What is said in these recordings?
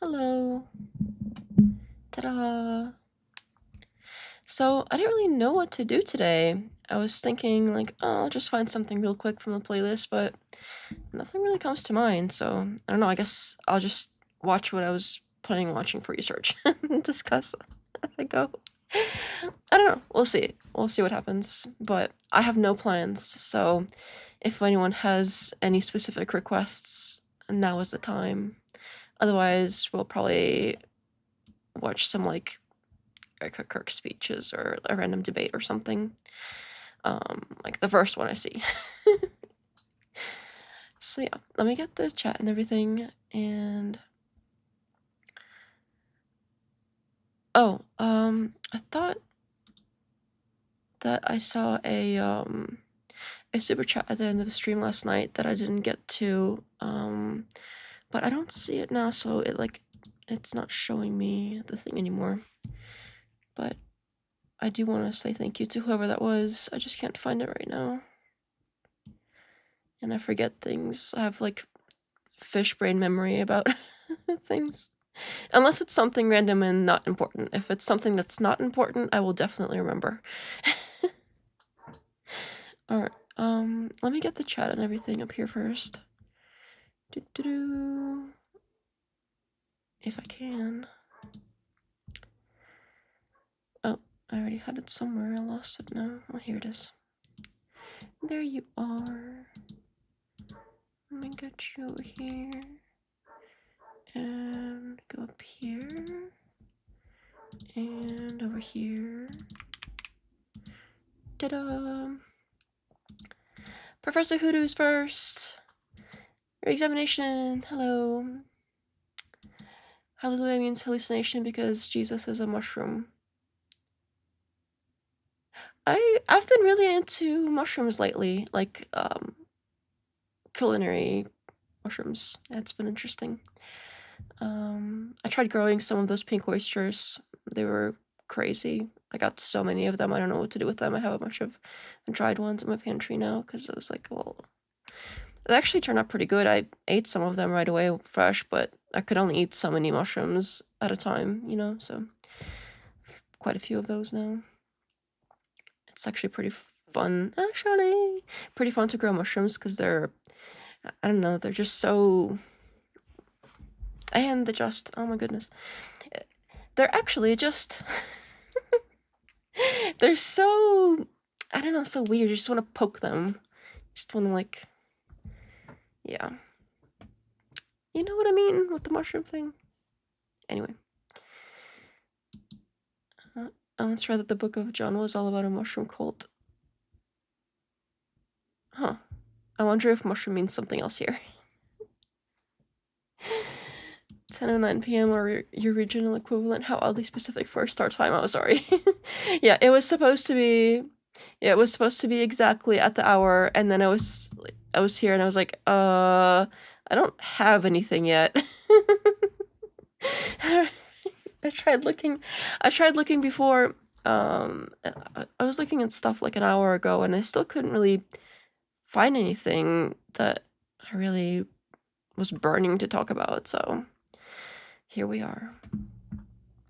Hello. Ta-da. So, I didn't really know what to do today. I was thinking, like, oh, I'll just find something real quick from the playlist, but nothing really comes to mind. So, I don't know. I guess I'll just watch what I was planning on watching for research and discuss as I go. I don't know. We'll see. We'll see what happens. But I have no plans. So, if anyone has any specific requests, now is the time. Otherwise, we'll probably watch some, like, Erika Kirk speeches or a random debate or something. Like the first one I see. So yeah, let me get the chat and everything. And I thought that I saw a super chat at the end of the stream last night that I didn't get to, but I don't see it now, so it's not showing me the thing anymore. But I do want to say thank you to whoever that was. I just can't find it right now. And I forget things. I have like fish brain memory about things. Unless it's something random and not important. If it's something that's not important, I will definitely remember. Alright, let me get the chat and everything up here first. If I can. Oh, I already had it somewhere. I lost it now. Oh, here it is. There you are. Let me get you over here. And go up here. And over here. Ta-da! Professor Hoodoo's first. Your examination. Hello. Hallelujah means hallucination because Jesus is a mushroom. I've been really into mushrooms lately, like culinary mushrooms. That's been interesting. I tried growing some of those pink oysters. They were crazy. I got so many of them. I don't know what to do with them. I have a bunch of dried ones in my pantry now because I was like, well, they actually turned out pretty good. I ate some of them right away fresh, but I could only eat so many mushrooms at a time, you know, so quite a few of those now. It's actually pretty fun, pretty fun to grow mushrooms because they're, I don't know, they're just so, and oh my goodness, they're actually just, they're so, I don't know, so weird. You just want to poke them. Just want to like, yeah. You know what I mean with the mushroom thing? Anyway. I once read that the Book of John was all about a mushroom cult. Huh. I wonder if mushroom means something else here. 10:09 p.m. or your regional equivalent. How oddly specific for a start time. Oh, sorry. Yeah, it was supposed to be exactly at the hour, and then I was here and I was like, I don't have anything yet. I tried looking before. I was looking at stuff like an hour ago, and I still couldn't really find anything that I really was burning to talk about, so here we are.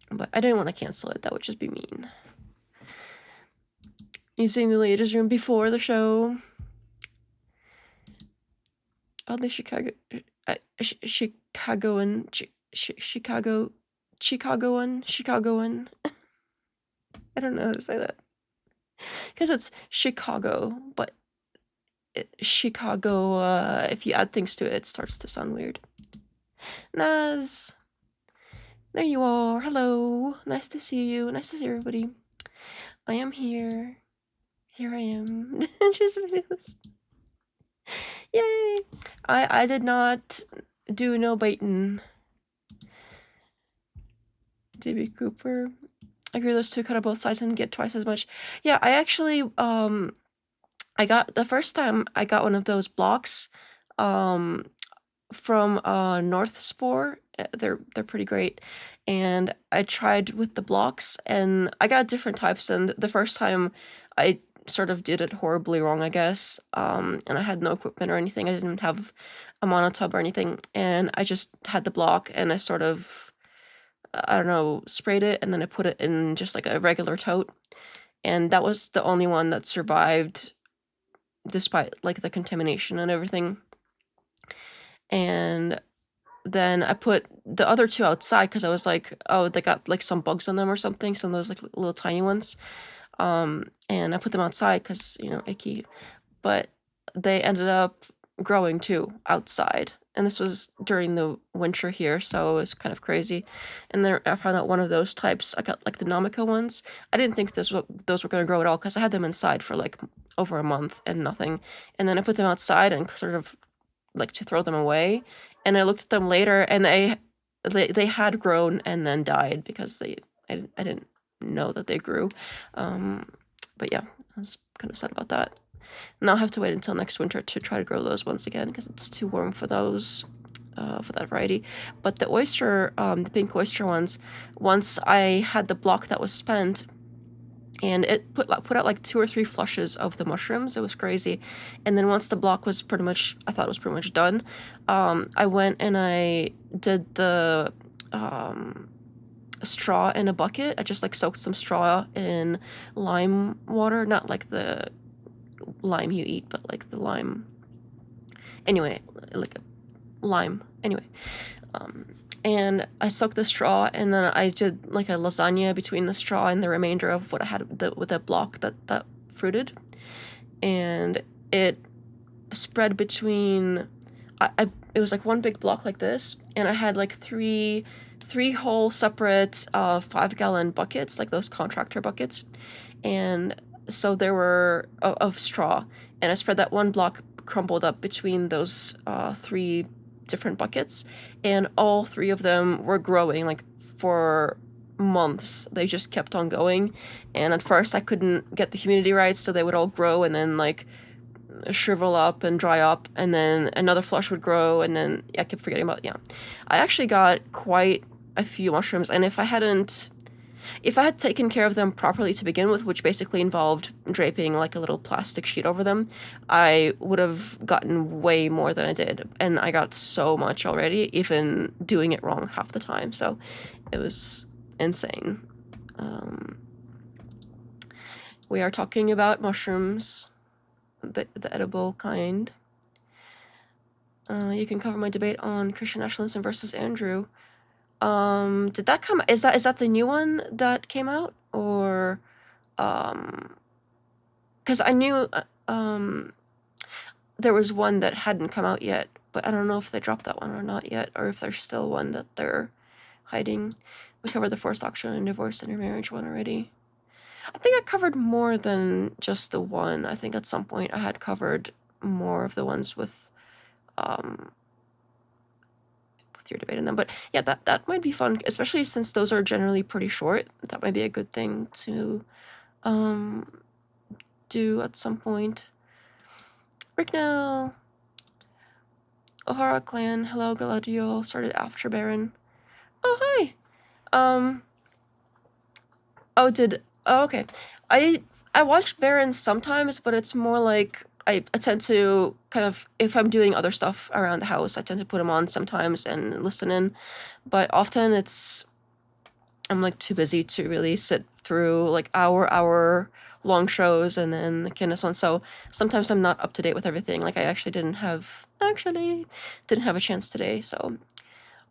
But I didn't want to cancel it. That would just be mean. Using the ladies' room before the show. Oddly Chicagoan. I don't know how to say that. Because it's Chicago, but Chicago, if you add things to it, it starts to sound weird. Naz, there you are. Hello. Nice to see you. Nice to see everybody. I am here. Here I am. Just this. Yay. I did not do no baiting. DB Cooper. I grew those two, cut on both sides and get twice as much. Yeah, I actually, I got, the first time I got one of those blocks, from, North Spore. They're pretty great. And I tried with the blocks and I got different types, and the first time I sort of did it horribly wrong, I guess. And I had no equipment or anything. I didn't have a monotub or anything, and I just had the block and I sort of, I don't know, sprayed it, and then I put it in just like a regular tote, and that was the only one that survived despite like the contamination and everything. And then I put the other two outside because I was like, oh, they got like some bugs on them or something, some of those like little tiny ones. And I put them outside because, you know, icky. But they ended up growing too outside. And this was during the winter here, so it was kind of crazy. And then I found out one of those types. I got like the Namiko ones. I didn't think those were going to grow at all because I had them inside for like over a month and nothing. And then I put them outside and sort of like to throw them away. And I looked at them later, and they had grown and then died because I didn't know that they grew. But yeah, I was kind of sad about that. And I'll have to wait until next winter to try to grow those once again because it's too warm for those, for that variety. But the oyster, the pink oyster ones, once I had the block that was spent, and it put out like 2 or 3 flushes of the mushrooms. It was crazy. And then once the block was pretty much, I thought it was pretty much done, I went and I did the straw in a bucket. I just like soaked some straw in lime water, not like the lime you eat, but like the lime. Anyway, like a lime. Anyway. And I soaked the straw, and then I did like a lasagna between the straw and the remainder of what I had with that block that fruited. And it spread between, it was like one big block like this, and I had like three whole separate 5-gallon buckets, like those contractor buckets. And so there were of straw, and I spread that one block crumbled up between those 3 different buckets, and all 3 of them were growing like for months. They just kept on going, and at first I couldn't get the humidity right, so they would all grow and then like shrivel up and dry up, and then another flush would grow, and then I kept forgetting about. I actually got quite a few mushrooms, and if I had taken care of them properly to begin with, which basically involved draping like a little plastic sheet over them, I would have gotten way more than I did. And I got so much already, even doing it wrong half the time. So it was insane. We are talking about mushrooms, the edible kind. You can cover my debate on Christian nationalism versus Andrew. Did that come? Is that the new one that came out, or because I knew there was one that hadn't come out yet, but I don't know if they dropped that one or not yet, or if there's still one that they're hiding. We covered the forced auction and divorce and intermarriage one already. I think I covered more than just the one. I think at some point I had covered more of the ones with your debate in them. But yeah, that might be fun, especially since those are generally pretty short. That might be a good thing to do at some point. Ricknell, O'Hara clan, hello, Galadriel, started after Baron. Oh, hi. Okay. I watch Baron sometimes, but it's more like I tend to kind of, if I'm doing other stuff around the house, I tend to put them on sometimes and listen in. But often I'm like too busy to really sit through like hour long shows and then the Kindness one. So sometimes I'm not up to date with everything. Like I actually didn't have a chance today, so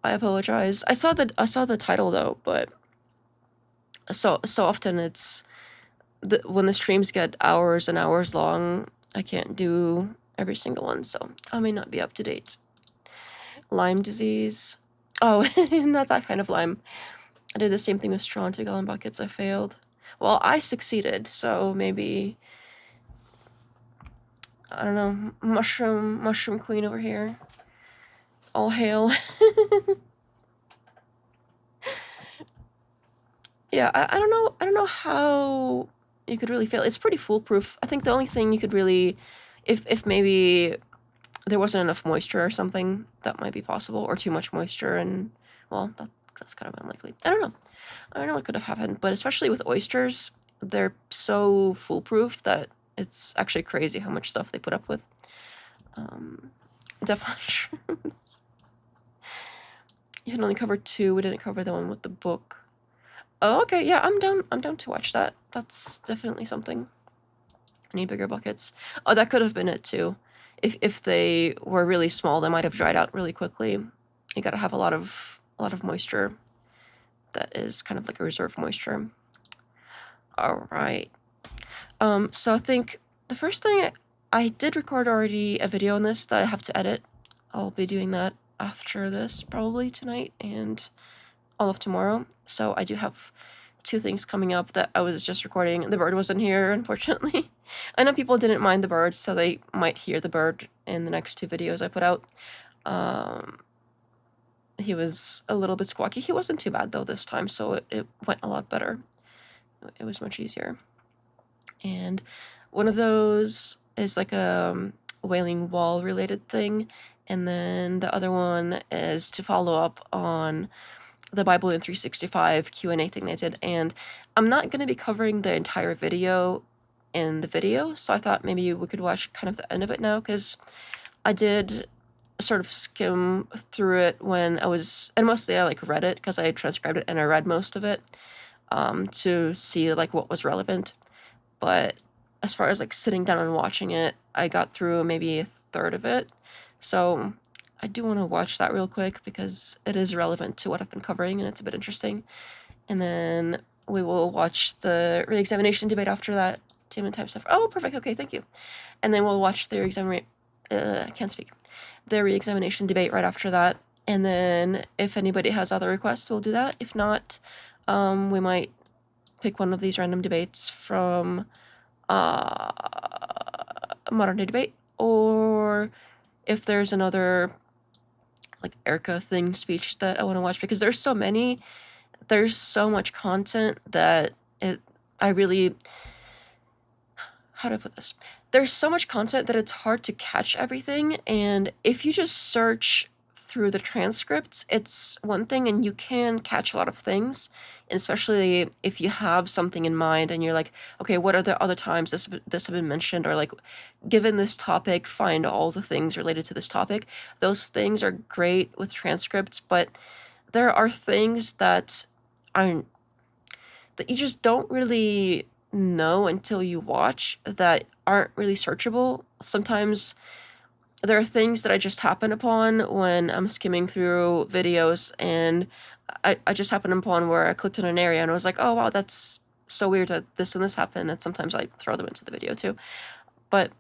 I apologize. I saw the title though, but so often it's when the streams get hours and hours long, I can't do every single one, so I may not be up to date. Lyme disease. Oh, not that kind of Lyme. I did the same thing with straw and 2-gallon buckets. I failed. Well, I succeeded, so maybe, I don't know, mushroom queen over here. All hail. Yeah, I don't know how you could really fail. It's pretty foolproof. I think the only thing you could really, if maybe there wasn't enough moisture or something, that might be possible, or too much moisture, and well, that's kind of unlikely. I don't know what could have happened, but especially with oysters, they're so foolproof that it's actually crazy how much stuff they put up with. Definitely mushrooms. You can only cover 2. We didn't cover the one with the book. Oh, okay, yeah, I'm down to watch that. That's definitely something. I need bigger buckets. Oh, that could have been it too. If they were really small, they might have dried out really quickly. You gotta have a lot of moisture. That is kind of like a reserve moisture. All right. So I think the first thing I did record already a video on this that I have to edit. I'll be doing that after this, probably tonight and all of tomorrow. So I do have 2 things coming up that I was just recording. The bird wasn't here, unfortunately. I know people didn't mind the bird, so they might hear the bird in the next 2 videos I put out. He was a little bit squawky. He wasn't too bad, though, this time, so it went a lot better. It was much easier. And one of those is like a Wailing Wall related thing, and then the other one is to follow up on the Bible in 365 Q&A thing they did, and I'm not going to be covering the entire video in the video, so I thought maybe we could watch kind of the end of it now, because I did sort of skim through it when I was, and mostly I like read it because I transcribed it and I read most of it to see like what was relevant. But as far as like sitting down and watching it, I got through maybe a third of it. So I do want to watch that real quick because it is relevant to what I've been covering and it's a bit interesting. And then we will watch the re-examination debate after that. Time and time stuff. Oh, perfect. Okay, thank you. And then we'll watch the the re-examination debate right after that. And then if anybody has other requests, we'll do that. If not, we might pick one of these random debates from modern day debate, or if there's another like Erika thing speech that I want to watch, because there's so many, there's so much content that how do I put this? There's so much content that it's hard to catch everything, and if you just search through the transcripts, it's one thing and you can catch a lot of things, and especially if you have something in mind and you're like, okay, what are the other times this have been mentioned, or like, given this topic, find all the things related to this topic. Those things are great with transcripts, but there are things that you just don't really know until you watch that aren't really searchable. Sometimes there are things that I just happen upon when I'm skimming through videos, and I just happened upon where I clicked on an area and I was like, oh wow, that's so weird that this and this happened, and sometimes I throw them into the video too. But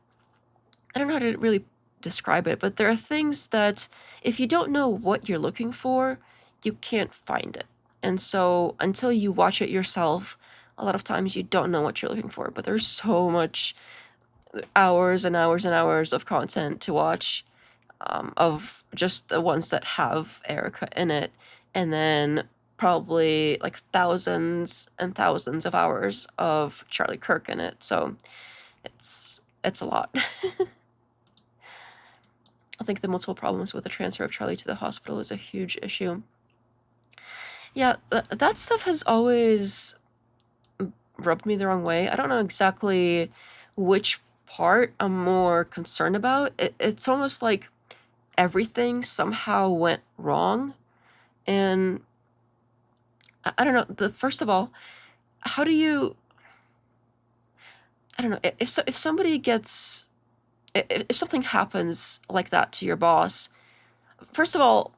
I don't know how to really describe it, but there are things that if you don't know what you're looking for, you can't find it. And so until you watch it yourself, a lot of times you don't know what you're looking for, but there's so much hours and hours and hours of content to watch, of just the ones that have Erika in it, and then probably like thousands and thousands of hours of Charlie Kirk in it. So it's a lot. I think the multiple problems with the transfer of Charlie to the hospital is a huge issue. Yeah, that stuff has always rubbed me the wrong way. I don't know exactly which part I'm more concerned about. It's almost like everything somehow went wrong, and I don't know. First of all, how do you? I don't know, if somebody gets, if something happens like that to your boss. First of all,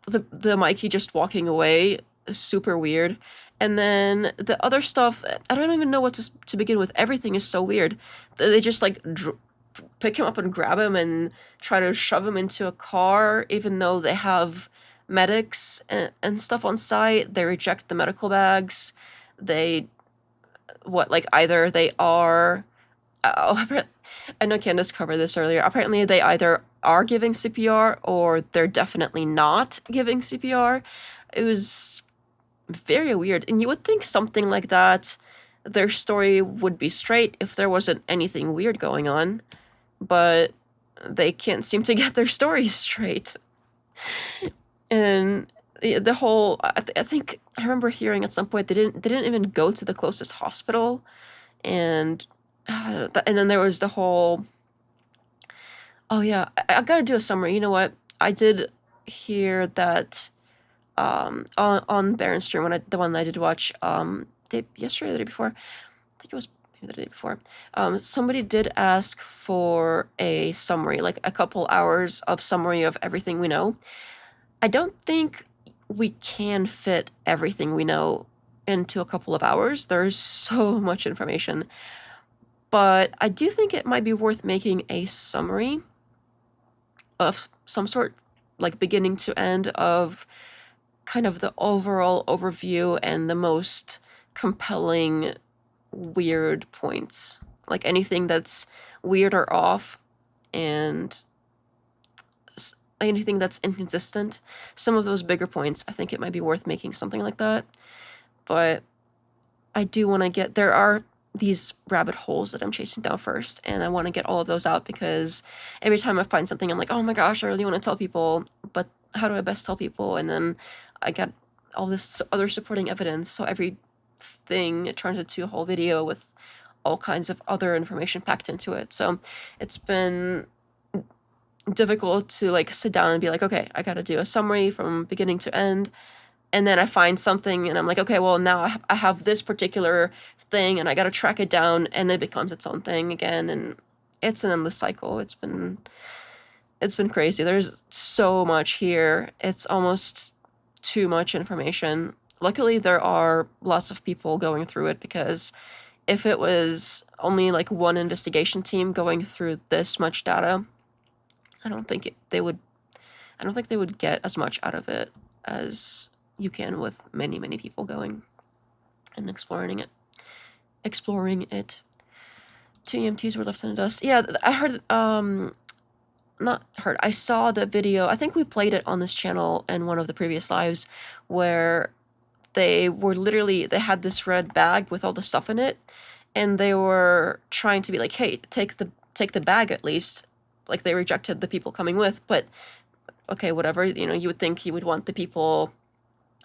the Mikey just walking away is super weird. And then the other stuff, I don't even know what to begin with. Everything is so weird. They just like pick him up and grab him and try to shove him into a car, even though they have medics and stuff on site. They reject the medical bags. Either they are, I know Candace covered this earlier. Apparently they either are giving CPR or they're definitely not giving CPR. It was very weird. And you would think something like that, their story would be straight if there wasn't anything weird going on. But they can't seem to get their stories straight. And the whole, I think I remember hearing at some point they didn't even go to the closest hospital, and then there was the whole Oh yeah, I gotta do a summary. You know what? I did hear that on Baron's stream, the one I did watch yesterday or the day before. I think it was maybe the day before. Somebody did ask for a summary, like a couple hours of summary of everything we know. I don't think we can fit everything we know into a couple of hours. There's so much information. But I do think it might be worth making a summary of some sort, like beginning to end, of kind of the overall overview and the most compelling weird points. Like anything that's weird or off, and anything that's inconsistent. Some of those bigger points, I think it might be worth making something like that. But I do want to get, there are these rabbit holes that I'm chasing down first, and I want to get all of those out, because every time I find something, I'm like, oh my gosh, I really want to tell people, but how do I best tell people? And then I got all this other supporting evidence, so every thing, it turns into a whole video with all kinds of other information packed into it. So it's been difficult to like sit down and be like, okay, I gotta do a summary from beginning to end. And then I find something and I'm like, okay, well, now I have this particular thing and I got to track it down, and then it becomes its own thing again. And it's an endless cycle. It's been crazy. There's so much here. It's almost too much information. Luckily, there are lots of people going through it, because if it was only like one investigation team going through this much data, I don't think they would get as much out of it as you can with many, many people going and exploring it. 2 EMTs were left in the dust. Yeah, I heard, I saw the video. I think we played it on this channel in one of the previous lives, where they had this red bag with all the stuff in it, and they were trying to be like, hey, take the bag at least. Like, they rejected the people coming with, but okay, whatever, you would think you would want the people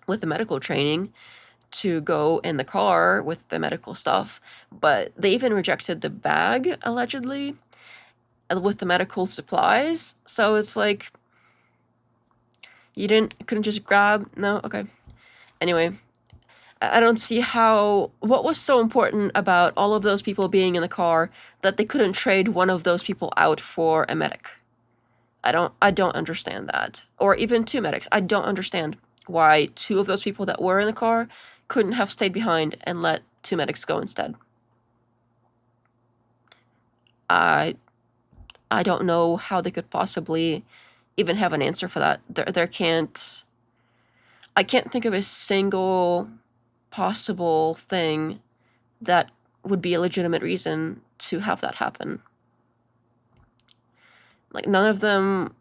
with the medical training to go in the car with the medical stuff, but they even rejected the bag, allegedly, with the medical supplies. So it's like, you couldn't just grab? No? Okay. Anyway, I don't see what was so important about all of those people being in the car that they couldn't trade one of those people out for a medic. I don't understand that. Or even 2 medics. I don't understand why 2 of those people that were in the car couldn't have stayed behind and let 2 medics go instead. I don't know how they could possibly even have an answer for that. I can't think of a single possible thing that would be a legitimate reason to have that happen. Like, none of them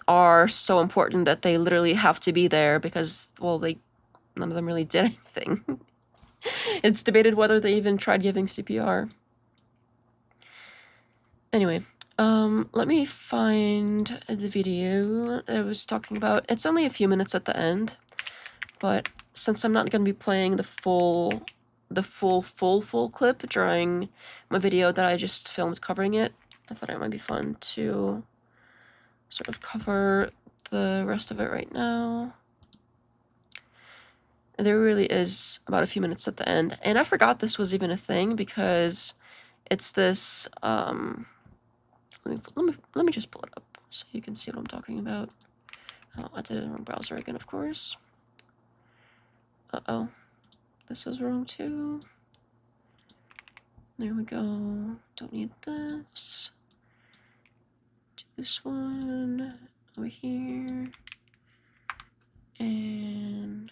are so important that they literally have to be there, because, well, none of them really did anything. It's debated whether they even tried giving CPR. Anyway, let me find the video I was talking about. It's only a few minutes at the end, but since I'm not going to be playing the full clip during my video that I just filmed covering it, I thought it might be fun to sort of cover the rest of it right now. And there really is about a few minutes at the end. And I forgot this was even a thing, because it's this, let me just pull it up so you can see what I'm talking about. Oh, I did it on browser again, of course. Uh-oh. This is wrong too. There we go. Don't need this. Do this one over here. And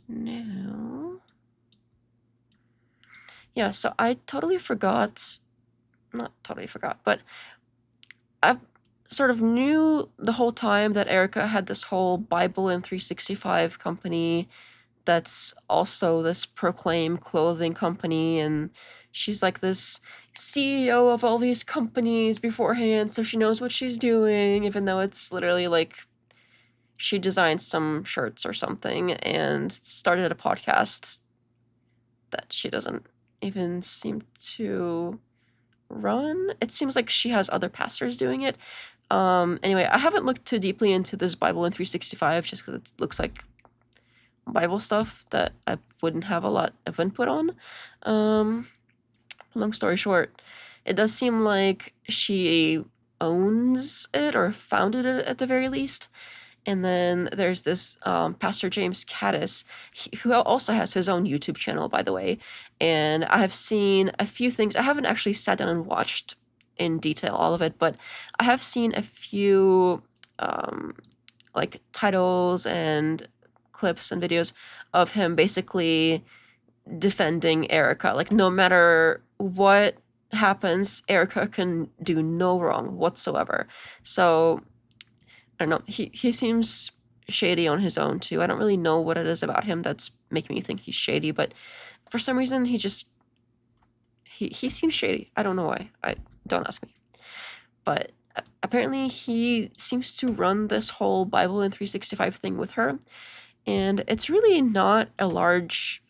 now. Yeah, so I totally forgot. Not totally forgot, but I sort of knew the whole time that Erika had this whole Bible in 365 company that's also this Proclaim clothing company, and she's like this CEO of all these companies beforehand, so she knows what she's doing, even though it's literally like she designed some shirts or something and started a podcast that she doesn't even seem to run. It seems like she has other pastors doing it. Anyway, I haven't looked too deeply into this Bible in 365 just because it looks like Bible stuff that I wouldn't have a lot of input on. Long story short, it does seem like she owns it or founded it at the very least. And then there's this Pastor James Kaddis, who also has his own YouTube channel, by the way. And I have seen a few things. I haven't actually sat down and watched in detail all of it, but I have seen a few like titles and clips and videos of him basically defending Erika. Like, no matter what happens, Erika can do no wrong whatsoever. So I don't know. He seems shady on his own too. I don't really know what it is about him that's making me think he's shady, but for some reason he seems shady. I don't know why. Don't ask me. But apparently he seems to run this whole Bible in 365 thing with her, and it's really not a large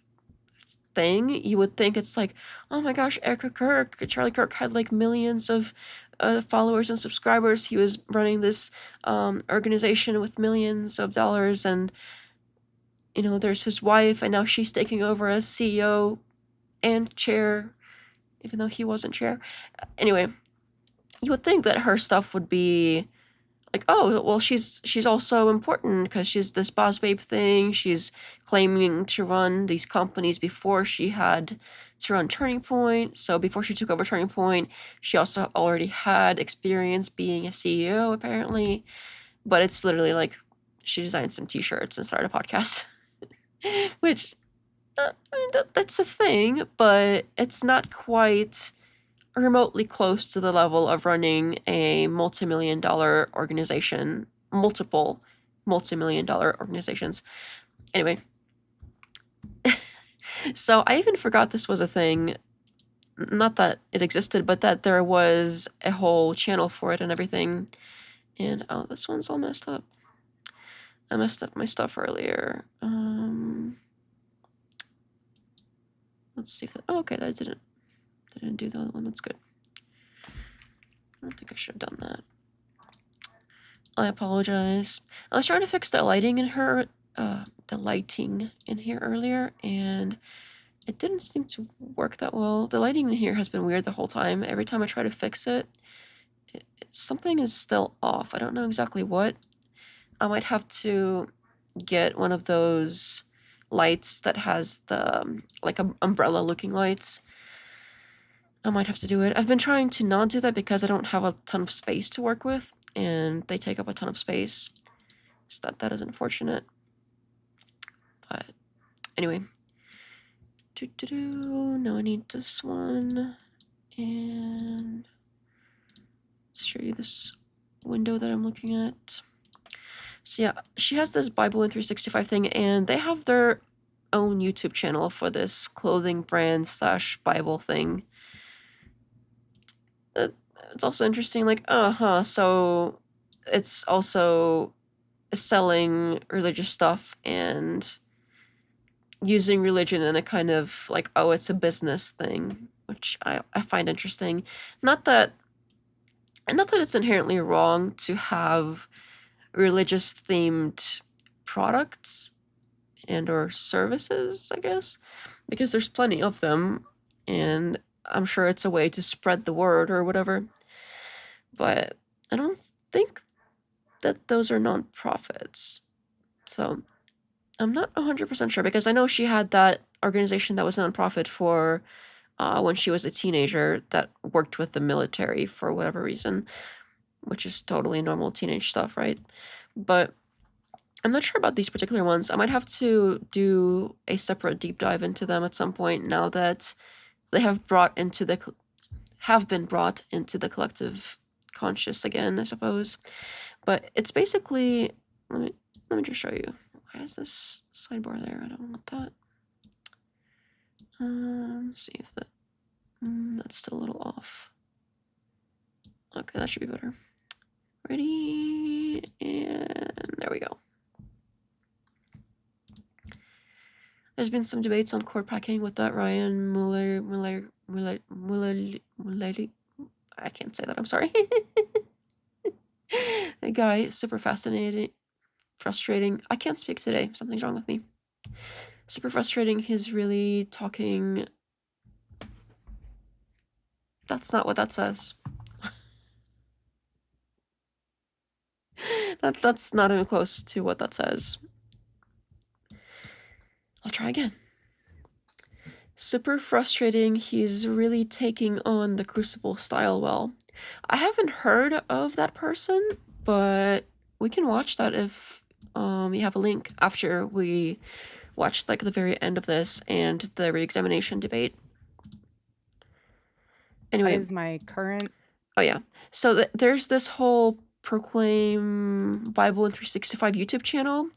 thing. You would think it's like, oh my gosh, Erika Kirk, Charlie Kirk had like millions of followers and subscribers. He was running this organization with millions of dollars, and you know, there's his wife, and now she's taking over as CEO and chair, even though he wasn't chair. Anyway, you would think that her stuff would be like, oh, well, she's also important because she's this boss babe thing. She's claiming to run these companies before she had to run Turning Point. So before she took over Turning Point, she also already had experience being a CEO, apparently. But it's literally like she designed some t-shirts and started a podcast, which, I mean, that's a thing, but it's not quite remotely close to the level of running a multi-million-dollar organization, multiple multi-million-dollar organizations. Anyway, so I even forgot this was a thing. Not that it existed, but that there was a whole channel for it and everything. And oh, this one's all messed up. I messed up my stuff earlier. Let's see if that. Oh, okay, that didn't do the other one. That's good. I don't think I should have done that. I apologize. I was trying to fix the lighting in here earlier, and it didn't seem to work that well. The lighting in here has been weird the whole time. Every time I try to fix it, something is still off. I don't know exactly what. I might have to get one of those lights that has the like umbrella looking lights. I might have to do it. I've been trying to not do that because I don't have a ton of space to work with, and they take up a ton of space. So that is unfortunate. But anyway. Now I need this one. And let's show you this window that I'm looking at. So yeah, she has this Bible in 365 thing, and they have their own YouTube channel for this clothing brand / Bible thing. It's also interesting, like, so it's also selling religious stuff and using religion in a kind of like, oh, it's a business thing, which I find interesting. Not that it's inherently wrong to have religious themed products and or services, I guess, because there's plenty of them, and I'm sure it's a way to spread the word or whatever. But I don't think that those are nonprofits. So I'm not 100% sure, because I know she had that organization that was nonprofit for when she was a teenager that worked with the military for whatever reason, which is totally normal teenage stuff, right? But I'm not sure about these particular ones. I might have to do a separate deep dive into them at some point now that they have been brought into the collective conscious again, I suppose. But it's basically, let me just show you. Why is this sidebar there? I don't want that. See if that's still a little off. Okay, that should be better. Ready, and there we go. There's been some debates on court packing with that Ryan Muller. I can't say that, I'm sorry. The guy, super fascinating, frustrating. I can't speak today, something's wrong with me. Super frustrating, he's really talking... That's not what that says. That's not even close to what that says. I'll try again. Super frustrating, he's really taking on the Crucible style well. I haven't heard of that person, but we can watch that if you have a link after we watch like the very end of this and the re-examination debate. Anyway. That is my current... Oh yeah. So there's this whole Proclaim Bible in 365 YouTube channel,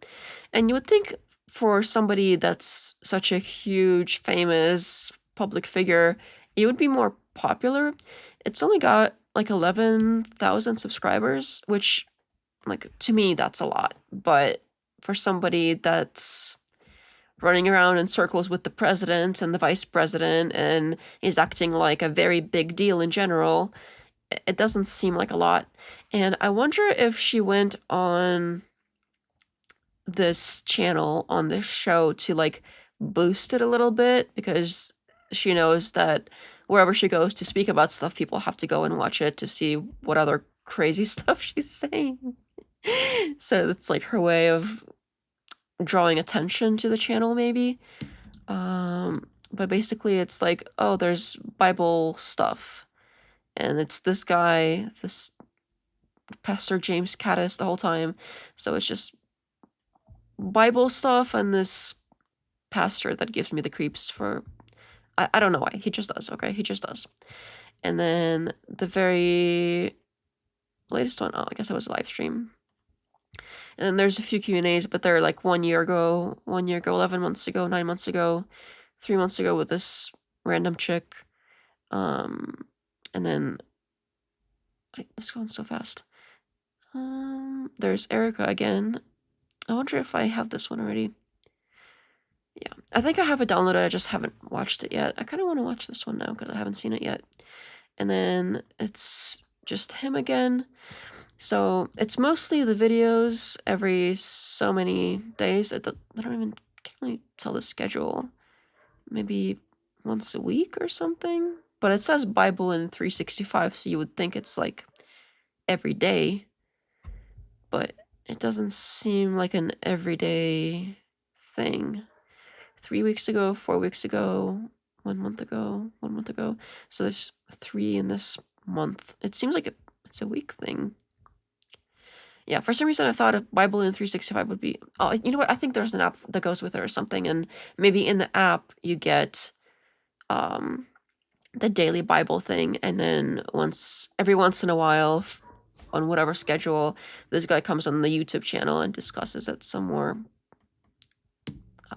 and you would think for somebody that's such a huge, famous public figure, it would be more popular. It's only got like 11,000 subscribers, which, like, to me, that's a lot. But for somebody that's running around in circles with the president and the vice president and is acting like a very big deal in general, it doesn't seem like a lot. And I wonder if she went on this channel, on this show, to like boost it a little bit, because she knows that wherever she goes to speak about stuff, people have to go and watch it to see what other crazy stuff she's saying. So it's like her way of drawing attention to the channel, maybe. But basically it's like, oh, there's Bible stuff, and it's this guy, this Pastor James Kaddis the whole time. So it's just Bible stuff and this pastor that gives me the creeps for... I don't know why. He just does, okay? He just does. And then the very latest one, oh, I guess it was a live stream. And then there's a few Q&As, but they're like 1 year ago, 11 months ago, 9 months ago, 3 months ago with this random chick. And then... It's going so fast. There's Erika again. I wonder if I have this one already. Yeah, I think I have it downloaded, I just haven't watched it yet. I kind of want to watch this one now because I haven't seen it yet. And then it's just him again. So it's mostly the videos every so many days. I don't even, can't really tell the schedule. Maybe once a week or something. But it says Bible in 365, so you would think it's like every day. But it doesn't seem like an everyday thing. 3 weeks ago, 4 weeks ago, 1 month ago, 1 month ago. So there's 3 in this month. It seems like it's a week thing. Yeah, for some reason I thought a Bible in 365 would be... Oh, you know what? I think there's an app that goes with it or something, and maybe in the app you get the daily Bible thing, and then every once in a while, on whatever schedule, this guy comes on the YouTube channel and discusses it some more.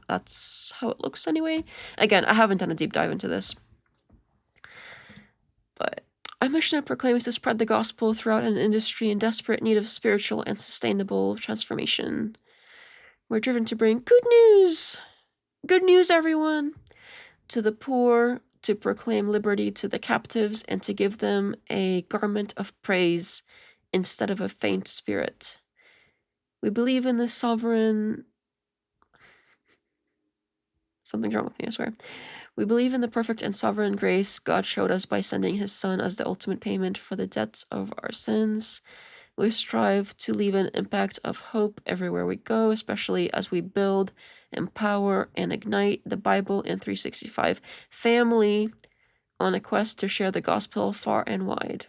That's how it looks anyway. Again, I haven't done a deep dive into this. But our mission at Proclaim is to spread the gospel throughout an industry in desperate need of spiritual and sustainable transformation. We're driven to bring good news! Good news, everyone! To the poor, to proclaim liberty to the captives, and to give them a garment of praise instead of a faint spirit. We believe in the sovereign... Something's wrong with me, I swear. We believe in the perfect and sovereign grace God showed us by sending his Son as the ultimate payment for the debts of our sins. We strive to leave an impact of hope everywhere we go, especially as we build, empower, and ignite the Bible in 365 family on a quest to share the gospel far and wide.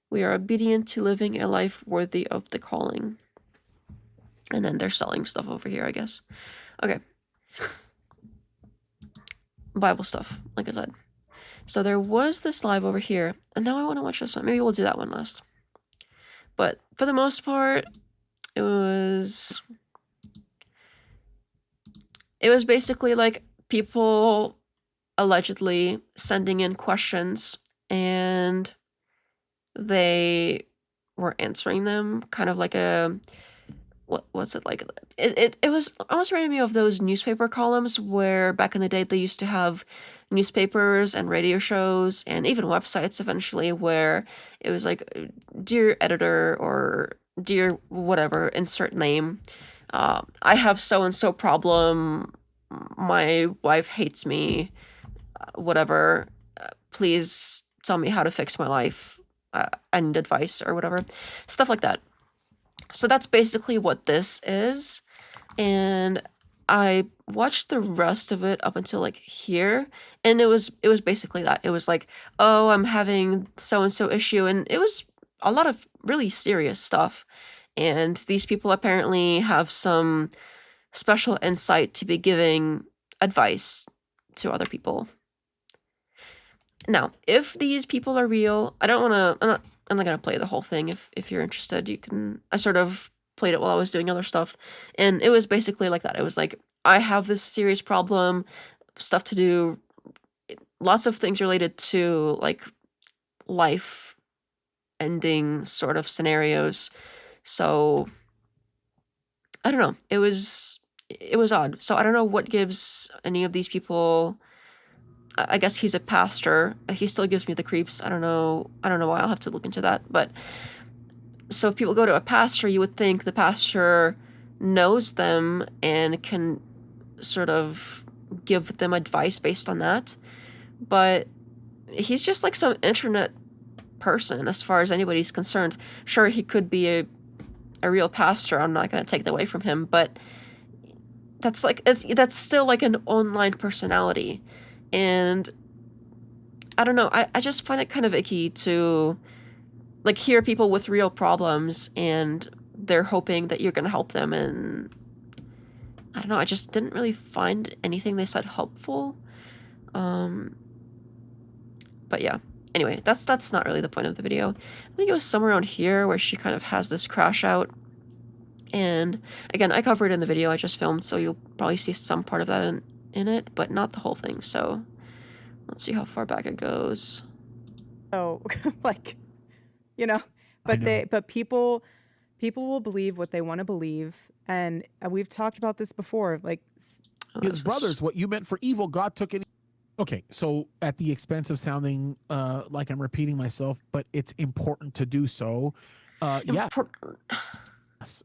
We are obedient to living a life worthy of the calling. And then they're selling stuff over here, I guess. Okay. Bible stuff, like I said. So there was this live over here, and now I want to watch this one. Maybe we'll do that one last. But for the most part, it was basically like people allegedly sending in questions, and they were answering them, kind of like a what's it like? It was almost reminding me of those newspaper columns where back in the day they used to have newspapers and radio shows and even websites eventually where it was like, dear editor or dear whatever, insert name. I have so and so problem. My wife hates me. Whatever. Please tell me how to fix my life. I need advice or whatever. Stuff like that. So that's basically what this is. And I watched the rest of it up until like here, and it was basically that. It was like, oh, I'm having so and so issue, and it was a lot of really serious stuff. And these people apparently have some special insight to be giving advice to other people. Now, if these people are real, I don't want to. I'm not gonna play the whole thing. If you're interested, you can. I sort of played it while I was doing other stuff, and it was basically like that. It was like, I have this serious problem, stuff to do, lots of things related to like life ending sort of scenarios. So I don't know. It was odd. So I don't know what gives any of these people. I guess he's a pastor. He still gives me the creeps. I don't know why. I'll have to look into that. But so if people go to a pastor, you would think the pastor knows them and can sort of give them advice based on that. But he's just like some internet person as far as anybody's concerned. Sure, he could be a real pastor. I'm not going to take that away from him. But that's still like an online personality. And I don't know, I just find it kind of icky to like hear people with real problems and they're hoping that you're going to help them. And I don't know, I just didn't really find anything they said helpful. But yeah, anyway, that's not really the point of the video. I think it was somewhere around here where she kind of has this crash out. And again, I covered it in the video I just filmed, so you'll probably see some part of that in it, but not the whole thing. So let's see how far back it goes. Oh, like, you know, but people will believe what they want to believe. And we've talked about this before, like his brothers, what you meant for evil, God took it. Okay, so at the expense of sounding like I'm repeating myself, but it's important to do so. Yeah.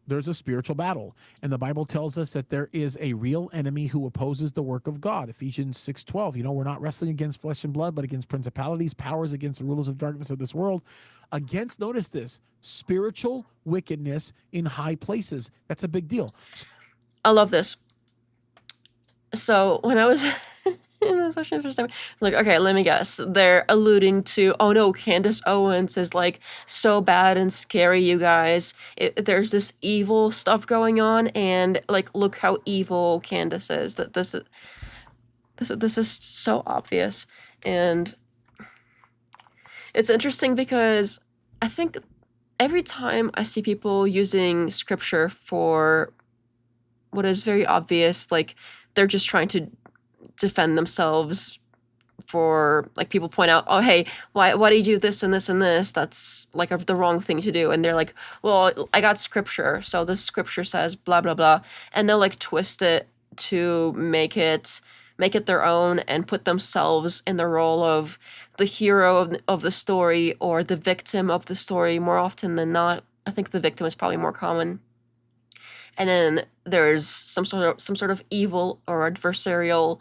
There's a spiritual battle, and the Bible tells us that there is a real enemy who opposes the work of God. Ephesians 6:12. We're not wrestling against flesh and blood, but against principalities, powers, against the rulers of darkness of this world, against, notice this, spiritual wickedness in high places. That's a big deal. I love this. So when I was in this question the first time, I was like, okay, let me guess. They're alluding to, oh no, Candace Owens is like so bad and scary, you guys. There's this evil stuff going on, and like, look how evil Candace is. That this is so obvious. And it's interesting because I think every time I see people using scripture for what is very obvious, like they're just trying to defend themselves for, like, people point out, oh, hey, why do you do this and this and this? That's like the wrong thing to do. And they're like, well, I got scripture, so this scripture says blah, blah, blah. And they'll like twist it to make it their own and put themselves in the role of the hero of the story or the victim of the story more often than not. I think the victim is probably more common. And then there's some sort of evil or adversarial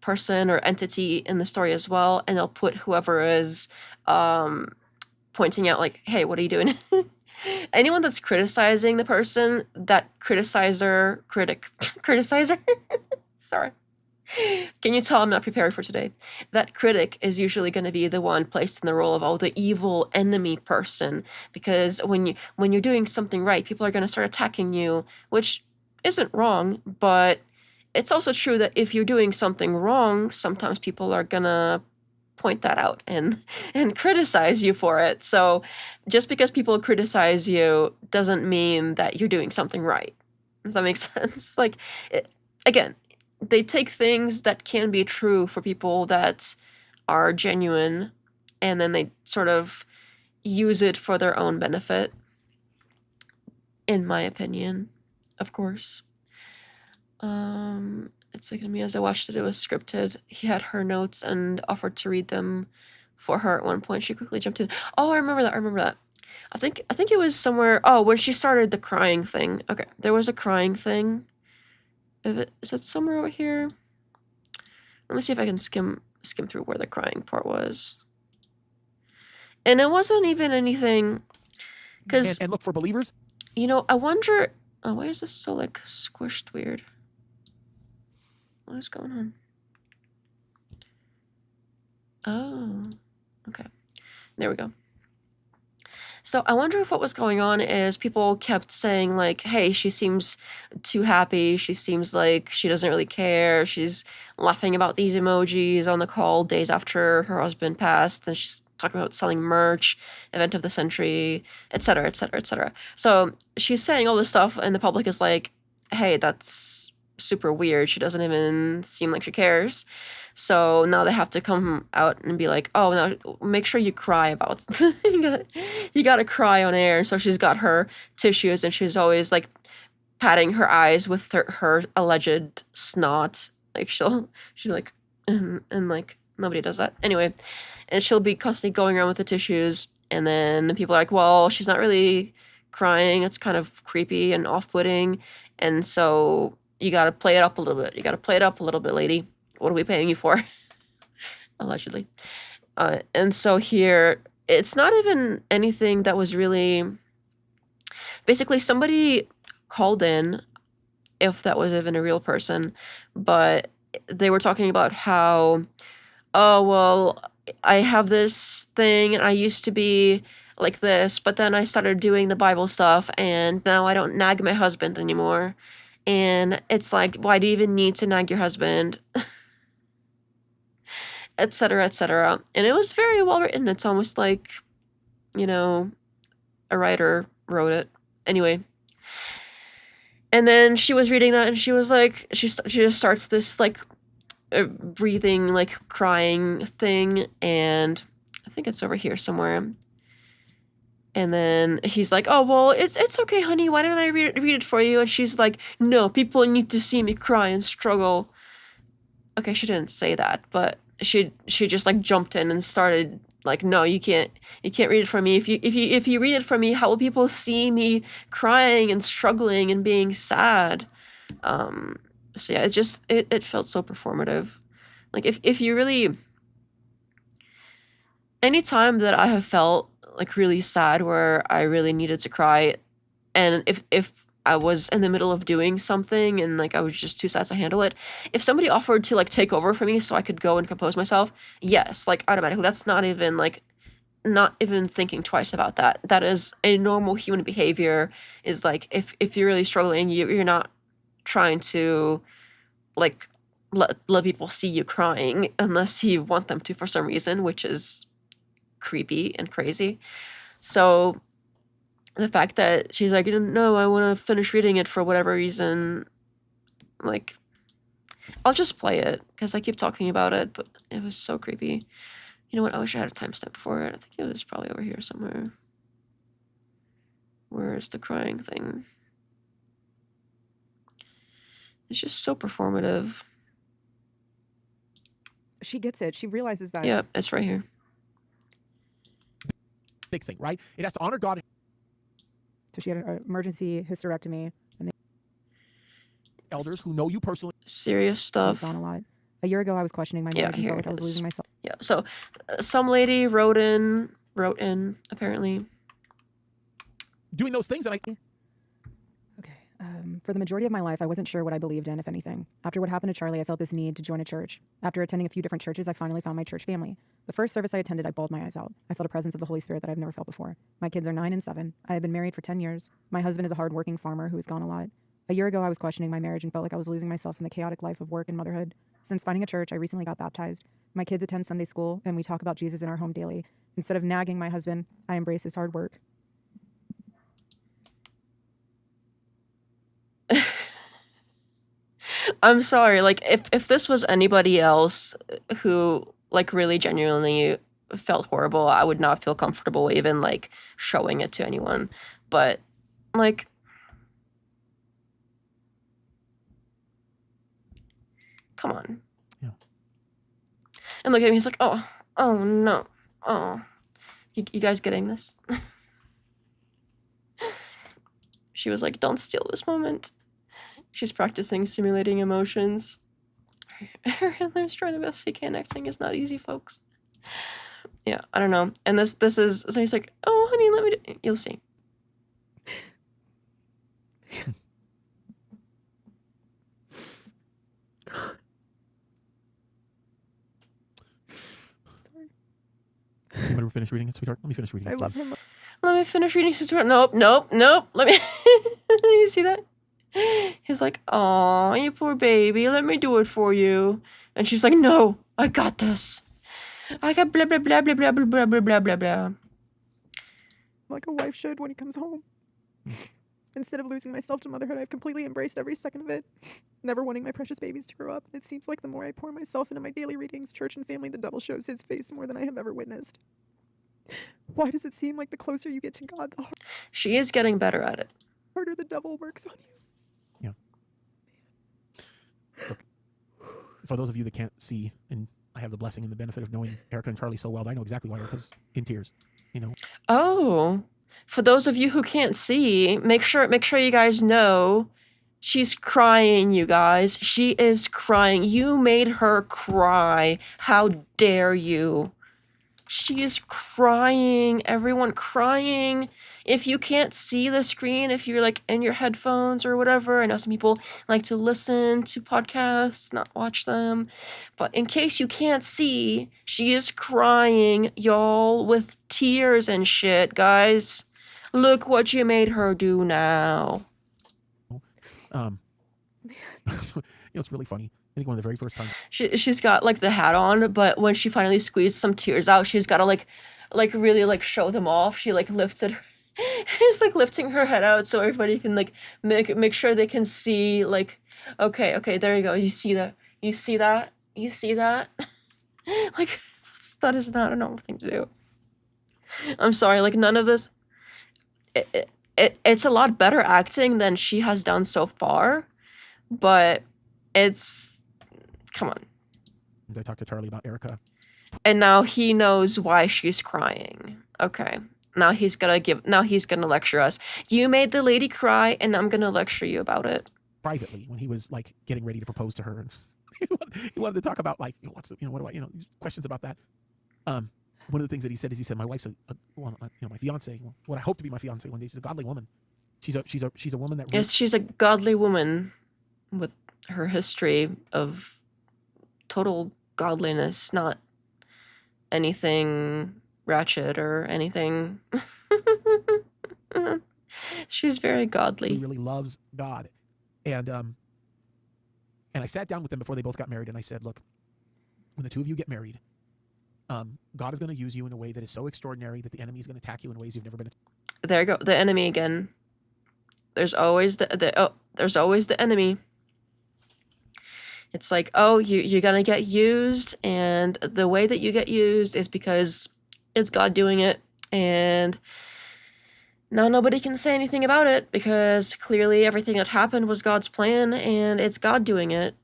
person or entity in the story as well, and they'll put whoever is pointing out, like, hey, what are you doing? Anyone that's criticizing the person, that criticizer, sorry. Can you tell I'm not prepared for today? That critic is usually going to be the one placed in the role of, oh, the evil enemy person, because when you're doing something right, people are going to start attacking you, which isn't wrong, but it's also true that if you're doing something wrong, sometimes people are going to point that out and criticize you for it. So just because people criticize you doesn't mean that you're doing something right. Does that make sense? Like, again, they take things that can be true for people that are genuine, and then they sort of use it for their own benefit. in my opinion, of course. It's like me as I watched it, it was scripted. He had her notes and offered to read them for her at one point. She quickly jumped in. Oh, I remember that. I think it was somewhere. Oh, when she started the crying thing. Okay, there was a crying thing. Is that somewhere over here? Let me see if I can skim through where the crying part was. And it wasn't even anything. Because and look for believers. You know, I wonder. Oh, why is this so like squished weird? What is going on? Oh, okay. There we go. So I wonder if what was going on is people kept saying like, hey, she seems too happy. She seems like she doesn't really care. She's laughing about these emojis on the call days after her husband passed. And she's talking about selling merch, event of the century, etc., etc., etc. So she's saying all this stuff and the public is like, hey, that's super weird. She doesn't even seem like she cares. So now they have to come out and be like, oh, now make sure you cry about you gotta cry on air. So she's got her tissues and she's always like patting her eyes with her alleged snot. Like she'll like and like nobody does that anyway. And she'll be constantly going around with the tissues. And then people are like, well, she's not really crying. It's kind of creepy and off-putting. And so you got to play it up a little bit. You got to play it up a little bit, lady. What are we paying you for? Allegedly. And so here, it's not even anything that was really... Basically, somebody called in, if that was even a real person, but they were talking about how, oh, well, I have this thing and I used to be like this, but then I started doing the Bible stuff and now I don't nag my husband anymore. And it's like, why do you even need to nag your husband? Etc., etc. And it was very well written. It's almost like, you know, a writer wrote it. Anyway. And then she was reading that and she was like, she just starts this like breathing, like crying thing. And I think it's over here somewhere. And then he's like, oh, well, it's okay, honey. Why didn't I read it for you? And she's like, no, people need to see me cry and struggle. Okay, she didn't say that, but she just like jumped in and started like, no, you can't read it for me. If you read it for me, how will people see me crying and struggling and being sad? So yeah, it felt so performative. Like if you really, anytime that I have felt like really sad where I really needed to cry, and if I was in the middle of doing something and like I was just too sad to handle it, if somebody offered to like take over for me so I could go and compose myself, yes, like automatically. That's not even thinking twice about that. That is a normal human behavior. Is like if you're really struggling, you're not trying to like let people see you crying unless you want them to for some reason, which is creepy and crazy. So the fact that she's like, no, I want to finish reading it for whatever reason, like, I'll just play it because I keep talking about it, but it was so creepy. You know what? I wish I had a timestamp for it. I think it was probably over here somewhere. Where's the crying thing? It's just so performative. She gets it. She realizes that. Yeah, it's right here. Big thing, right? It has to honor God. So she had an emergency hysterectomy, and they elders who know you personally. Serious stuff. Gone a lot. A year ago, I was questioning my marriage and felt like I was losing myself. Yeah. So, some lady wrote in apparently. Doing those things, and I. Okay. For the majority of my life, I wasn't sure what I believed in, if anything. After what happened to Charlie, I felt this need to join a church. After attending a few different churches, I finally found my church family. The first service I attended, I bawled my eyes out. I felt a presence of the Holy Spirit that I've never felt before. My kids are 9 and 7. I have been married for 10 years. My husband is a hardworking farmer who has gone a lot. A year ago, I was questioning my marriage and felt like I was losing myself in the chaotic life of work and motherhood. Since finding a church, I recently got baptized. My kids attend Sunday school, and we talk about Jesus in our home daily. Instead of nagging my husband, I embrace his hard work. I'm sorry, like, if this was anybody else who, like, really genuinely felt horrible, I would not feel comfortable even, like, showing it to anyone. But, like, come on. Yeah. And look at him, he's like, oh no. Oh. You guys getting this? She was like, don't steal this moment. She's practicing simulating emotions. Hitler's trying the best he can. Acting is not easy, folks. Yeah, I don't know. And this is, so he's like, oh, honey, let me you'll see. You better finish reading it, sweetheart. Let me finish reading it. I love him. Let me finish reading, sweetheart. Nope. Let me. You see that? He's like, aw, you poor baby. Let me do it for you. And she's like, no, I got this. I got blah, blah, blah, blah, blah, blah, blah, blah, blah, blah. Like a wife should when he comes home. Instead of losing myself to motherhood, I've completely embraced every second of it. Never wanting my precious babies to grow up. It seems like the more I pour myself into my daily readings, church and family, the devil shows his face more than I have ever witnessed. Why does it seem like the closer you get to God, the She is getting better at it. harder the devil works on you? Yeah. Look, for those of you that can't see, and I have the blessing and the benefit of knowing Erika and Charlie so well, I know exactly why Erika's in tears. You know. Oh, for those of you who can't see, make sure you guys know she's crying, you guys. She is crying. You made her cry. How dare you? She is crying. Everyone crying. If you can't see the screen, if you're like in your headphones or whatever, I know some people like to listen to podcasts, not watch them. But in case you can't see, she is crying, y'all, with tears and shit, guys. Look what you made her do now. It's really funny. I think one of the very first times she's got like the hat on, but when she finally squeezed some tears out, she's got to like really like show them off. She like lifted her, she's like lifting her head out so everybody can like make sure they can see. Like, okay, there you go. You see that? Like, that is not a normal thing to do. I'm sorry, like none of this. It's a lot better acting than she has done so far, but it's, come on. I talked to Charlie about Erika. And now he knows why she's crying. Okay. Now he's gonna lecture us. You made the lady cry, and I'm gonna lecture you about it. Privately, when he was like getting ready to propose to her, and he wanted to talk about like, what do I, questions about that. One of the things that he said is my wife's my fiance, what I hope to be my fiance one day. She's a godly woman. She's a woman that yes, she's a godly woman with her history of total godliness, not anything ratchet or anything. She's very godly. He really loves God. And I sat down with them before they both got married, and I said, look, when the two of you get married, God is going to use you in a way that is so extraordinary that the enemy is going to attack you in ways you've never been attacked. There you go, the enemy again. There's always there's always the enemy. It's like, oh, you're gonna get used, and the way that you get used is because it's God doing it, and now nobody can say anything about it because clearly everything that happened was God's plan, and it's God doing it,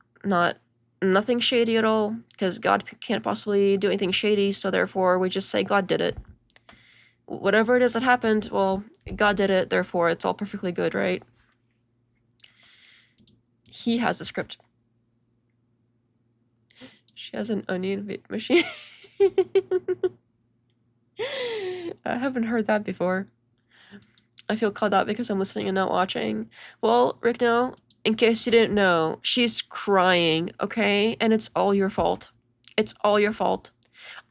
nothing shady at all, because God can't possibly do anything shady, so therefore we just say God did it. Whatever it is that happened, well, God did it, therefore it's all perfectly good, right? He has the script. She has an onion machine. I haven't heard that before. I feel called out because I'm listening and not watching. Well, Rick, no, in case you didn't know, she's crying, okay? And it's all your fault. It's all your fault.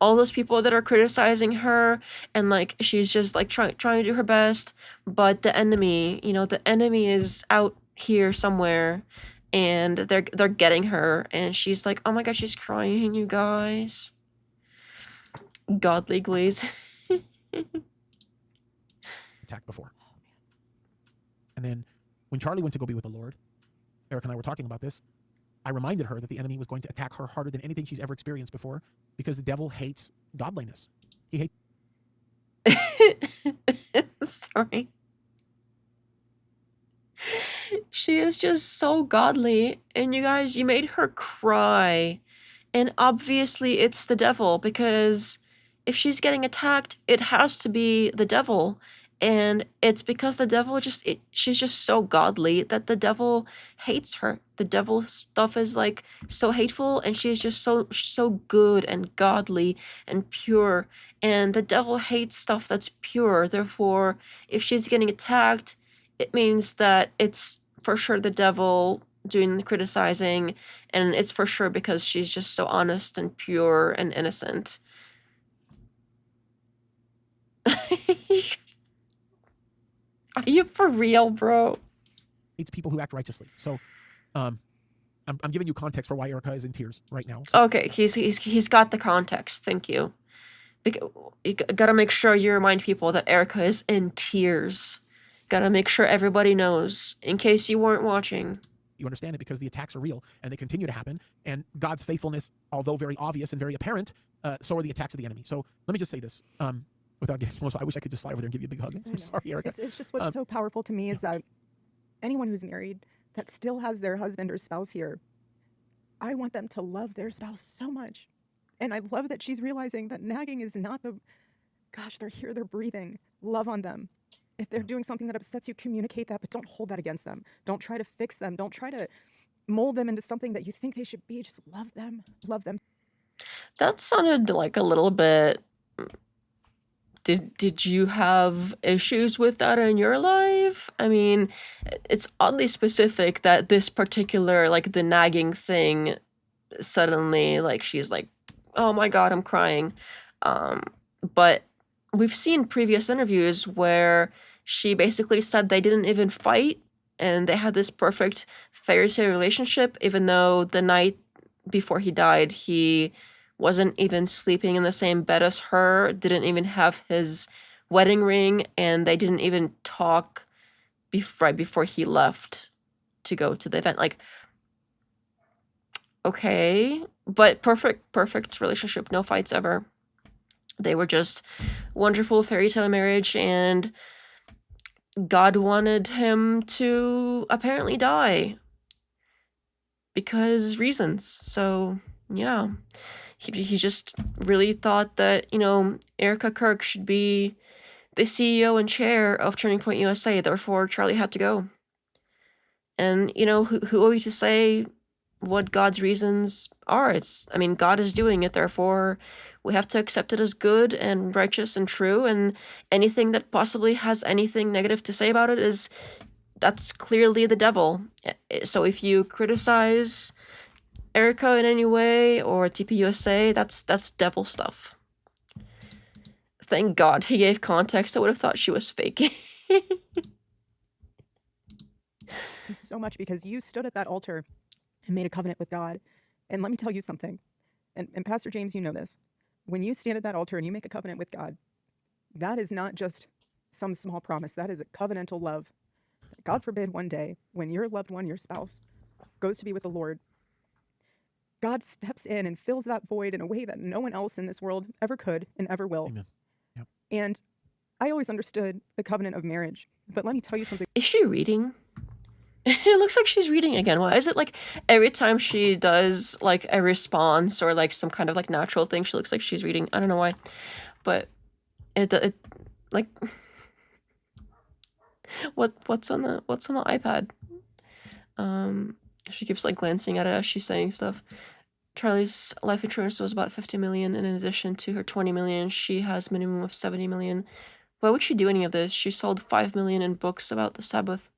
All those people that are criticizing her and like she's just like trying to do her best, but the enemy, the enemy is out here somewhere, and they're getting her, and she's like, oh my god, she's crying, you guys. Godly glaze. Attacked before. And then when Charlie went to go be with the Lord, Erika and I were talking about this. I reminded her that the enemy was going to attack her harder than anything she's ever experienced before, because the devil hates godliness. He hates. Sorry. She is just so godly, and you guys, you made her cry. And obviously it's the devil, because if she's getting attacked, it has to be the devil. And it's because the devil she's just so godly that the devil hates her. The devil stuff is like so hateful, and she's just so good and godly and pure. And the devil hates stuff that's pure. Therefore, if she's getting attacked, it means that it's for sure the devil doing the criticizing, and it's for sure because she's just so honest and pure and innocent. Are you for real, bro? It's people who act righteously. So, I'm giving you context for why Erika is in tears right now. So. Okay, he's got the context. Thank you. You gotta make sure you remind people that Erika is in tears. Gotta make sure everybody knows, in case you weren't watching. You understand it because the attacks are real and they continue to happen. And God's faithfulness, although very obvious and very apparent, so are the attacks of the enemy. So let me just say this. Without getting emotional, I wish I could just fly over there and give you a big hug. I'm sorry, Erika. It's just what's so powerful to me is that anyone who's married that still has their husband or spouse here, I want them to love their spouse so much. And I love that she's realizing that nagging is not gosh, they're here, they're breathing. Love on them. If they're doing something that upsets you, communicate that, but don't hold that against them. Don't try to fix them. Don't try to mold them into something that you think they should be. Just love them. Love them. That sounded like a little bit... Did you have issues with that in your life? I mean, it's oddly specific that this particular, like, the nagging thing, suddenly, like, she's like, oh my god, I'm crying. But we've seen previous interviews where she basically said they didn't even fight, and they had this perfect fairy tale relationship, even though the night before he died, he wasn't even sleeping in the same bed as her, didn't even have his wedding ring, and they didn't even talk right before he left to go to the event. Like, okay, but perfect relationship, no fights ever. They were just wonderful fairy tale marriage, and God wanted him to apparently die because reasons. So yeah, he just really thought that, you know, Erika Kirk should be the CEO and chair of Turning Point USA. Therefore, Charlie had to go. And, you know, who are we to say what God's reasons are? I mean, God is doing it. Therefore, we have to accept it as good and righteous and true. And anything that possibly has anything negative to say about it that's clearly the devil. So if you criticize Erika in any way, or TPUSA, that's devil stuff. Thank God he gave context. I would have thought she was faking. So much, because you stood at that altar and made a covenant with God. And let me tell you something, and Pastor James, you know this. When you stand at that altar and you make a covenant with God, that is not just some small promise. That is a covenantal love. God forbid one day when your loved one, your spouse, goes to be with the Lord, God steps in and fills that void in a way that no one else in this world ever could and ever will. Amen. Yep. And I always understood the covenant of marriage. But let me tell you something. Is she reading? It looks like she's reading again. Why is it like every time she does like a response or like some kind of like natural thing, she looks like she's reading? I don't know why, but it like what's on the iPad? She keeps like glancing at it as she's saying stuff. Charlie's life insurance was about 50 million. In addition to her 20 million, she has minimum of 70 million. Why would she do any of this? She sold 5 million in books about the Sabbath.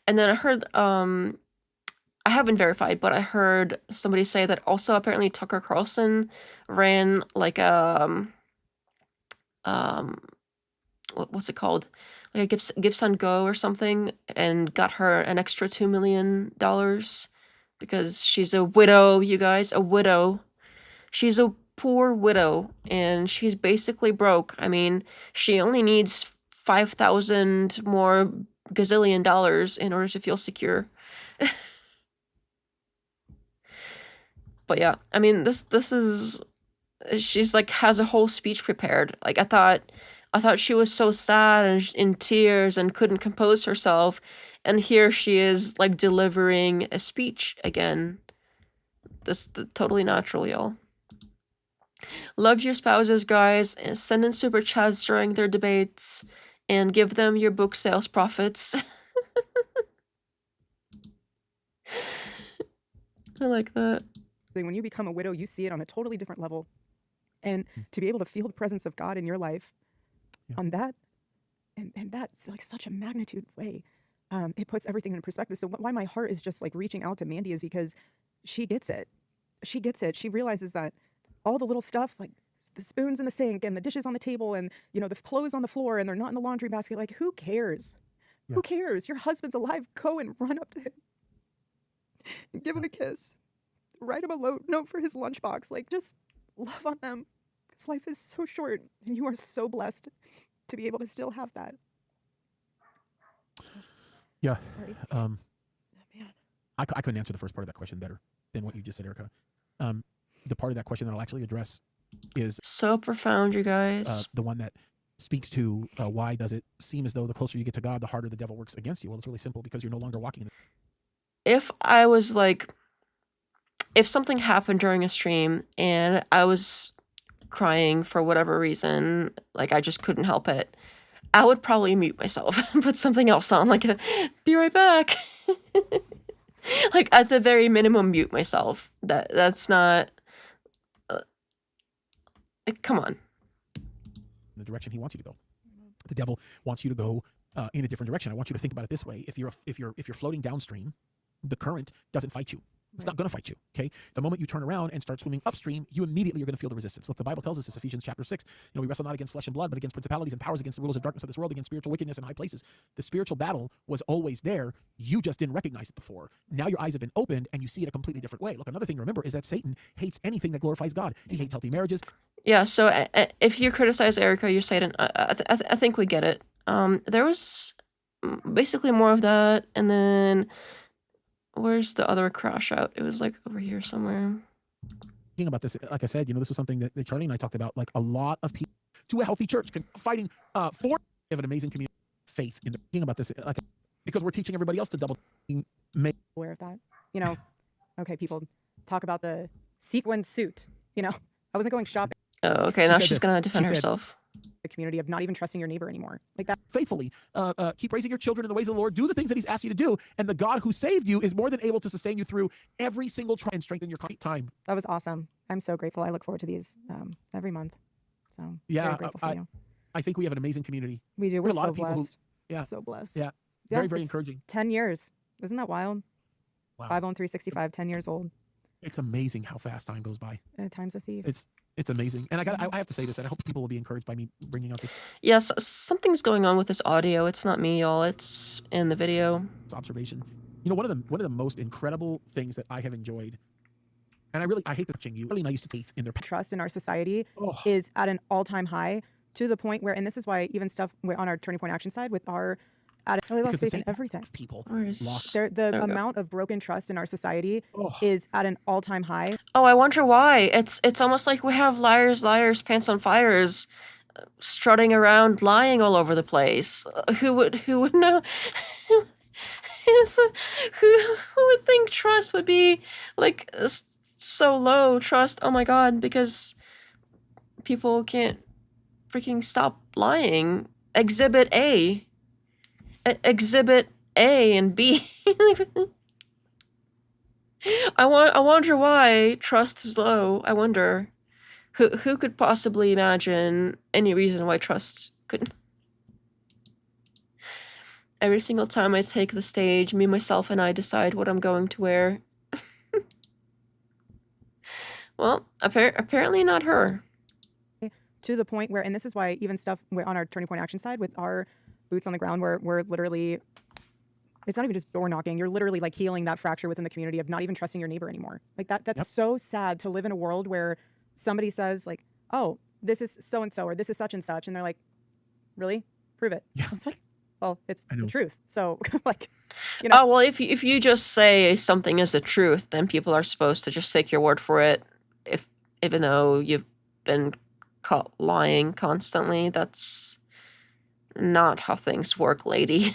And then I heard, I haven't verified, but I heard somebody say that also apparently Tucker Carlson ran like what's it called? Like a Gifts on Go or something, and got her an extra $2 million because she's a widow, you guys, a widow. She's a poor widow, and she's basically broke. I mean, she only needs 5,000 more gazillion dollars in order to feel secure. But yeah, I mean, this is, she's like has a whole speech prepared. Like I thought she was so sad and in tears and couldn't compose herself, And here she is, like, delivering a speech again. Totally natural, y'all. Love your spouses, guys. Send in super chats during their debates and give them your book sales profits. I like that. When you become a widow, you see it on a totally different level. And to be able to feel the presence of God in your life on that, and that's like such a magnitude way, it puts everything in perspective. So why my heart is just like reaching out to Mandy is because she gets it. She gets it. She realizes that all the little stuff, like the spoons in the sink and the dishes on the table and, you know, the clothes on the floor and they're not in the laundry basket, like, who cares? Who cares? Your husband's alive. Go and run up to him. Give him a kiss. Write him a note for his lunchbox. Like, just love on them. Because life is so short and you are so blessed to be able to still have that. Yeah. Sorry. Man. I couldn't answer the first part of that question better than what you just said, Erika. The part of that question that I'll actually address is so profound, you guys. The one that speaks to why does it seem as though the closer you get to God, the harder the devil works against you? Well, it's really simple, because you're no longer walking in the... If I was like, if something happened during a stream and I was crying for whatever reason, like I just couldn't help it, I would probably mute myself and put something else on, like a be right back. Like, at the very minimum, mute myself. That's not... come on. the direction he wants you to go. The devil wants you to go in a different direction. I want you to think about it this way. If you're floating downstream, the current doesn't fight you. It's not going to fight you, okay? The moment you turn around and start swimming upstream, you immediately are going to feel the resistance. Look, the Bible tells us this, Ephesians chapter 6. You know, we wrestle not against flesh and blood, but against principalities and powers, against the rulers of darkness of this world, against spiritual wickedness in high places. The spiritual battle was always there. You just didn't recognize it before. Now your eyes have been opened and you see it a completely different way. Look, another thing to remember is that Satan hates anything that glorifies God. He hates healthy marriages. Yeah, so if you criticize Erika, you're Satan. I think we get it. There was basically more of that, and then... where's the other crash out? It was like over here somewhere. Thinking about this, like I said, you know, this was something that Charlie and I talked about. Like, a lot of people to a healthy church fighting for an amazing community faith in the thinking about this, like, because we're teaching everybody else to double make aware of that. You know, okay, people talk about the sequin suit. You know, I wasn't going shopping. Oh, okay. Now she's gonna defend herself. The community of not even trusting your neighbor anymore, like that. Faithfully keep raising your children in the ways of the Lord. Do the things that He's asked you to do, and the God who saved you is more than able to sustain you through every single try and strengthen your time. That was awesome. I'm so grateful. I look forward to these every month. So yeah, very grateful for you. I think we have an amazing community. We do. We're a lot so of people blessed. Who, so blessed. Yeah, very encouraging. 10 years. Isn't that wild? Wow. 5-on-365, 10 years old. It's amazing how fast time goes by. Time's a thief. It's amazing. And I have to say this, and I hope people will be encouraged by me bringing out this. Yes, something's going on with this audio. It's not me, y'all. It's in the video. It's observation. You know, one of the most incredible things that I have enjoyed, and I hate touching you. Really, I used to faith in their trust in our society is at an all-time high, to the point where, and this is why even stuff on our Turning Point Action side with our really lost faith in everything. People lost. The amount of broken trust in our society is at an all-time high. Oh, I wonder why. It's almost like we have liars, pants on fires, strutting around, lying all over the place. Who would know? Who would think trust would be like so low? Trust. Oh my God, because people can't freaking stop lying. Exhibit A and B. I wonder why trust is low. I wonder who could possibly imagine any reason why trust couldn't. Every single time I take the stage, me, myself, and I decide what I'm going to wear. Well, apparently not her. To the point where, and this is why even stuff on our Turning Point Action side with our boots on the ground, where we're literally, it's not even just door knocking. You're literally like healing that fracture within the community of not even trusting your neighbor anymore. Like that's so sad to live in a world where somebody says like, oh, this is so-and-so, or this is such and such. And they're like, really? Prove it. Yeah. It's like, well, it's the truth. So like, you know. Oh, well, if you just say something is the truth, then people are supposed to just take your word for it. Even though you've been caught lying constantly, that's not how things work, lady.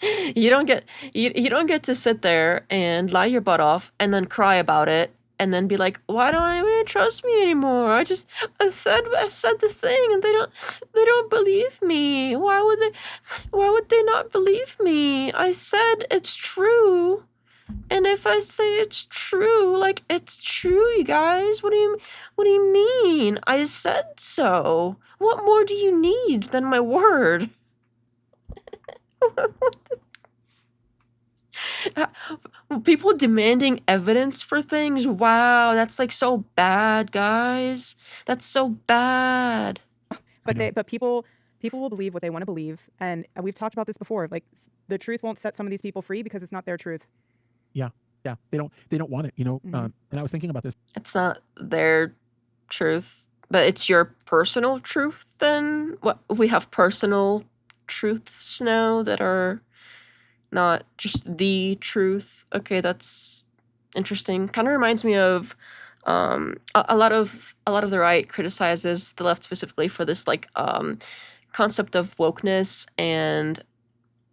You don't get to sit there and lie your butt off and then cry about it and then be like, why don't anyone trust me anymore? I said the thing and they don't believe me. Why would they not believe me? I said it's true. And if I say it's true, like it's true, you guys. What do you mean? I said so. What more do you need than my word? People demanding evidence for things. Wow, that's like so bad, guys. That's so bad. But people will believe what they want to believe, and we've talked about this before. Like the truth won't set some of these people free because it's not their truth. Yeah, they don't want it, you know. And I was thinking about this. It's not their truth, but it's your personal truth. Then what? We have personal truths now that are not just the truth. Okay, that's interesting. Kind of reminds me of a lot of the right criticizes the left specifically for this like concept of wokeness, and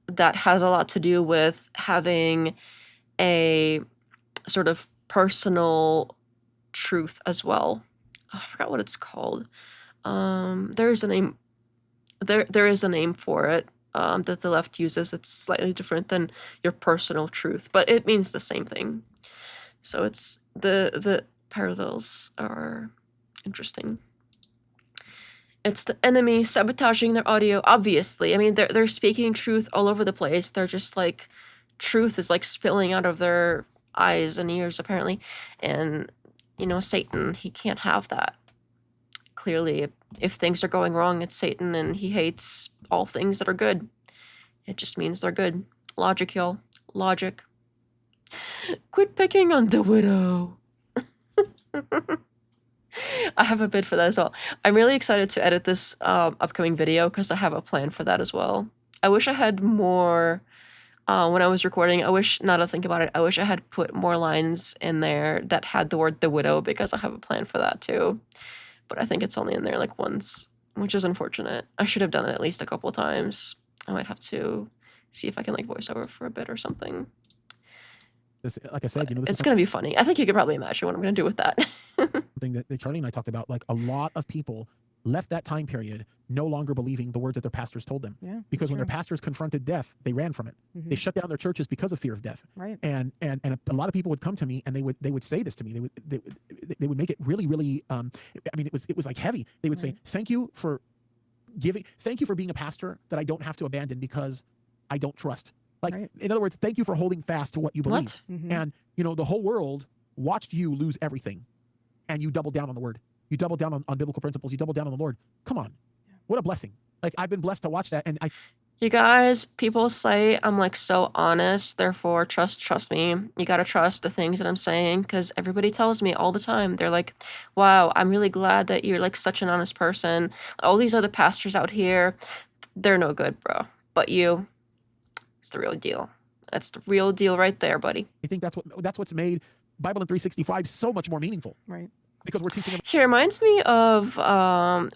that has a lot to do with having a sort of personal truth as well. Oh, I forgot what it's called. There is a name. There is a name for it that the left uses. It's slightly different than your personal truth, but it means the same thing. So it's the parallels are interesting. It's the enemy sabotaging their audio, obviously. I mean, they're speaking truth all over the place. They're just like, truth is like spilling out of their eyes and ears, apparently. And, you know, Satan, he can't have that. Clearly, if things are going wrong, it's Satan, and he hates all things that are good. It just means they're good. Logic, y'all. Logic. Quit picking on the widow. I have a bid for that as well. I'm really excited to edit this upcoming video because I have a plan for that as well. I wish I had more, when I was recording, now to think about it, I wish I had put more lines in there that had the word the widow, because I have a plan for that too. But I think it's only in there like once, which is unfortunate. I should have done it at least a couple of times. I might have to see if I can like voice over for a bit or something. Like I said, you know, it's going to be funny. I think you could probably imagine what I'm going to do with that. Something that Charlie and I talked about, like a lot of people left that time period no longer believing the words that their pastors told them. Yeah, because when their pastors confronted death, they ran from it. They shut down their churches because of fear of death. Right. And a lot of people would come to me and they would say this to me. They would make it really, really, I mean, it was like heavy. They would say, thank you for being a pastor that I don't have to abandon because I don't trust. Like, in other words, thank you for holding fast to what you believe. And, you know, the whole world watched you lose everything, and you doubled down on the word. You doubled down on biblical principles. You doubled down on the Lord. Come on. What a blessing. Like, I've been blessed to watch that. And you guys, people say I'm like so honest, therefore trust me. You gotta trust the things that I'm saying, because everybody tells me all the time. They're like, wow, I'm really glad that you're like such an honest person. All these other pastors out here, they're no good, bro. But you, it's the real deal. That's the real deal right there, buddy. I think that's what's made Bible in 365 so much more meaningful. Right. Because we're teaching them. He reminds me of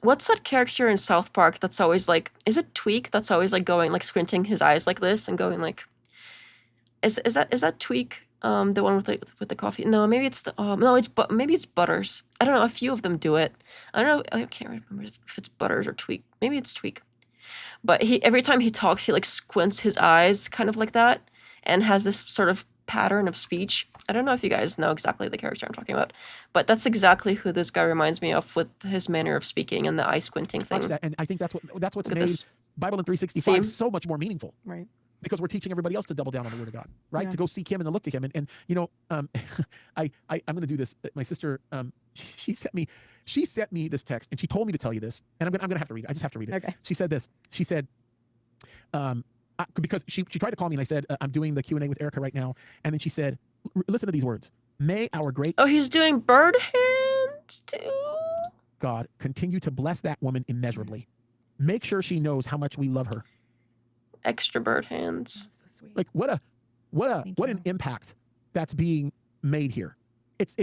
what's that character in South Park that's always like, is it Tweak that's always like going like squinting his eyes like this and going like, is that Tweak, the one with the coffee? No, maybe it's maybe it's Butters. I don't know, a few of them do it. I don't know, I can't remember if it's Butters or Tweak. Maybe it's Tweak. But every time he talks, he like squints his eyes kind of like that and has this sort of pattern of speech. I don't know if you guys know exactly the character I'm talking about, but that's exactly who this guy reminds me of with his manner of speaking and the eye squinting thing. And I think that's what's made Bible in 365 so much more meaningful. Right. Because we're teaching everybody else to double down on the Word of God, right? To go seek Him and to look to Him. And you know, I'm going to do this. My sister, she sent me this text, and she told me to tell you this, and I'm gonna have to read it. I just have to read it. Okay. She said this. She said, because she tried to call me, and I said, I'm doing the Q&A with Erika right now, and then she said, listen to these words. May our great he's doing bird hands too. God continue to bless that woman immeasurably. Make sure she knows how much we love her. Extra bird hands. So sweet. Like what an impact that's being made here. It's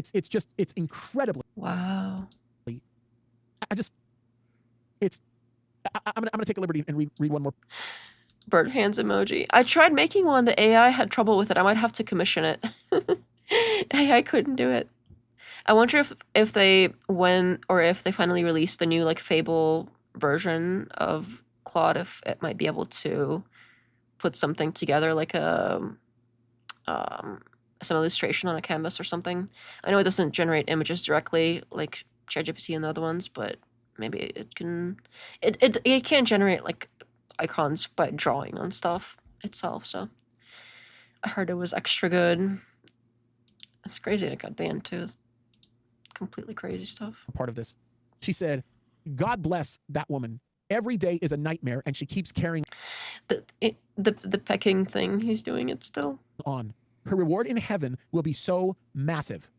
incredibly. Wow. I'm gonna take a liberty and read one more. bird hands emoji. I tried making one. The AI had trouble with it. I might have to commission it. AI couldn't do it. I wonder if they finally release the new like Fable version of Claude, if it might be able to put something together like some illustration on a canvas or something. I know it doesn't generate images directly like ChatGPT and the other ones, but maybe it can. It can generate like icons by drawing on stuff itself. So I heard it was extra good. It's crazy it got banned too. It's completely crazy stuff. Part of this, she said, "God bless that woman. Every day is a nightmare, and she keeps carrying the pecking thing. He's doing it still on. Her reward in heaven will be so massive."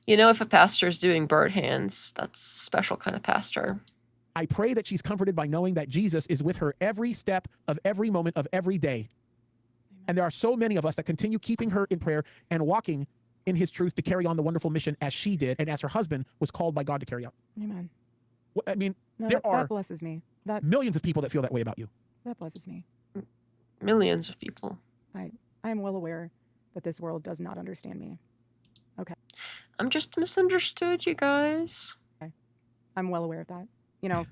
You know, if a pastor is doing bird hands, that's a special kind of pastor. "I pray that she's comforted by knowing that Jesus is with her every step of every moment of every day. And there are so many of us that continue keeping her in prayer and walking in his truth to carry on the wonderful mission as she did and as her husband was called by God to carry out." Amen. I mean, No, there are that blesses me. That millions of people that feel that way about you. That blesses me. Millions of people. I am well aware that this world does not understand me. Okay. I'm just misunderstood, you guys. Okay. I'm well aware of that. You know,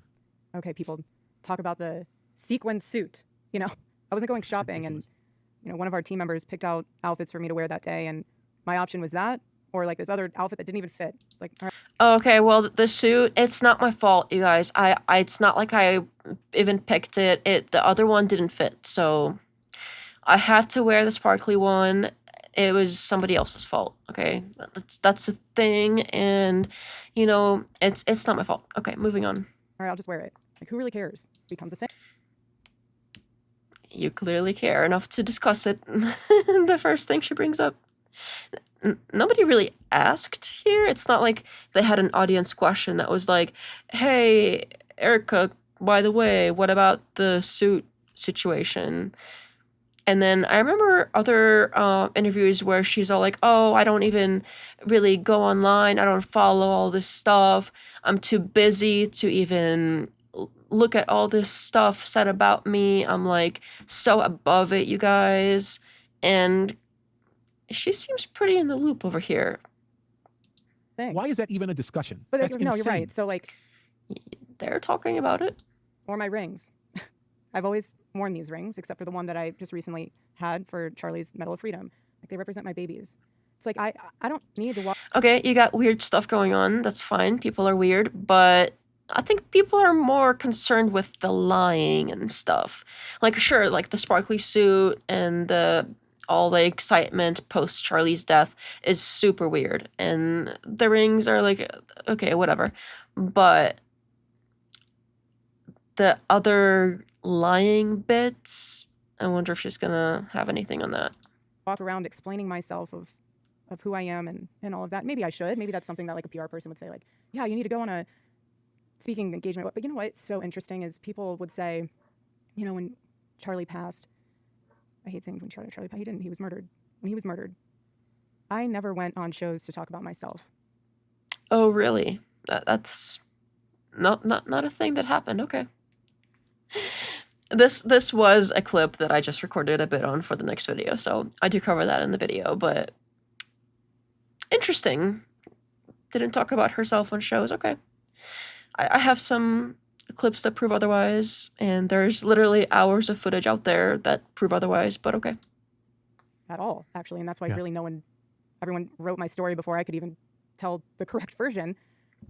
okay, people talk about the sequin suit. You know, I wasn't going shopping and, you know, one of our team members picked out outfits for me to wear that day, and my option was that or like this other outfit that didn't even fit. It's like, all right. Okay, well, the suit, it's not my fault, you guys. It's not like I even picked it. The other one didn't fit, so I had to wear the sparkly one. It was somebody else's fault, okay? That's a thing, and, you know, it's not my fault. Okay, moving on. All right, I'll just wear it. Like, who really cares? It becomes a thing. You clearly care enough to discuss it. The first thing she brings up. Nobody really asked here. It's not like they had an audience question that was like, "Hey, Erika, by the way, what about the suit situation?" And then I remember other interviews where she's all like, "Oh, I don't even really go online. I don't follow all this stuff. I'm too busy to even look at all this stuff said about me. I'm like so above it, you guys." And she seems pretty in the loop over here. Thanks. Why is that even a discussion? But That's no, insane. you're right. So like, they're talking about it. or my rings. I've always worn these rings, except for the one that I just recently had for Charlie's Medal of Freedom. Like, they represent my babies. It's like, I don't need to walk. Okay, you got weird stuff going on. That's fine. People are weird, but I think people are more concerned with the lying and stuff. Like, sure, like the sparkly suit and all the excitement post Charlie's death is super weird. And the rings are like, okay, whatever. But the other lying bits, I wonder if she's gonna have anything on that. Walk around explaining myself of who I am and all of that. Maybe I should. Maybe that's something that like a PR person would say, like, yeah, you need to go on a speaking engagement. But you know what's so interesting is people would say, you know, when Charlie passed, I hate saying when Charlie passed, he was murdered. When he was murdered, I never went on shows to talk about myself. Oh, really? That's not a thing that happened. Okay. This was a clip that I just recorded a bit on for the next video, so I do cover that in the video, but interesting. Didn't talk about herself on shows. Okay. I have some clips that prove otherwise, and there's literally hours of footage out there that prove otherwise, but okay. At all, actually, and that's why really everyone wrote my story before I could even tell the correct version.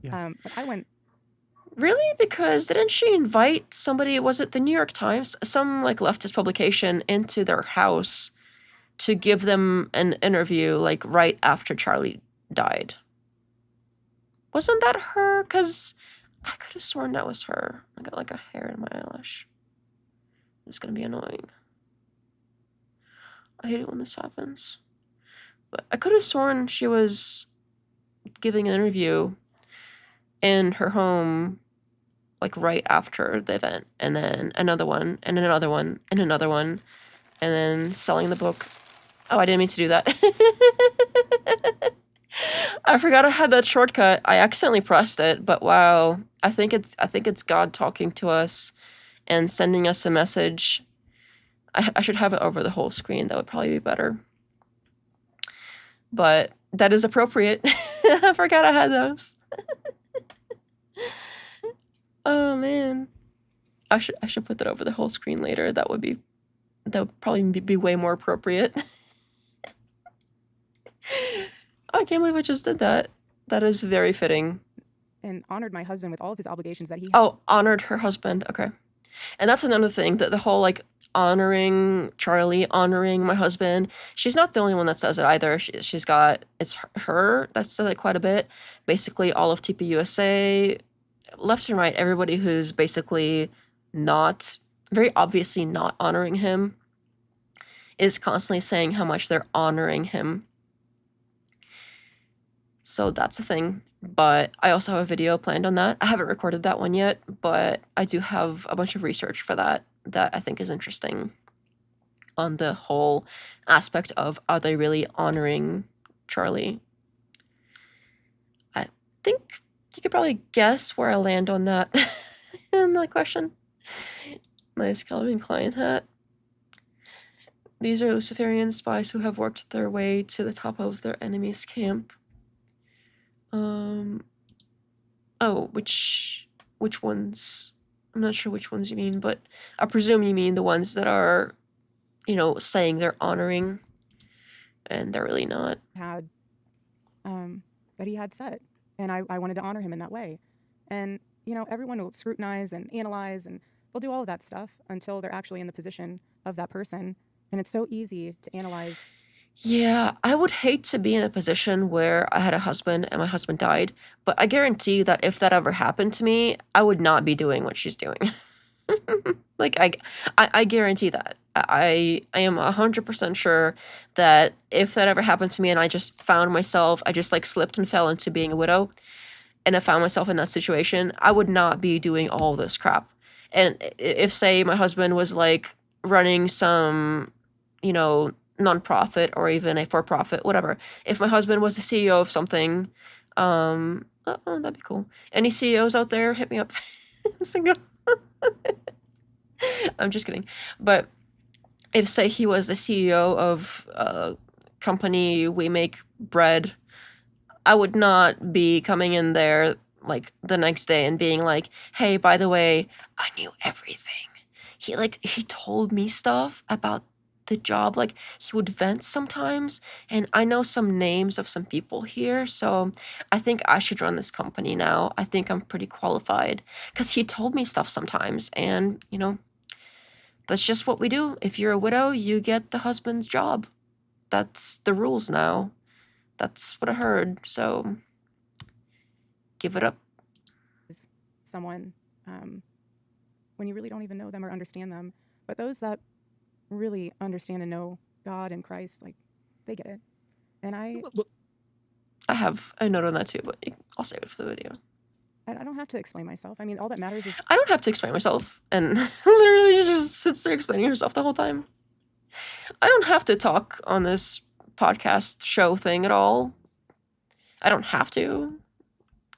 Yeah. But I went. Really? Because didn't she invite somebody, was it the New York Times, some like leftist publication, into their house to give them an interview like right after Charlie died? Wasn't that her? Because I could have sworn that was her. I got like a hair in my eyelash. It's gonna be annoying. I hate it when this happens. But I could have sworn she was giving an interview in her home like right after the event, and then another one, and another one, and another one, and then selling the book. Oh, I didn't mean to do that. I forgot I had that shortcut. I accidentally pressed it, but wow. I think it's God talking to us and sending us a message I should have it over the whole screen. That would probably be better. But that is appropriate. I forgot I had those. Oh man. I should put that over the whole screen later. That would probably be way more appropriate. I can't believe I just did that. That is very fitting. And honored my husband with all of his obligations that he had. Oh, honored her husband. Okay. And that's another thing, that the whole like honoring Charlie, honoring my husband. She's not the only one that says it either. She's got, it's her that says it quite a bit. Basically all of TPUSA, left and right, everybody who's basically not, very obviously not honoring him is constantly saying how much they're honoring him. So that's a thing. But I also have a video planned on that. I haven't recorded that one yet, but I do have a bunch of research for that I think is interesting on the whole aspect of, are they really honoring Charlie? I think you could probably guess where I land on that in that question. Nice Calvin Klein hat. These are Luciferian spies who have worked their way to the top of their enemy's camp. Oh, which ones? I'm not sure which ones you mean, but I presume you mean the ones that are, you know, saying they're honoring, and they're really not. That he had set, and I wanted to honor him in that way. And, you know, everyone will scrutinize and analyze, and they'll do all of that stuff until they're actually in the position of that person. And it's so easy to analyze. Yeah, I would hate to be in a position where I had a husband and my husband died, but I guarantee that if that ever happened to me, I would not be doing what she's doing. Like, I guarantee that. I am 100% sure that if that ever happened to me and I just found myself, I just like slipped and fell into being a widow, and I found myself in that situation, I would not be doing all this crap. And if, say, my husband was like running some, you know, nonprofit or even a for-profit, whatever. If my husband was the CEO of something, that'd be cool. Any CEOs out there, hit me up. I'm single. I'm just kidding. But if, say, he was the CEO of a company, we make bread, I would not be coming in there like the next day and being like, hey, by the way, I knew everything. He told me stuff about the job. Like, he would vent sometimes, and I know some names of some people here, so I think I should run this company now. I think I'm pretty qualified, because he told me stuff sometimes, and, you know, that's just what we do. If you're a widow, you get the husband's job. That's the rules now. That's what I heard, so give it up. Someone, when you really don't even know them or understand them, but those that really understand and know God and Christ, like, they get it. And I have a note on that too, but I'll save it for the video. I don't have to explain myself. I mean, all that matters is... I don't have to explain myself, and literally just sits there explaining herself the whole time. I don't have to talk on this podcast show thing at all. I don't have to.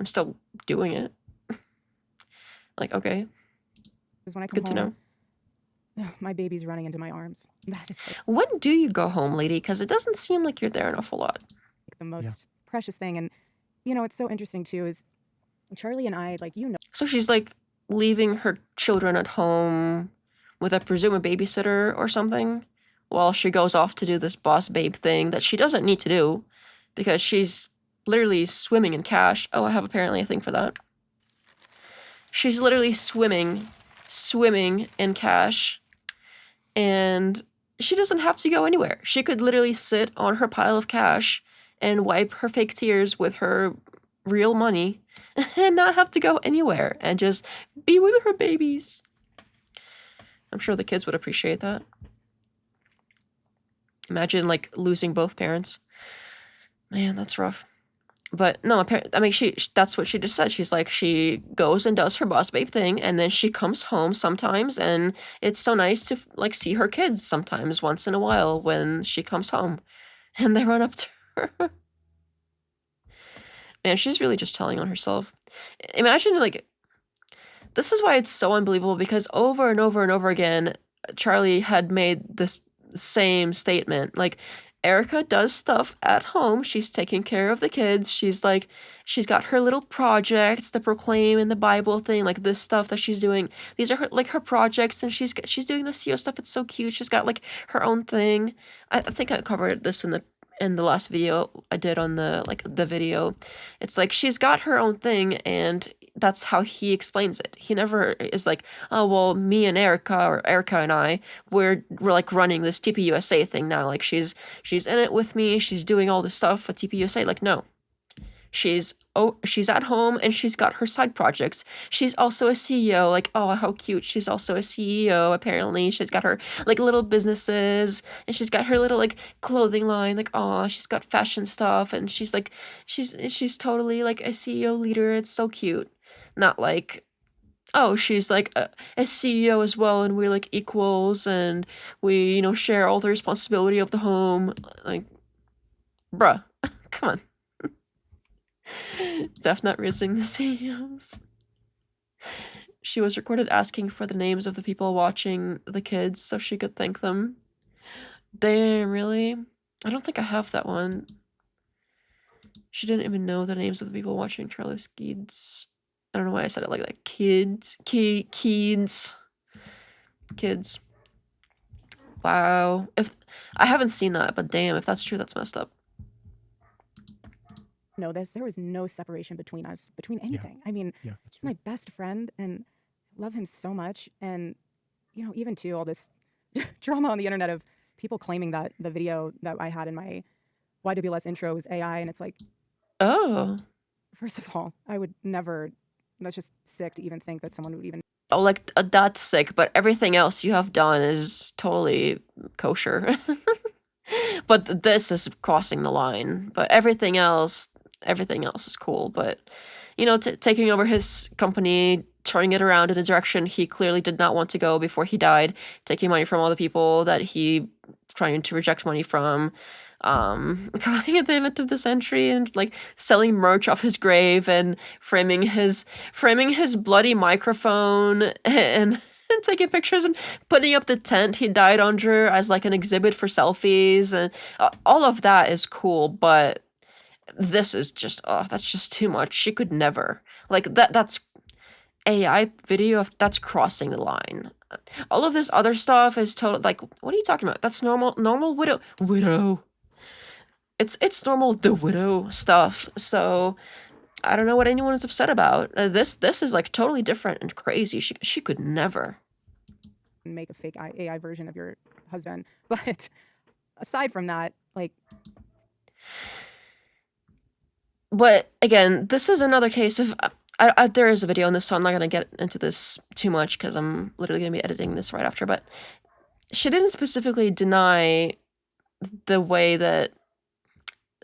I'm still doing it. Like, okay. When I come Good to home, know. My baby's running into my arms. That is like, when do you go home, lady? Because it doesn't seem like you're there an awful lot. the most precious thing. And, you know, it's so interesting too is Charlie and I, like, you know. So she's like leaving her children at home with, I presume, a babysitter or something, while she goes off to do this boss babe thing that she doesn't need to do because she's literally swimming in cash. Oh, I have apparently a thing for that. She's literally swimming in cash, and she doesn't have to go anywhere. She could literally sit on her pile of cash and wipe her fake tears with her real money and not have to go anywhere and just be with her babies. I'm sure the kids would appreciate that. Imagine, like, losing both parents. Man, that's rough. But no, I mean, that's what she just said. She's like, she goes and does her boss babe thing, and then she comes home sometimes, and it's so nice to, like, see her kids sometimes once in a while when she comes home, and they run up to her. Man, she's really just telling on herself. Imagine, like, this is why it's so unbelievable, because over and over and over again, Charlie had made this same statement. Like, Erika does stuff at home. She's taking care of the kids. She's got her little projects, the proclaim and the Bible thing, like this stuff that she's doing. These are her projects, and she's doing the CEO stuff. It's so cute. She's got like her own thing. I think I covered this in the last video I did on the video. It's like she's got her own thing, and that's how he explains it. He never is like, oh, well, me and Erika, or Erika and I, we're like running this TPUSA thing now. Like, she's in it with me. She's doing all this stuff at TPUSA. Like, no. She's at home, and she's got her side projects. She's also a CEO. Like, oh, how cute. She's also a CEO, apparently. She's got her like little businesses, and she's got her little like clothing line. Like, oh, she's got fashion stuff, and she's totally like a CEO leader. It's so cute. Not like, oh, she's like a CEO as well, and we're like equals, and we, share all the responsibility of the home. Like, bruh, come on. Def not raising the CEOs. She was recorded asking for the names of the people watching the kids so she could thank them. Damn, really? I don't think I have that one. She didn't even know the names of the people watching Charlie's kids. I don't know why I said it like that. Kids. Kids. Wow. If I haven't seen that, but damn, if that's true, that's messed up. Know this, there was no separation between us, between anything. Yeah. I mean, he's my best friend, and love him so much. And, even too, all this drama on the internet of people claiming that the video that I had in my YWLS intro was AI, and it's like, oh. First of all, I would never, that's just sick to even think that someone would even... Oh, like, that's sick, but everything else you have done is totally kosher. But this is crossing the line. But everything else is cool. But, taking over his company, turning it around in a direction he clearly did not want to go before he died, taking money from all the people that he trying to reject money from, crying at the event of the century, and like selling merch off his grave, and framing his bloody microphone, and taking pictures and putting up the tent he died under as like an exhibit for selfies, and all of that is cool. But this is just, that's just too much. She could never, like, that's AI video, that's crossing the line. All of this other stuff is total, like, what are you talking about? That's normal widow. It's normal the widow stuff. So I don't know what anyone is upset about. This is like totally different and crazy. She could never make a fake AI version of your husband. But aside from that, like... But again, this is another case of, there is a video on this, so I'm not going to get into this too much because I'm literally going to be editing this right after. But she didn't specifically deny the way that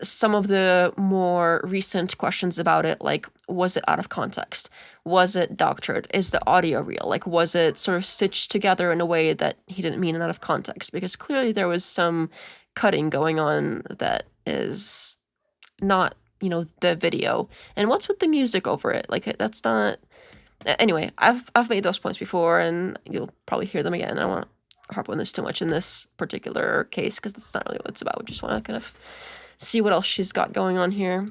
some of the more recent questions about it, like, was it out of context? Was it doctored? Is the audio real? Like, was it sort of stitched together in a way that he didn't mean it out of context? Because clearly there was some cutting going on that is not, the video. And what's with the music over it? Like, that's not... Anyway, I've made those points before, and you'll probably hear them again. I don't want to harp on this too much in this particular case, because that's not really what it's about. We just want to kind of see what else she's got going on here.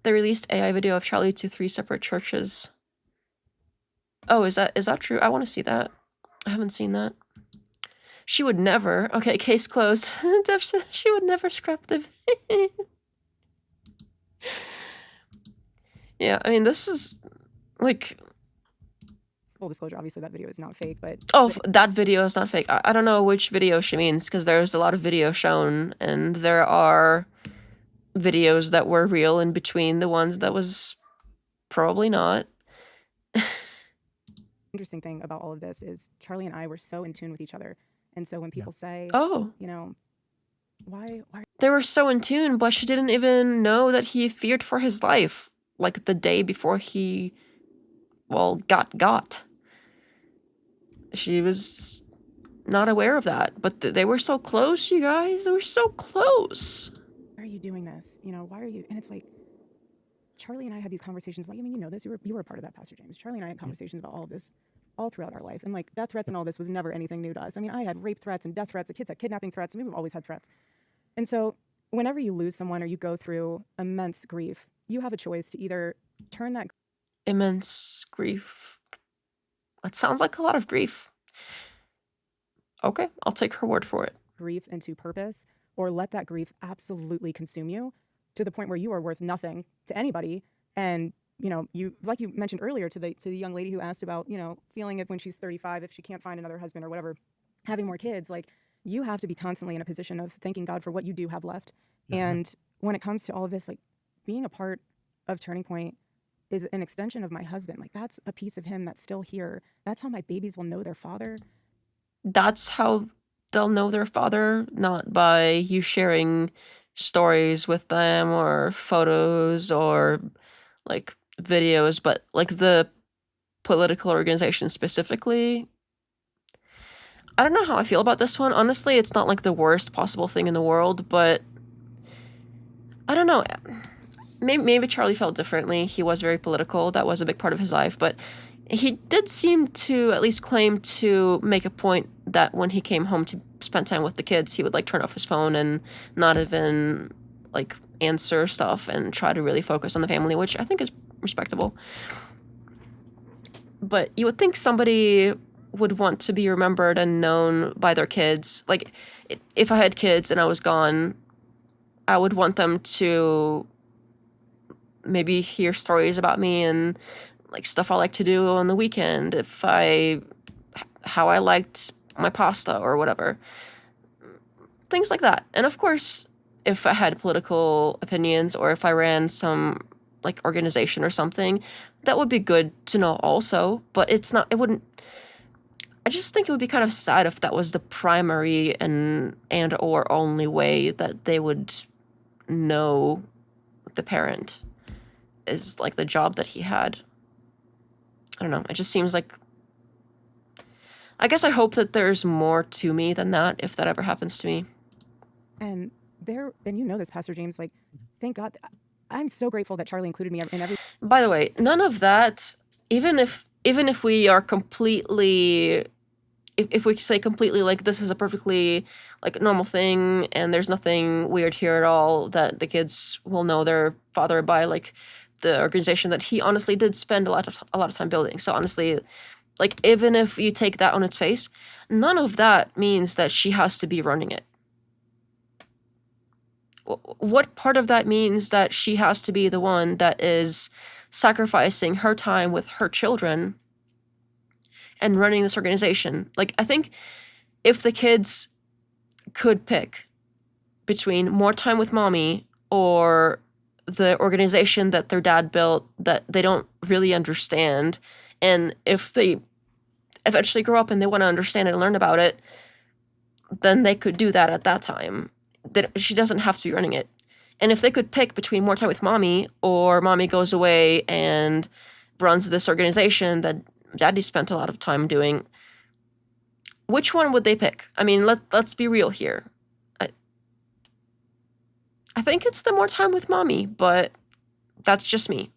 They released AI video of Charlie to 3 separate churches. Oh, is that true? I want to see that. I haven't seen that. She would never... Okay, case closed. She would never scrap the video. Yeah, I mean, this is, like... Full disclosure, obviously that video is not fake, but... Oh, that video is not fake. I don't know which video she means, because there's a lot of video shown, and there are videos that were real in between the ones that was probably not. Interesting thing about all of this is Charlie and I were so in tune with each other. And so when people say, oh, why? They were so in tune, but she didn't even know that he feared for his life, like the day before he, got. She was not aware of that, but they were so close, you guys. They were so close. Why are you doing this? Why are you? And it's like, Charlie and I had these conversations. Like, I mean, this. You were a part of that, Pastor James. Charlie and I had conversations about all of this all throughout our life. And like death threats and all this was never anything new to us. I mean, I had rape threats and death threats. The kids had kidnapping threats. I mean, we've always had threats. And so whenever you lose someone or you go through immense grief, you have a choice to either turn that immense grief. That sounds like a lot of grief. Okay, I'll take her word for it. Grief into purpose, or let that grief absolutely consume you to the point where you are worth nothing to anybody. And you know, you, like you mentioned earlier to the young lady who asked about, you know, feeling it when she's 35 if she can't find another husband or whatever, having more kids, like you have to be constantly in a position of thanking God for what you do have left. Mm-hmm. And when it comes to all of this, like being a part of Turning Point is an extension of my husband. Like that's a piece of him that's still here. That's how my babies will know their father. That's how they'll know their father, not by you sharing stories with them or photos or like videos, but like the political organization specifically. I don't know how I feel about this one. Honestly, it's not like the worst possible thing in the world, but I don't know. Maybe Charlie felt differently. He was very political. That was a big part of his life, but he did seem to at least claim to make a point that when he came home to spend time with the kids, he would like turn off his phone and not even like answer stuff and try to really focus on the family, which I think is respectable. But you would think somebody would want to be remembered and known by their kids. Like if I had kids and I was gone, I would want them to maybe hear stories about me and like stuff I like to do on the weekend, how I liked my pasta or whatever. Things like that. And of course, if I had political opinions or if I ran some like organization or something, that would be good to know also, but I just think it would be kind of sad if that was the primary and or only way that they would know the parent is like the job that he had. I don't know. It just seems like, I guess I hope that there's more to me than that if that ever happens to me. And you know this, Pastor James, like, thank God. I'm so grateful that Charlie included me in every. By the way, none of that, even if we are completely, if we say completely like this is a perfectly like normal thing and there's nothing weird here at all, that the kids will know their father by like the organization that he honestly did spend a lot of time building. So honestly, like even if you take that on its face, none of that means that she has to be running it. What part of that means that she has to be the one that is sacrificing her time with her children and running this organization? Like, I think if the kids could pick between more time with mommy or the organization that their dad built that they don't really understand, and if they eventually grow up and they want to understand it and learn about it, then they could do that at that time. That she doesn't have to be running it. And if they could pick between more time with mommy or mommy goes away and runs this organization that daddy spent a lot of time doing, which one would they pick? I mean, let's be real here. I think it's the more time with mommy, but that's just me.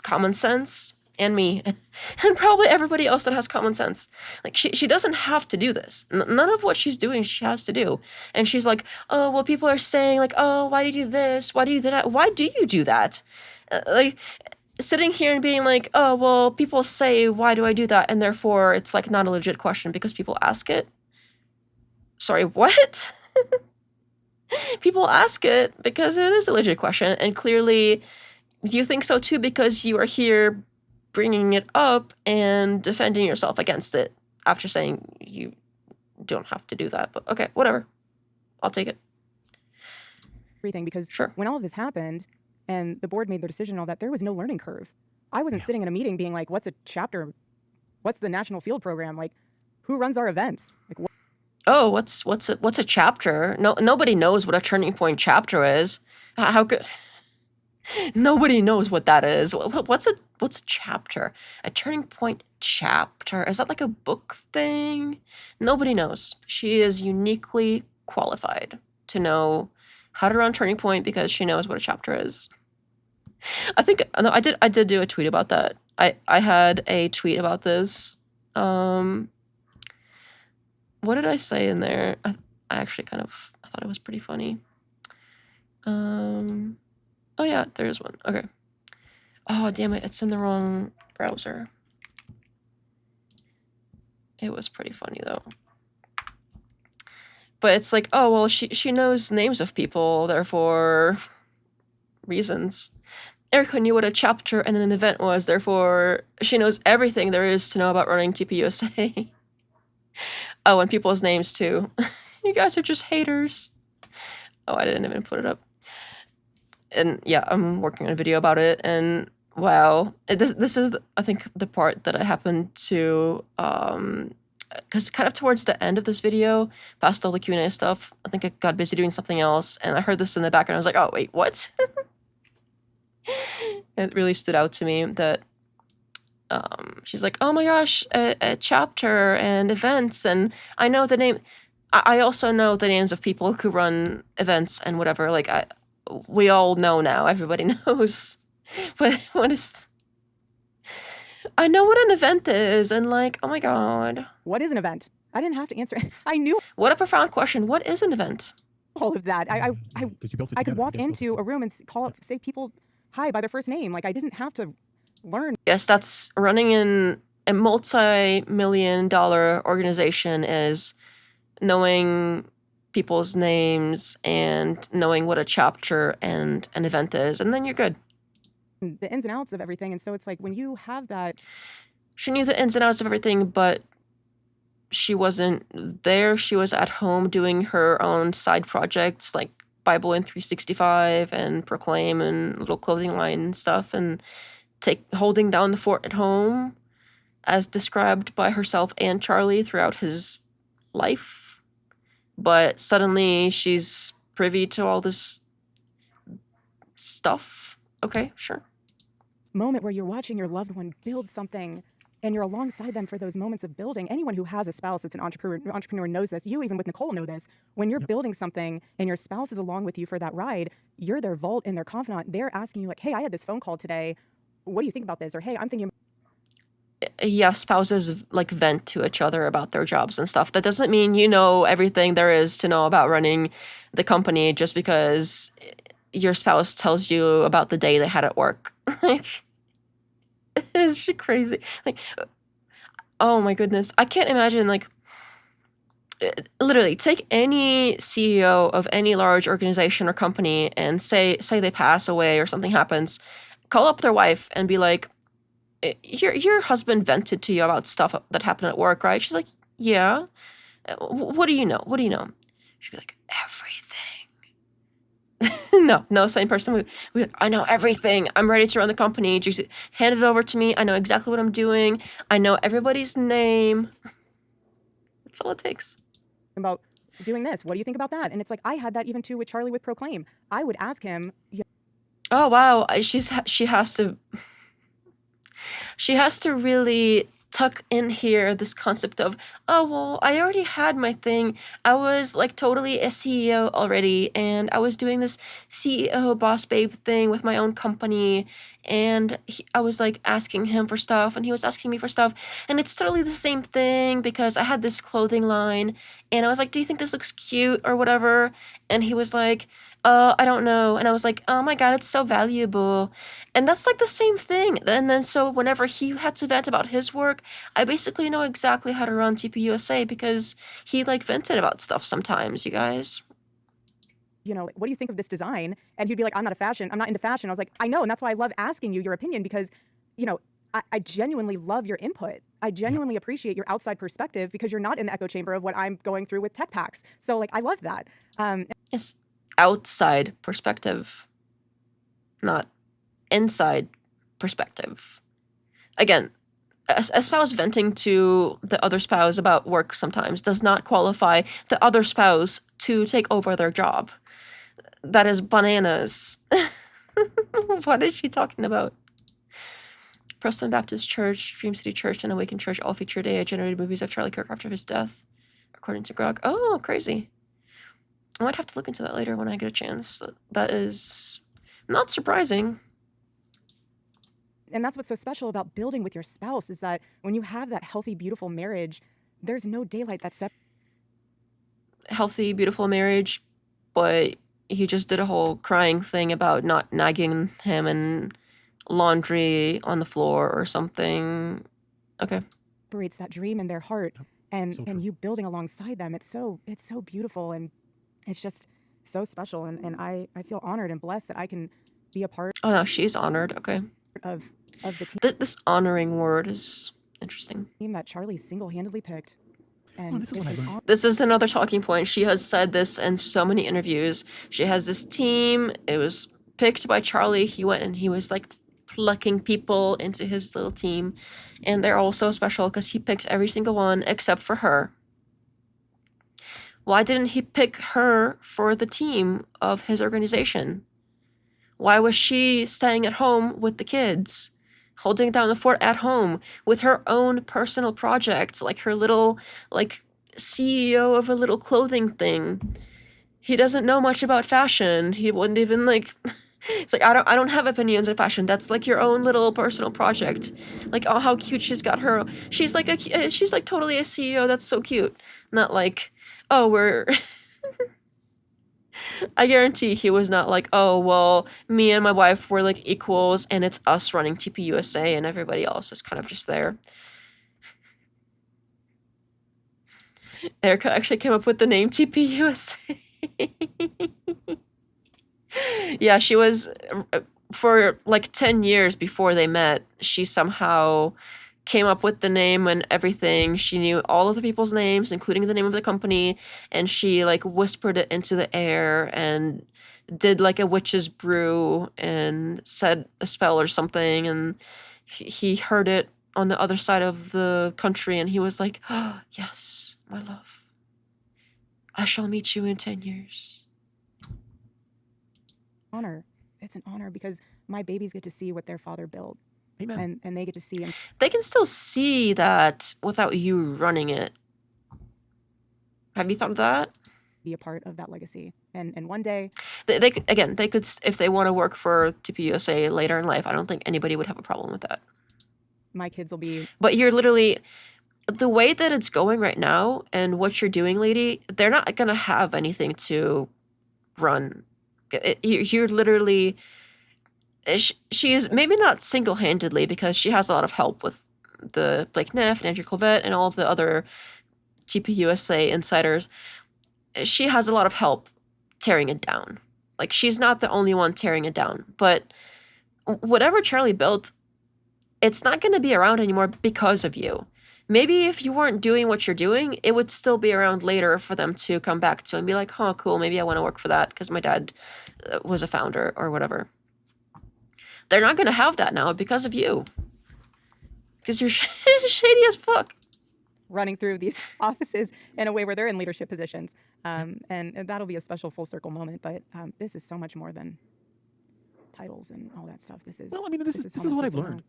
Common sense and me and probably everybody else that has common sense. Like she doesn't have to do this. None of what she's doing she has to do. And she's like, oh, well, people are saying like, oh, why do you do this? Why do you do that? Why do you do that? Like sitting here and being like, oh, well, people say, why do I do that? And therefore it's like not a legit question because people ask it. Sorry, what? People ask it because it is a legit question. And clearly you think so too because you are here bringing it up and defending yourself against it after saying you don't have to do that. But okay, whatever. I'll take it. Everything, because sure. When all of this happened and the board made their decision and all that, there was no learning curve. I wasn't sitting in a meeting being like, what's a chapter? What's the national field program? Like, who runs our events? Like, oh, what's a chapter? No, nobody knows what a Turning Point chapter is. How could... Nobody knows what that is. What's a chapter? A Turning Point chapter? Is that like a book thing? Nobody knows. She is uniquely qualified to know how to run Turning Point because she knows what a chapter is. I did do a tweet about that. I had a tweet about this What did I say in there? I actually I thought it was pretty funny. Oh yeah, there's one. Okay. Oh, damn it, it's in the wrong browser. It was pretty funny, though. But it's like, oh, well, she knows names of people, therefore reasons. Erika knew what a chapter and an event was, therefore she knows everything there is to know about running TPUSA. Oh, and people's names, too. You guys are just haters. Oh, I didn't even put it up. And yeah, I'm working on a video about it, and wow. This is, I think, the part that I happened to, because kind of towards the end of this video, past all the Q&A stuff, I think I got busy doing something else, and I heard this in the background. I was like, oh, wait, what? It really stood out to me that she's like, oh my gosh, a chapter and events, and I know the name. I also know the names of people who run events and whatever. Like, we all know now. Everybody knows. But what is... I know what an event is, and like, oh my god. What is an event? I didn't have to answer. I knew. What a profound question. What is an event? All of that. I could walk into a room and say people hi by their first name. Like, I didn't have to learn. Yes, that's running in a multi-million-dollar organization, is knowing people's names and knowing what a chapter and an event is, and then you're good. The ins and outs of everything. And so it's like, when you have that... She knew the ins and outs of everything, but she wasn't there. She was at home doing her own side projects, like Bible in 365 and Proclaim and little clothing line and stuff, and holding down the fort at home, as described by herself and Charlie throughout his life. But suddenly she's privy to all this stuff. Okay, sure. Moment where you're watching your loved one build something, and you're alongside them for those moments of building. Anyone who has a spouse that's an entrepreneur knows this. You, even with Nicole, know this. When you're building something and your spouse is along with you for that ride, you're their vault and their confidant. They're asking you, like, hey, I had this phone call today. What do you think about this? Or, hey, I'm thinking... Yeah, spouses like vent to each other about their jobs and stuff. That doesn't mean you know everything there is to know about running the company just because your spouse tells you about the day they had at work. Like, is she crazy? Like, oh my goodness. I can't imagine, like, literally take any CEO of any large organization or company and say they pass away or something happens, call up their wife and be like, your husband vented to you about stuff that happened at work, right? She's like, yeah. What do you know? What do you know? She'd be like, everything. No, same person. I know everything. I'm ready to run the company. Just hand it over to me. I know exactly what I'm doing. I know everybody's name. That's all it takes. About doing this. What do you think about that? And it's like, I had that even too with Charlie with Proclaim. I would ask him. Oh, wow. She has to really tuck in here this concept of, oh, well, I already had my thing. I was like totally a CEO already, and I was doing this CEO boss babe thing with my own company, and I was like asking him for stuff, and he was asking me for stuff, and it's totally the same thing because I had this clothing line, and I was like, do you think this looks cute or whatever? And he was like, I don't know. And I was like, oh my god, it's so valuable. And that's like the same thing. And then so whenever he had to vent about his work, I basically know exactly how to run TPUSA because he like vented about stuff sometimes, you guys. You know, what do you think of this design? And he'd be like, I'm not into fashion. I was like, I know. And that's why I love asking you your opinion because, you know, I genuinely love your input. I genuinely appreciate your outside perspective because you're not in the echo chamber of what I'm going through with tech packs. So like, I love that. Yes. Outside perspective, not inside perspective. Again, a spouse venting to the other spouse about work sometimes does not qualify the other spouse to take over their job. That is bananas. What is she talking about? Preston Baptist Church, Dream City Church, and Awakened Church all featured AI-generated movies of Charlie Kirk after his death, according to Grog. Oh, crazy. I might have to look into that later when I get a chance. That is not surprising. And that's what's so special about building with your spouse, is that when you have that healthy, beautiful marriage, there's no daylight that separates. Healthy, beautiful marriage, but he just did a whole crying thing about not nagging him and laundry on the floor or something. Okay. Separates that dream in their heart, and So and you building alongside them. It's so beautiful, and it's just so special. And I feel honored and blessed that I can be a part. Oh no, she's honored. Okay. Of the team. This honoring word is interesting. Team that Charlie single-handedly picked. And this is another talking point. She has said this in so many interviews. She has this team. It was picked by Charlie. He went and he was like plucking people into his little team. And they're all so special because he picked every single one except for her. Why didn't he pick her for the team of his organization? Why was she staying at home with the kids, holding down the fort at home with her own personal projects, like her little, like, CEO of a little clothing thing? He doesn't know much about fashion. He wouldn't even, like, it's like, I don't have opinions on fashion. That's like your own little personal project. Like, oh, how cute she's got her. She's like totally a CEO. That's so cute. Not like, oh, we're I guarantee he was not like, oh, well, me and my wife were like equals and it's us running TPUSA and everybody else is kind of just there. Erika actually came up with the name TPUSA. Yeah, she was, for like 10 years before they met, she somehow came up with the name and everything. She knew all of the people's names, including the name of the company, and she like whispered it into the air and did like a witch's brew and said a spell or something, and he heard it on the other side of the country and he was like, oh, yes, my love, I shall meet you in 10 years. Honor. It's an honor because my babies get to see what their father built. Amen. And they get to see him. They can still see that without you running it. Have you thought of that? Be a part of that legacy. And one day they could, again, they could, if they want to work for TPUSA later in life, I don't think anybody would have a problem with that. My kids will be. But you're literally, the way that it's going right now and what you're doing, lady, they're not going to have anything to run. You're literally, she is maybe not single-handedly because she has a lot of help with the Blake Neff and Andrew Clavette and all of the other TPUSA insiders. She has a lot of help tearing it down. Like, she's not the only one tearing it down. But whatever Charlie built, it's not going to be around anymore because of you. Maybe if you weren't doing what you're doing, it would still be around later for them to come back to and be like, oh, cool, maybe I want to work for that because my dad was a founder or whatever. They're not going to have that now because of you. Because you're shady as fuck. Running through these offices in a way where they're in leadership positions. And that'll be a special full circle moment. But this is so much more than titles and all that stuff. This is, well, I mean, this is what I've learned.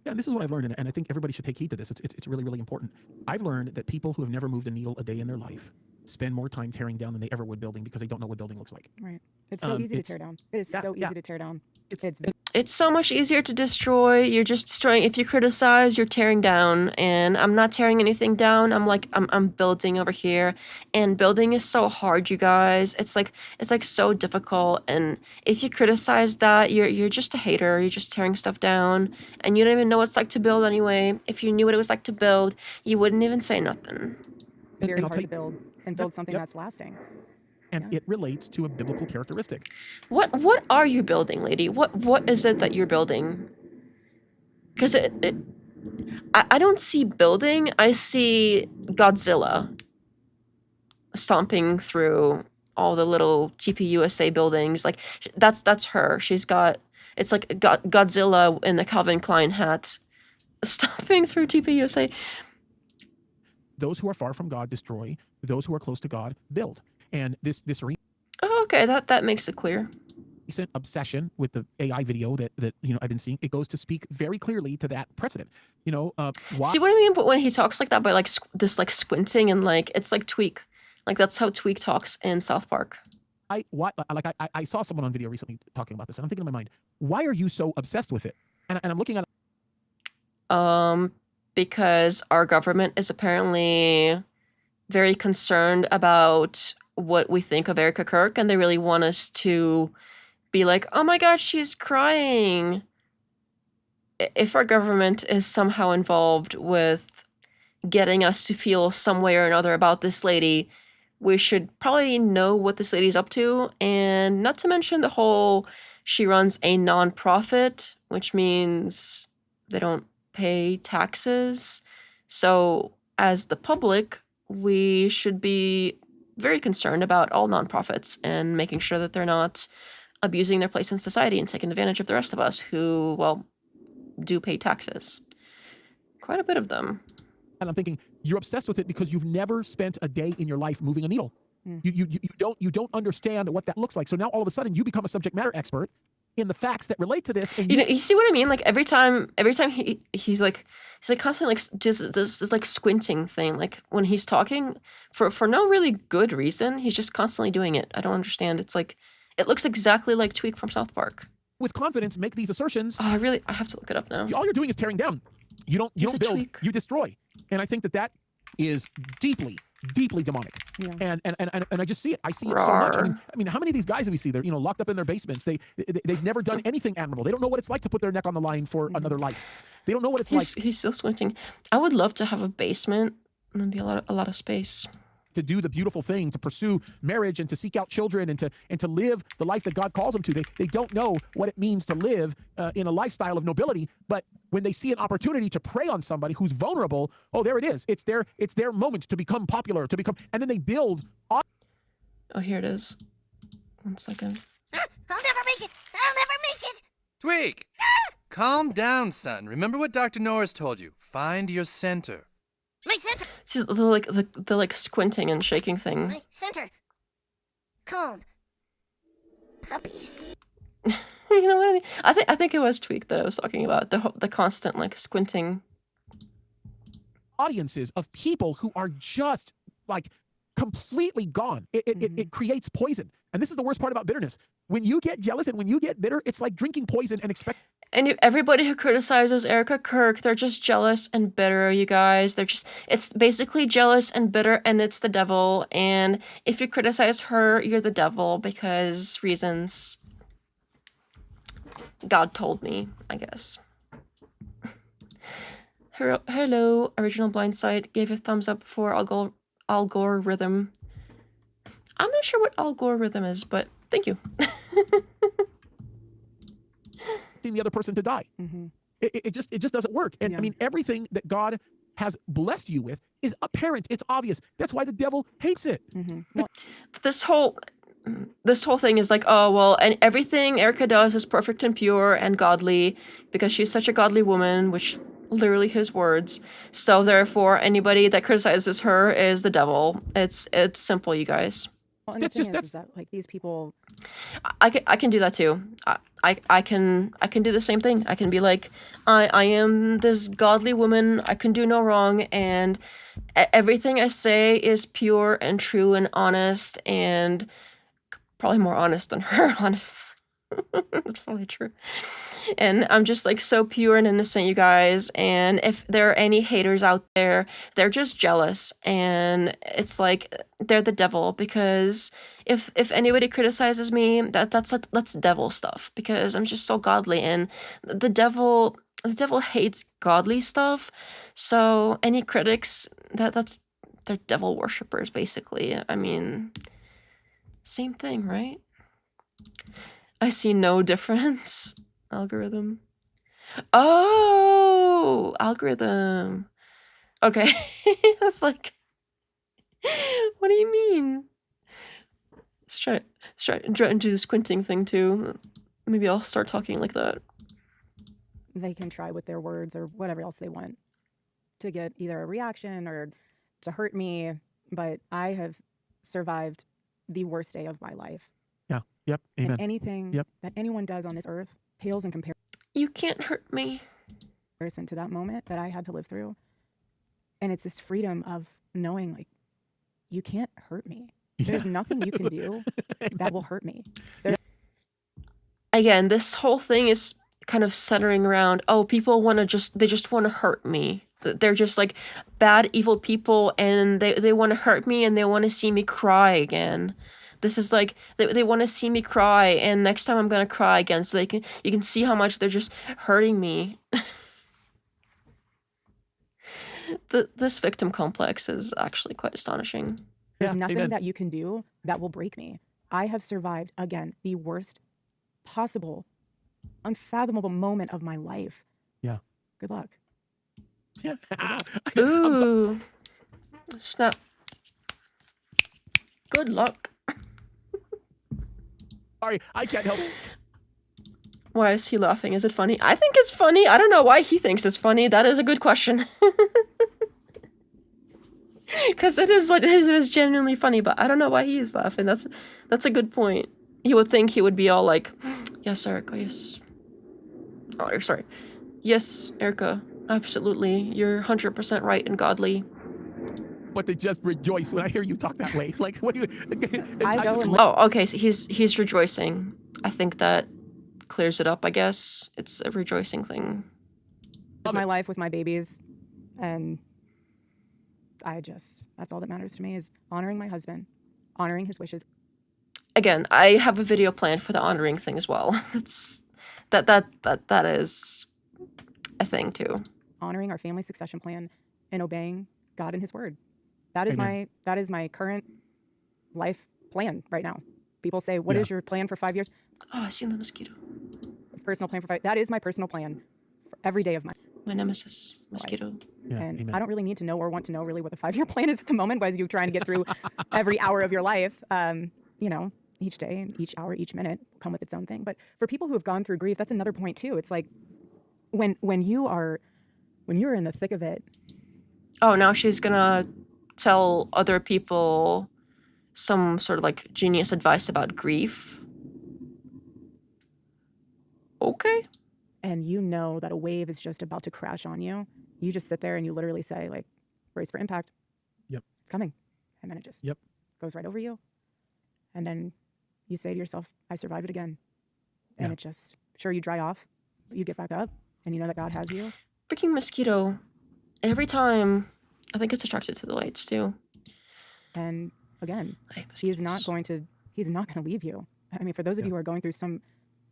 Yeah, this is what I've learned, and I think everybody should take heed to this. It's really, really important. I've learned that people who have never moved a needle a day in their life spend more time tearing down than they ever would building because they don't know what building looks like. Right. It's so easy to tear down. It is so easy to tear down. It's so much easier to destroy. You're just destroying. If you criticize, you're tearing down. And I'm not tearing anything down. I'm building over here. And building is so hard, you guys. It's like so difficult. And if you criticize that, you're just a hater. You're just tearing stuff down. And you don't even know what it's like to build anyway. If you knew what it was like to build, you wouldn't even say nothing. Very hard to build and build something that's lasting. And it relates to a biblical characteristic. What are you building, lady? What is it that you're building? Because I don't see building. I see Godzilla stomping through all the little TPUSA buildings. Like that's her. She's got, it's like Godzilla in the Calvin Klein hat stomping through TPUSA. Those who are far from God destroy. Those who are close to God build. And this Oh, okay, that makes it clear. Recent obsession with the AI video that I've been seeing, it goes to speak very clearly to that precedent. See what I mean? But when he talks like that by like this like squinting and like it's like Tweak, like that's how Tweak talks in South Park. I saw someone on video recently talking about this, and I'm thinking in my mind, why are you so obsessed with it? And I'm looking at because our government is apparently very concerned about what we think of Erika Kirk, and they really want us to be like, oh my god, she's crying. If our government is somehow involved with getting us to feel some way or another about this lady, we should probably know what this lady's up to, and not to mention the whole she runs a nonprofit, which means they don't pay taxes. So as the public, we should be very concerned about all nonprofits and making sure that they're not abusing their place in society and taking advantage of the rest of us who, well, do pay taxes. Quite a bit of them. And I'm thinking, you're obsessed with it because you've never spent a day in your life moving a needle. You don't understand what that looks like. So now all of a sudden you become a subject matter expert in the facts that relate to this. And you see what I mean? Like every time he's like constantly like just this like squinting thing. Like when he's talking for no really good reason, he's just constantly doing it. I don't understand. It's like it looks exactly like Tweak from South Park. With confidence, make these assertions. Oh, I have to look it up now. All you're doing is tearing down. You don't build, Tweak. You destroy. And I think that is deeply demonic. Yeah. And I just see it. I see it so much. I mean, how many of these guys do we see? They're locked up in their basements. They've never done anything admirable. They don't know what it's like to put their neck on the line for another life. They don't know what it's like. He's still squinting. I would love to have a basement and then be a lot of space. To do the beautiful thing, to pursue marriage and to seek out children and to live the life that God calls them to. They don't know what it means to live in a lifestyle of nobility, but when they see an opportunity to prey on somebody who's vulnerable, oh, there it is. It's their moment to become popular, and then they build on. Oh, here it is. 1 second. I'll never make it. I'll never make it. Tweak, calm down, son. Remember what Dr. Norris told you. Find your center. My center. See the like squinting and shaking thing. My center. Calm. Puppies. You know what I mean? I think it was Tweak that I was talking about. The constant like squinting. Audiences of people who are just like completely gone. It creates poison. And this is the worst part about bitterness. When you get jealous and when you get bitter, it's like drinking poison and expect. And everybody who criticizes Erika Kirk, they're just jealous and bitter, you guys. It's basically jealous and bitter, and it's the devil. And if you criticize her, you're the devil because reasons. God told me, I guess. Hello, Original Blindside gave a thumbs up for algorithm. I'm not sure what algorithm is, but thank you. The other person to die. It just doesn't work. And I mean, everything that God has blessed you with is apparent. It's obvious. That's why the devil hates it. Well, this whole thing is like, oh well, and everything Erika does is perfect and pure and godly because she's such a godly woman, which literally his words. So therefore, anybody that criticizes her is the devil. It's simple, you guys. Well, and the thing is that like these people, I can do that too. I can do the same thing. I can be like, I am this godly woman. I can do no wrong, and everything I say is pure and true and honest, and probably more honest than her. Honest, that's probably true. And I'm just like so pure and innocent, you guys. And if there are any haters out there, they're just jealous. And it's like they're the devil because if anybody criticizes me, that's devil stuff because I'm just so godly. And the devil hates godly stuff. So any critics, they're devil worshippers, basically. I mean, same thing, right? I see no difference. Algorithm. Oh, algorithm. Okay. That's like, what do you mean? Let's try and do the squinting thing too. Maybe I'll start talking like that. They can try with their words or whatever else they want to get either a reaction or to hurt me, but I have survived the worst day of my life. Yeah. Yep. Amen. And anything that anyone does on this earth pales in comparison. You can't hurt me. To that moment that I had to live through. And it's this freedom of knowing like, you can't hurt me. There's nothing you can do that will hurt me. Again, this whole thing is kind of centering around, oh, people they just want to hurt me. They're just like bad, evil people, and they want to hurt me, and they want to see me cry again. This is like, they want to see me cry, and next time I'm gonna cry again, so you can see how much they're just hurting me. This victim complex is actually quite astonishing. There's nothing that you can do that will break me. I have survived, again, the worst possible, unfathomable moment of my life. Yeah. Good luck. Yeah. Ooh. Snap. Good luck. Sorry, I can't help it. Why is he laughing? Is it funny? I think it's funny. I don't know why he thinks it's funny. That is a good question. Because it is genuinely funny, but I don't know why he is laughing. That's a good point. You would think he would be all like, yes, Erika, yes. Oh, sorry. Yes, Erika, absolutely. You're 100% right and godly. But to just rejoice when I hear you talk that way. Like, what do you... Oh, okay, so he's rejoicing. I think that clears it up, I guess. It's a rejoicing thing. My life with my babies, and that's all that matters to me, is honoring my husband, honoring his wishes. Again, I have a video planned for the honoring thing as well. That is a thing too. Honoring our family succession plan and obeying God and his word. That is my current life plan right now. People say, what is your plan for 5 years? Oh, I seen the mosquito. Personal plan for 5. That is my personal plan for every day of my nemesis, mosquito. Yeah, and amen. I don't really need to know or want to know really what the 5-year plan is at the moment, as you're trying to get through every hour of your life. Each day and each hour, each minute will come with its own thing. But for people who have gone through grief, that's another point too. It's like when you're in the thick of it. Oh, now she's gonna tell other people some sort of like genius advice about grief. Okay. And you know that a wave is just about to crash on you. You just sit there and you literally say, like, brace for impact. Yep. It's coming. And then it just goes right over you. And then you say to yourself, I survived it again. And it just, sure, you dry off, but you get back up and you know that God has you. Freaking mosquito. Every time, I think it's attracted to the lights too. And again, he's not going to leave you. I mean, for those of you who are going through some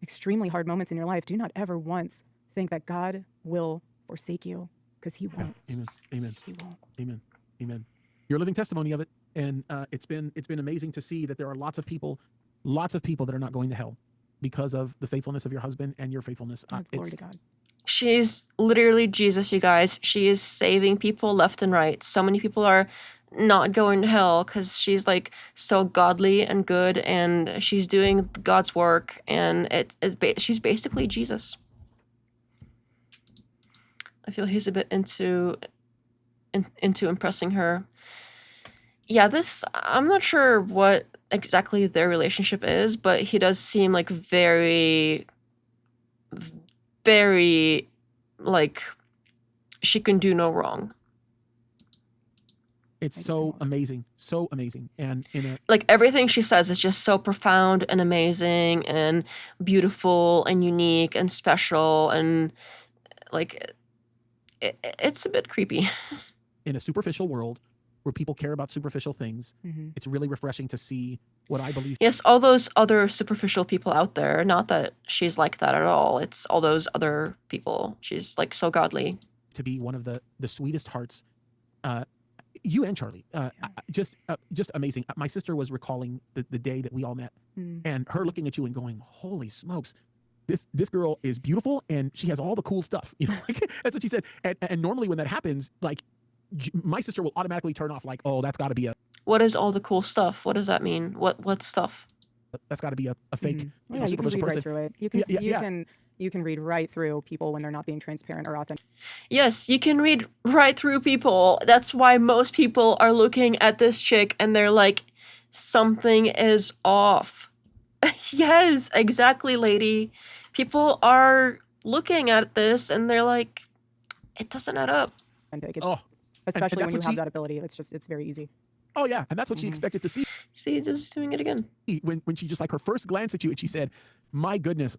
extremely hard moments in your life, do not ever once think that God will forsake you, because he won't. Amen. Amen. He won't. Amen. Amen. You're a living testimony of it. And it's been amazing to see that there are lots of people that are not going to hell because of the faithfulness of your husband and your faithfulness. Glory to God. She's literally Jesus, you guys. She is saving people left and right. So many people are not going to hell because she's like so godly and good, and she's doing God's work, and she's basically Jesus. I feel he's a bit into impressing her. Yeah, I'm not sure what exactly their relationship is, but he does seem like very, very, like, she can do no wrong. It's so amazing. And like, everything she says is just so profound and amazing and beautiful and unique and special, and like it's a bit creepy. In a superficial world where people care about superficial things, it's really refreshing to see what I believe. Yes, all those other superficial people out there, not that she's like that at all. It's all those other people. She's like so godly. To be one of the sweetest hearts, you and Charlie, just amazing. My sister was recalling the day that we all met, and her looking at you and going, holy smokes, this girl is beautiful and she has all the cool stuff. You know, like, that's what she said. And normally when that happens, like, my sister will automatically turn off, like, oh, that's got to be What is all the cool stuff? What does that mean? What stuff? That's got to be a fake. Yeah, you can read right through it. You can read right through people when they're not being transparent or authentic. Yes, you can read right through people. That's why most people are looking at this chick and they're like, something is off. Yes, exactly, lady. People are looking at this and they're like, it doesn't add up. Especially when you have that ability, it's very easy. Oh yeah, and that's what she expected to see. See, just doing it again. When she just, like, her first glance at you and she said, my goodness,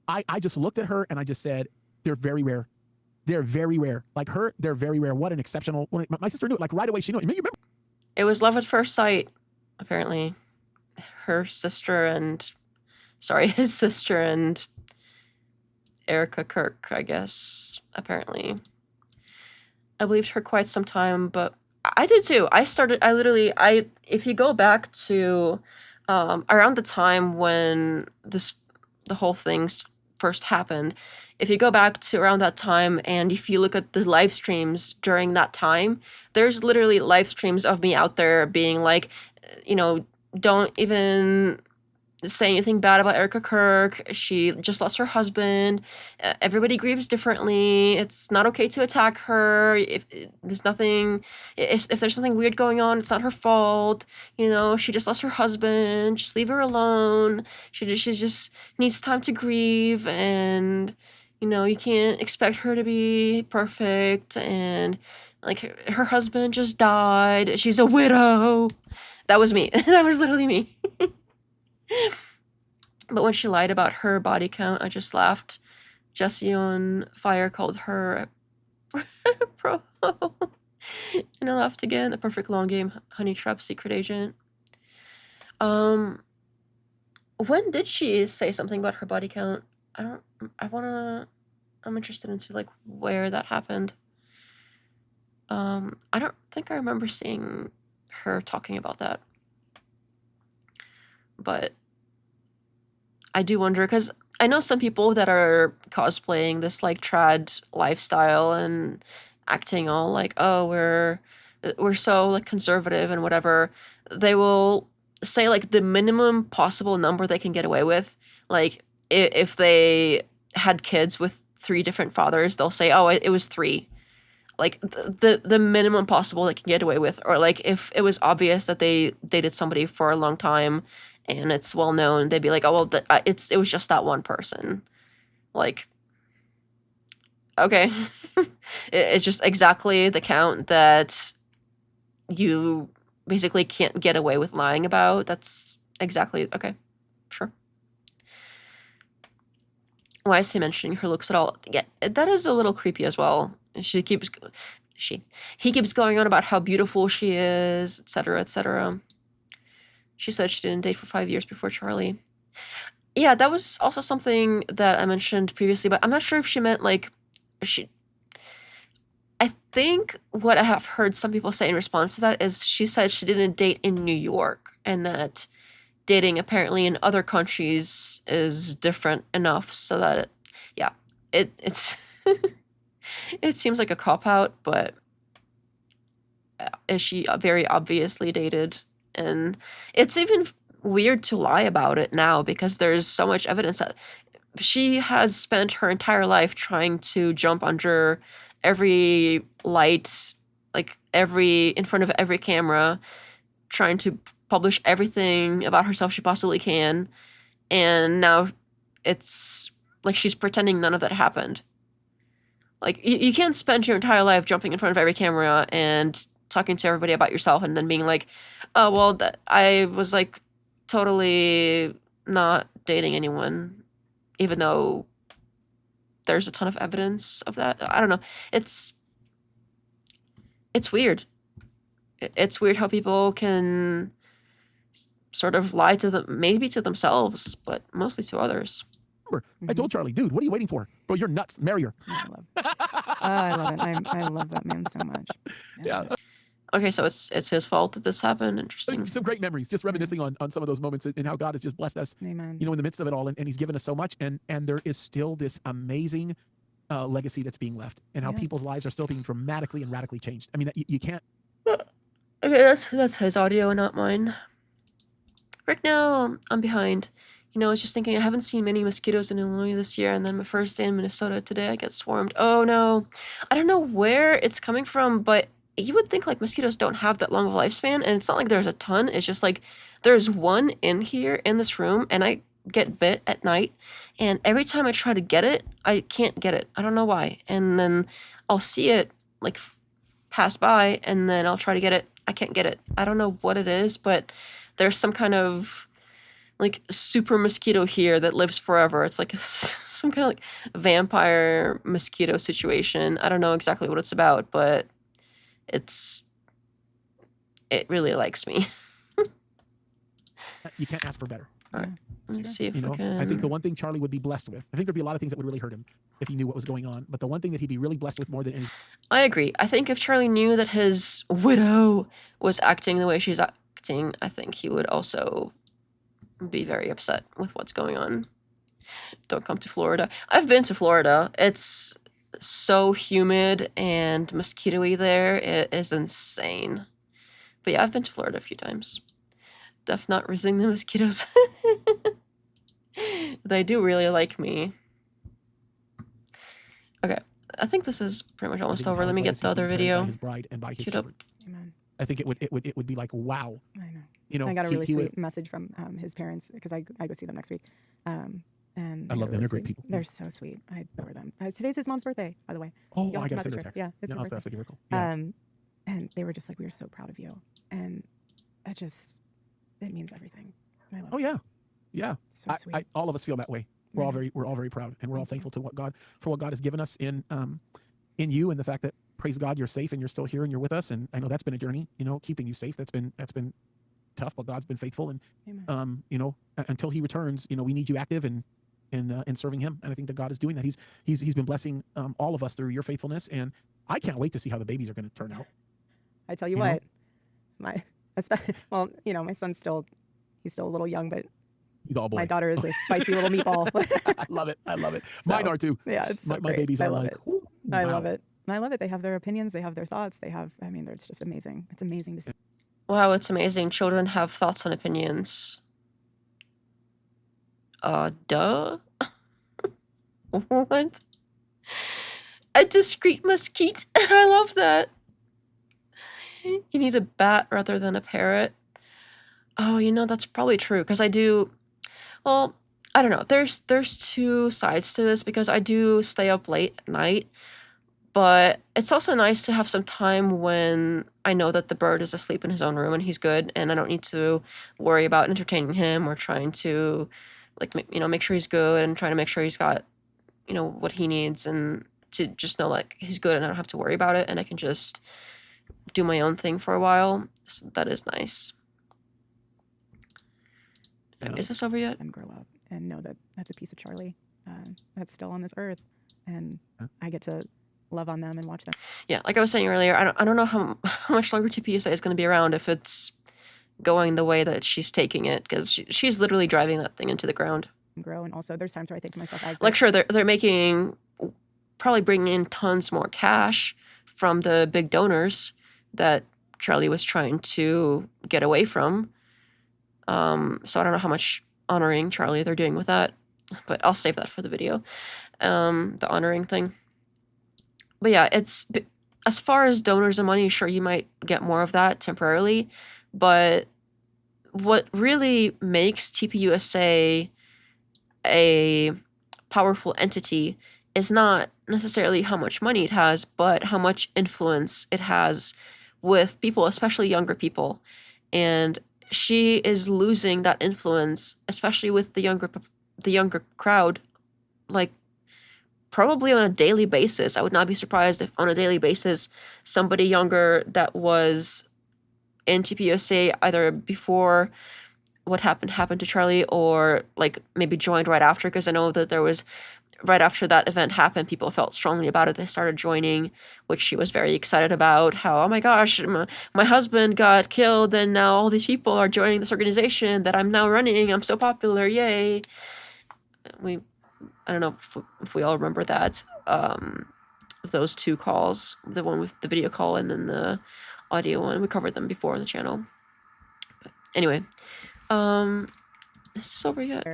I just looked at her and I just said, they're very rare. They're very rare. Like her, they're very rare. What an exceptional. My sister knew it. Like right away, she knew it. You remember? It was love at first sight, apparently. His sister and Erika Kirk, I guess, apparently. I believed her quite some time, but I did too. If you go back to around the time when the whole thing first happened, if you go back to around that time and if you look at the live streams during that time, there's literally live streams of me out there being like, don't even say anything bad about Erika Kirk. She just lost her husband. Everybody grieves differently. It's not okay to attack her. If there's something weird going on, it's not her fault. She just lost her husband. Just leave her alone. She just needs time to grieve, and you can't expect her to be perfect. And like her husband just died. She's a widow. That was me. That was literally me. But when she lied about her body count, I just laughed. Jesse on Fire called her pro. And I laughed again. A perfect long game. Honey Trap Secret Agent. When did she say something about her body count? I'm interested into like where that happened. I don't think I remember seeing her talking about that. But I do wonder, because I know some people that are cosplaying this like trad lifestyle and acting all like, oh, we're so like conservative and whatever. They will say like the minimum possible number they can get away with. Like if they had kids with 3 different fathers, they'll say, oh, it was 3. Like the minimum possible they can get away with. Or like if it was obvious that they dated somebody for a long time and it's well known, they'd be like, oh, well, it was just that one person. Like, okay. It's just exactly the count that you basically can't get away with lying about. That's exactly, okay, sure. Why is he mentioning her looks at all? Yeah, that is a little creepy as well. He keeps going on about how beautiful she is, etc., etc. She said she didn't date for 5 years before Charlie. Yeah, that was also something that I mentioned previously, but I'm not sure if she meant like I think what I have heard some people say in response to that is she said she didn't date in New York, and that dating apparently in other countries is different enough so that it's it seems like a cop-out, but she very obviously dated. And it's even weird to lie about it now because there's so much evidence that she has spent her entire life trying to jump under every light, like in front of every camera, trying to publish everything about herself she possibly can. And now it's like she's pretending none of that happened. Like, you can't spend your entire life jumping in front of every camera and talking to everybody about yourself and then being like, oh, well, I was, like, totally not dating anyone, even though there's a ton of evidence of that. I don't know. It's weird. It's weird how people can sort of lie to them, maybe to themselves, but mostly to others. I told Charlie, dude, what are you waiting for? Bro, you're nuts. Marry her. I love it. I love that man so much. Yeah. Okay, so it's his fault that this happened. Interesting. Some great memories, just reminiscing on some of those moments and how God has just blessed us. Amen. In the midst of it all, and he's given us so much, and there is still this amazing legacy that's being left, and how people's lives are still being dramatically and radically changed. I mean, you can't. Okay, that's his audio, not mine. Right now, I'm behind. I was just thinking, I haven't seen many mosquitoes in Illinois this year, and then my first day in Minnesota today, I get swarmed. Oh no. I don't know where it's coming from, but you would think like mosquitoes don't have that long of a lifespan, and it's not like there's a ton. It's just like there's one in here in this room, and I get bit at night, and every time I try to get it, I can't get it. I don't know why. And then I'll see it like pass by, and then I'll try to get it. I can't get it. I don't know what it is, but there's some kind of like super mosquito here that lives forever. It's like some kind of like vampire mosquito situation. I don't know exactly what it's about, but it really likes me. You can't ask for better. All right. Let me see if You I know, can. I think the one thing Charlie would be blessed with, I think there'd be a lot of things that would really hurt him if he knew what was going on. But the one thing that he'd be really blessed with more than anything. I agree. I think if Charlie knew that his widow was acting the way she's acting, I think he would also be very upset with what's going on. Don't come to Florida. I've been to Florida. It's so humid and mosquito-y there. It is insane. But yeah, I've been to Florida a few times. Def not resisting the mosquitoes. They do really like me. Okay, I think this is pretty much almost over. Let me get the other video. By his bride and by his children. Amen. I think it would be like, wow. I know. You know, I got a really sweet message from his parents because I go see them next week. And I love them. They're great people. They're so sweet. I adore them. Today's his mom's birthday, by the way. Oh, I got to send her a text. Yeah, it's her birthday. Yeah. And they were just like, we are so proud of you. And it means everything. I love it. Yeah. So sweet. All of us feel that way. We're all very proud, and we're all thankful to what God has given us in you, and the fact that, praise God, you're safe and you're still here and you're with us. And I know that's been a journey, you know, keeping you safe. That's been tough, but God's been faithful. And you know, until He returns, you know, we need you active and in serving Him. And I think that God is doing that. He's been blessing all of us through your faithfulness, and I can't wait to see how the babies are going to turn out. I tell you what, well, you know, my son's he's still a little young, but he's all boy. My daughter is a spicy little meatball. I love it. Mine are too. Yeah, it's so my babies are like, wow. I love it. And I love it. They have their opinions. They have their thoughts. It's just amazing. It's amazing to see. Wow, it's amazing. Children have thoughts and opinions. Duh? What? A discreet mesquite? I love that. You need a bat rather than a parrot. Oh, you know, that's probably true, because I do... Well, I don't know. There's two sides to this, because I do stay up late at night, but it's also nice to have some time when I know that the bird is asleep in his own room and he's good, and I don't need to worry about entertaining him or trying to, like, you know, make sure he's good and trying to make sure he's got, you know, what he needs, and to just know, like, he's good and I don't have to worry about it, and I can just do my own thing for a while. So that is nice. Is this over yet? And grow up and know that that's a piece of Charlie that's still on this earth, and I get to love on them and watch them. Yeah, like I was saying earlier, I don't know how much longer TPUSA is going to be around if it's going the way that she's taking it, because she's literally driving that thing into the ground. Grow, and also there's times where I think to myself, like, sure, they're making, probably bringing in tons more cash from the big donors that Charlie was trying to get away from. So I don't know how much honoring Charlie they're doing with that, but I'll save that for the video. The honoring thing. But yeah, it's, as far as donors and money, sure, you might get more of that temporarily, but what really makes TPUSA a powerful entity is not necessarily how much money it has, but how much influence it has with people, especially younger people. And she is losing that influence, especially with the younger crowd, like, probably on a daily basis. I would not be surprised if on a daily basis somebody younger that was in TPUSA either before what happened to Charlie, or like maybe joined right after, because I know that there was, right after that event happened, people felt strongly about it. They started joining, which she was very excited about. How, oh my gosh, my husband got killed, and now all these people are joining this organization that I'm now running. I'm so popular, yay! I don't know if we all remember that. Those two calls, the one with the video call and then the audio one. We covered them before on the channel. But anyway, is this over yet?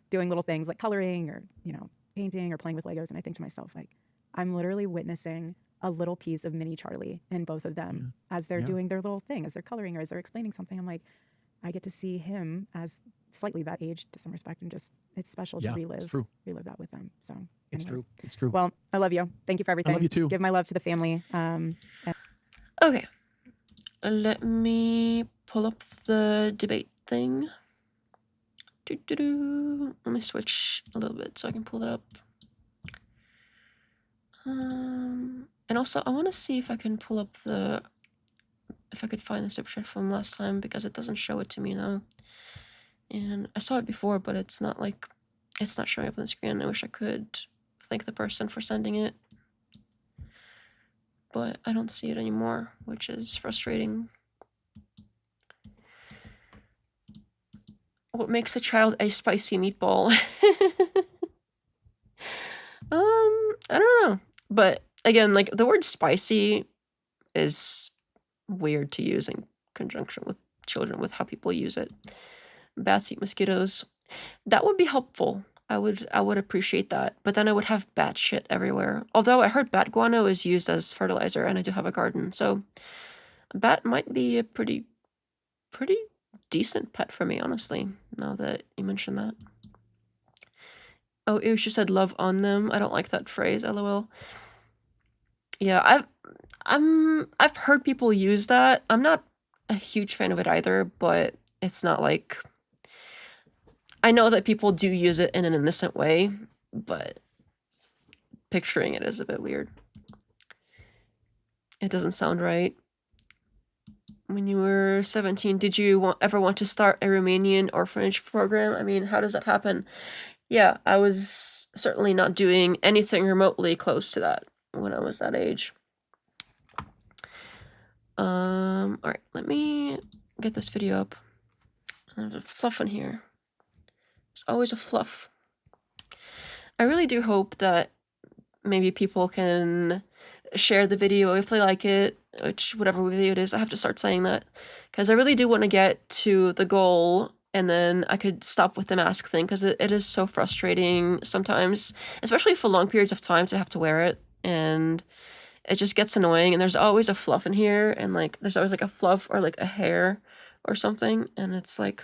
Doing little things like coloring or, you know, painting or playing with Legos, and I think to myself, like, I'm literally witnessing a little piece of mini Charlie in both of them as they're doing their little thing, as they're coloring or as they're explaining something. I'm like, I get to see him as slightly that age to some respect, and just, it's special to relive that with them. So anyways. It's true. Well, I love you. Thank you for everything. I love you too. Give my love to the family. Okay, let me pull up the debate thing. Let me switch a little bit so I can pull it up. And also, I want to see if I can pull up if I could find the super chat from last time, because it doesn't show it to me now. And I saw it before, but it's not showing up on the screen. I wish I could thank the person for sending it, but I don't see it anymore, which is frustrating. What makes a child a spicy meatball? I don't know. But again, like, the word spicy is weird to use in conjunction with children, with how people use it. Bats eat mosquitoes. That would be helpful. I would appreciate that. But then I would have bat shit everywhere. Although I heard bat guano is used as fertilizer, and I do have a garden, so a bat might be a pretty decent pet for me, honestly, now that you mention that. Oh, ew, she said love on them. I don't like that phrase, lol. Yeah, I've heard people use that. I'm not a huge fan of it either, but it's not like... I know that people do use it in an innocent way, but picturing it is a bit weird. It doesn't sound right. When you were 17, did you ever want to start a Romanian orphanage program? I mean, how does that happen? Yeah, I was certainly not doing anything remotely close to that when I was that age. Alright, let me get this video up. There's a fluff in here. There's always a fluff. I really do hope that maybe people can share the video if they like it, which whatever video it is, I have to start saying that, because I really do want to get to the goal, and then I could stop with the mask thing, because it is so frustrating sometimes, especially for long periods of time, to have to wear it, and it just gets annoying, and there's always a fluff in here, and like there's always like a fluff or like a hair or something, and it's like...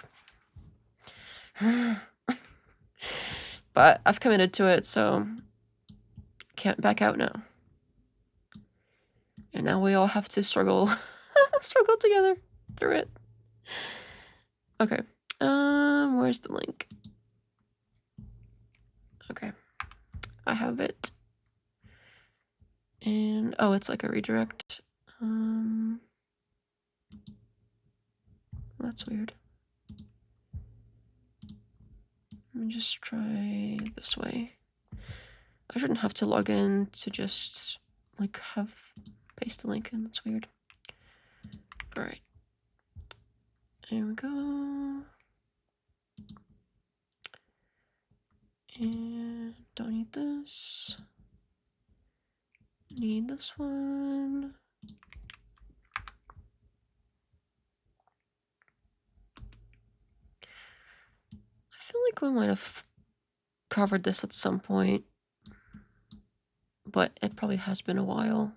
But I've committed to it, so can't back out now. And now we all have to struggle together through it. Okay. Where's the link? Okay. I have it. And oh, it's like a redirect. That's weird. Let me just try this way. I shouldn't have to log in to just like paste the link in. That's weird. All right. There we go. And don't need this. Need this one. I feel like we might have covered this at some point, but it probably has been a while.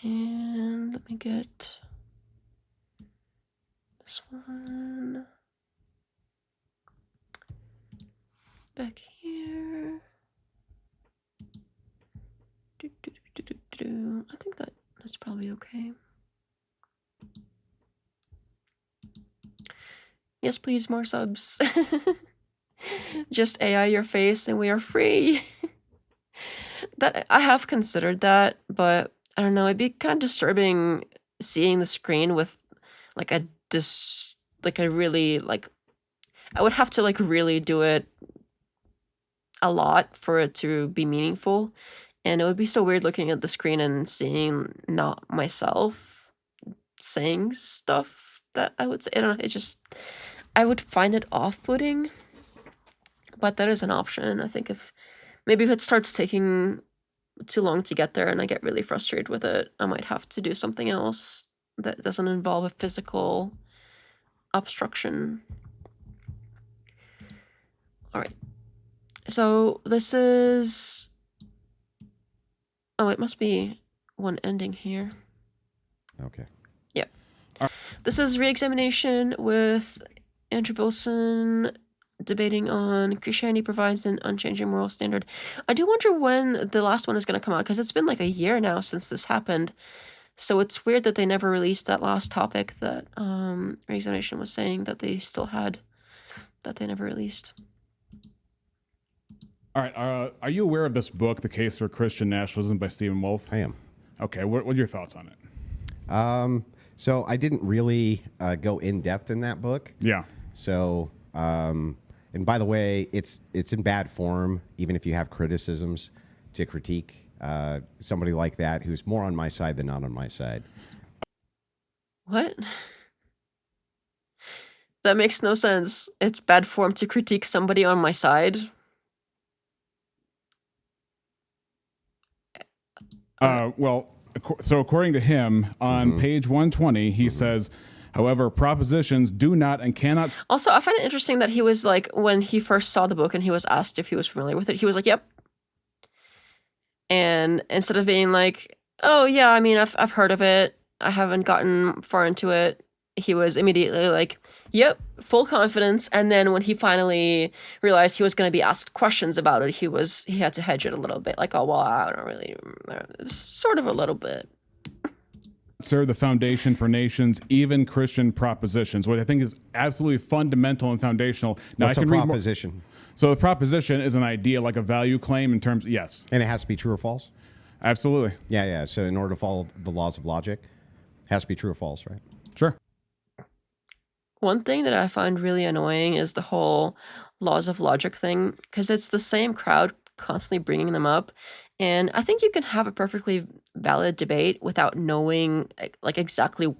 And let me get this one back here. I think that's probably okay. Yes, please, more subs. Just AI your face and we are free. That I have considered that, but I don't know, it'd be kind of disturbing seeing the screen with like a really like, I would have to like really do it a lot for it to be meaningful, and it would be so weird looking at the screen and seeing not myself saying stuff that I would say. I don't know, it just, I would find it off-putting, but that is an option. I think maybe if it starts taking too long to get there and I get really frustrated with it, I might have to do something else that doesn't involve a physical obstruction. All right. So this is... Oh, it must be one ending here. Okay. Yeah. This is re-examination with Andrew Wilson debating on Christianity provides an unchanging moral standard. I do wonder when the last one is going to come out, because it's been like a year now since this happened. So it's weird that they never released that last topic that Reexamination was saying that they still had, that they never released. All right. Are you aware of this book, The Case for Christian Nationalism by Stephen Wolfe? I am. Okay. What are your thoughts on it? So I didn't really go in depth in that book. Yeah. So, and by the way, it's in bad form, even if you have criticisms to critique somebody like that who's more on my side than not on my side. What? That makes no sense. It's bad form to critique somebody on my side. Well, so according to him, on page 120, he says, however, propositions do not and cannot. Also, I find it interesting that he was like, when he first saw the book and he was asked if he was familiar with it, he was like, yep. And instead of being like, oh yeah, I mean, I've heard of it, I haven't gotten far into it, he was immediately like, yep, full confidence. And then when he finally realized he was going to be asked questions about it, he had to hedge it a little bit, like, oh well, I don't really remember. Sort of a little bit. Serve the foundation for nations, even Christian propositions, what I think is absolutely fundamental and foundational. Now, What's I can a read proposition? So the proposition is an idea, like a value claim in terms. Yes. And it has to be true or false? Absolutely. Yeah. So in order to follow the laws of logic, it has to be true or false, right? Sure. One thing that I find really annoying is the whole laws of logic thing, because it's the same crowd constantly bringing them up. And I think you can have a perfectly valid debate without knowing like exactly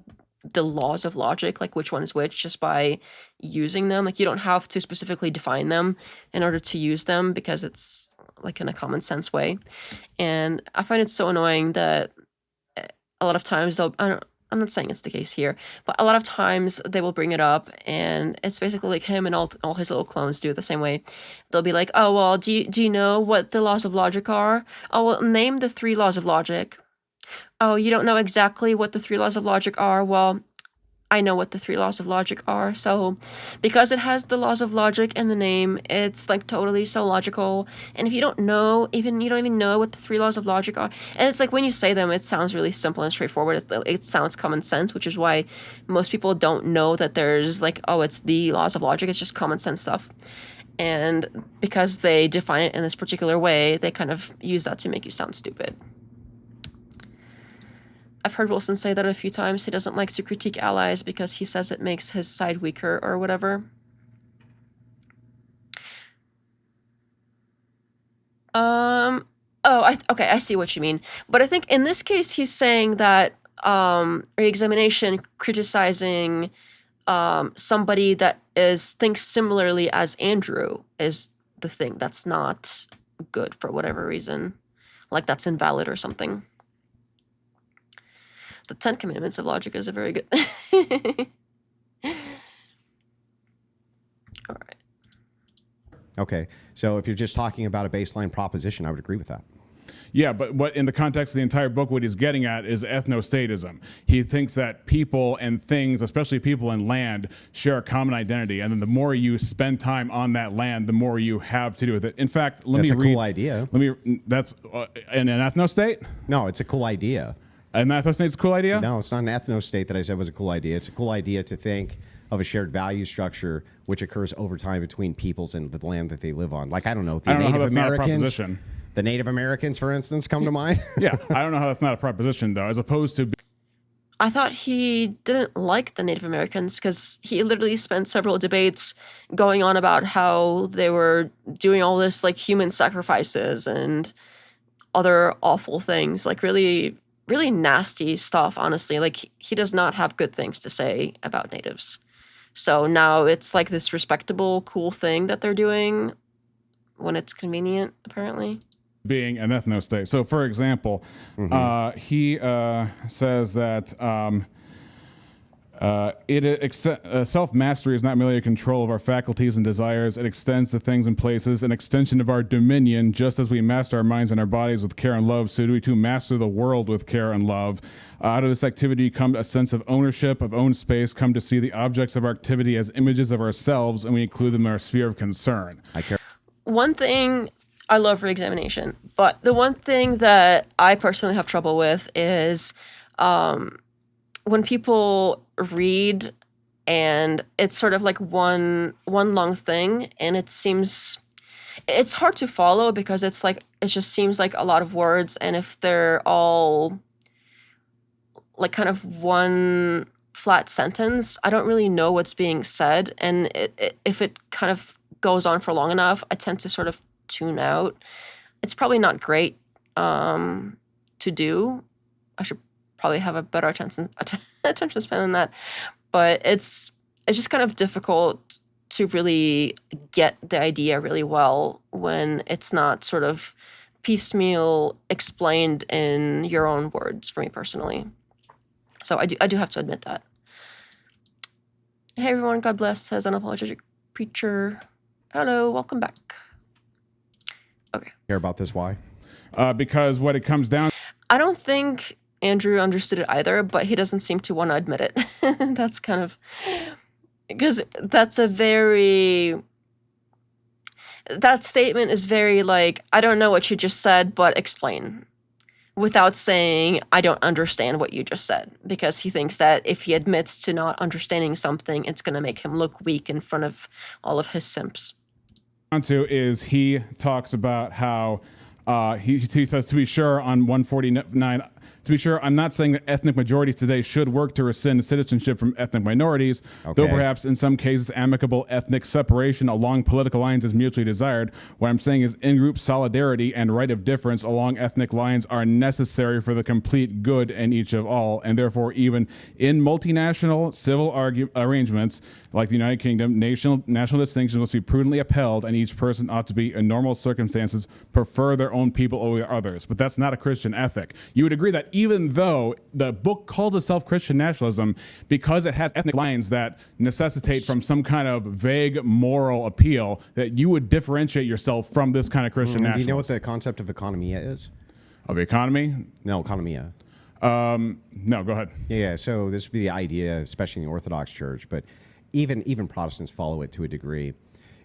the laws of logic, like which one is which, just by using them. Like you don't have to specifically define them in order to use them, because it's like in a common sense way. And I find it so annoying that a lot of times I'm not saying it's the case here, but a lot of times they will bring it up, and it's basically like him and all his little clones do it the same way. They'll be like, oh, well, do you know what the laws of logic are? Oh, well, name the 3 laws of logic. Oh, you don't know exactly what the 3 laws of logic are? Well, I know what the 3 laws of logic are. So because it has the laws of logic in the name, it's like totally so logical. And if you don't know, you don't even know what the 3 laws of logic are. And it's like when you say them, it sounds really simple and straightforward. It sounds common sense, which is why most people don't know that there's like, oh, it's the laws of logic. It's just common sense stuff. And because they define it in this particular way, they kind of use that to make you sound stupid. I've heard Wilson say that a few times. He doesn't like to critique allies because he says it makes his side weaker or whatever. Okay, I see what you mean. But I think in this case, he's saying that Reexamination criticizing somebody that thinks similarly as Andrew is the thing that's not good for whatever reason. Like that's invalid or something. The 10 Commandments of Logic is a very good... All right. Okay. So if you're just talking about a baseline proposition, I would agree with that. Yeah, but what in the context of the entire book, what he's getting at is ethno-statism. He thinks that people and things, especially people and land, share a common identity, and then the more you spend time on that land, the more you have to do with it. In fact, That's a cool idea. That's in an ethno-state? No, it's a cool idea. An ethno-state's a cool idea? No, it's not an ethno-state that I said was a cool idea. It's a cool idea to think of a shared value structure which occurs over time between peoples and the land that they live on. Like, I don't know, the Native Americans. The Native Americans, for instance, come to mind. Yeah, I don't know how that's not a proposition, though, as opposed to... I thought he didn't like the Native Americans because he literally spent several debates going on about how they were doing all this, like, human sacrifices and other awful things, like really, really nasty stuff, honestly. Like, he does not have good things to say about natives. So now it's like this respectable, cool thing that they're doing when it's convenient, apparently. Being an ethno-state. So, for example, he says that self-mastery is not merely a control of our faculties and desires. It extends to things and places, an extension of our dominion. Just as we master our minds and our bodies with care and love, so do we too master the world with care and love. Out of this activity comes a sense of ownership, of own space, come to see the objects of our activity as images of ourselves, and we include them in our sphere of concern. One thing... I love Reexamination, but the one thing that I personally have trouble with is when people read and it's sort of like one long thing, and it's hard to follow because it's like it just seems like a lot of words, and if they're all like kind of one flat sentence, I don't really know what's being said, and if it kind of goes on for long enough, I tend to sort of tune out. It's probably not great to do. I should probably have a better attention span than that, but it's just kind of difficult to really get the idea really well when it's not sort of piecemeal explained in your own words for me personally. So I do have to admit that. Hey everyone, God bless, says Unapologetic Preacher. Hello, welcome back. Okay. Care about this? Why? Because what it comes down. I don't think Andrew understood it either, but he doesn't seem to want to admit it. That's kind of because that's that statement is very like, I don't know what you just said, but explain. Without saying, I don't understand what you just said, because he thinks that if he admits to not understanding something, it's going to make him look weak in front of all of his simps. Is he talks about how he says, to be sure, on 149, to be sure, I'm not saying that ethnic majorities today should work to rescind citizenship from ethnic minorities, though perhaps in some cases amicable ethnic separation along political lines is mutually desired. What I'm saying is in-group solidarity and right of difference along ethnic lines are necessary for the complete good in each of all, and therefore even in multinational civil arrangements like the United Kingdom, national distinctions must be prudently upheld, and each person ought to be, in normal circumstances, prefer their own people over others. But that's not a Christian ethic. You would agree that even though the book calls itself Christian nationalism, because it has ethnic lines that necessitate from some kind of vague moral appeal, that you would differentiate yourself from this kind of Christian nationalism. Do you know what the concept of economia is? Of economy? No, economia. No, go ahead. Yeah, so this would be the idea, especially in the Orthodox Church, but even Protestants follow it to a degree.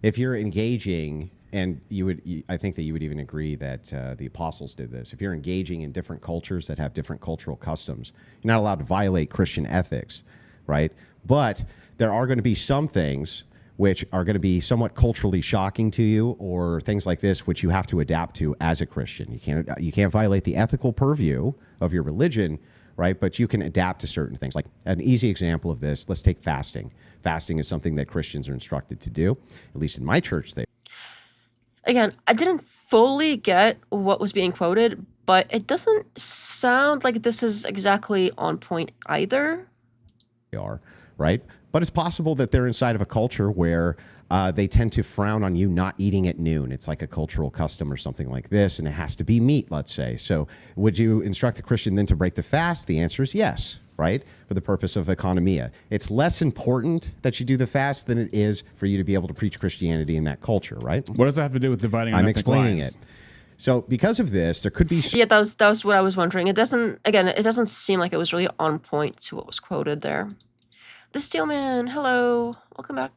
If you're engaging, and I think that you would even agree that the apostles did this. If you're engaging in different cultures that have different cultural customs, you're not allowed to violate Christian ethics, right? But there are going to be some things which are going to be somewhat culturally shocking to you, or things like this which you have to adapt to as a Christian. You can't violate the ethical purview of your religion, right? But you can adapt to certain things. Like an easy example of this, let's take fasting. Fasting is something that Christians are instructed to do, at least in my church. Again, I didn't fully get what was being quoted, but it doesn't sound like this is exactly on point either. They are, right? But it's possible that they're inside of a culture where they tend to frown on you not eating at noon. It's like a cultural custom or something like this, and it has to be meat, let's say. So would you instruct the Christian then to break the fast? The answer is yes, right? For the purpose of economia. It's less important that you do the fast than it is for you to be able to preach Christianity in that culture, right? What does that have to do with dividing? I'm explaining it. So because of this, there could be... Yeah, that was what I was wondering. It doesn't seem like it was really on point to what was quoted there. The Steelman, hello, welcome back.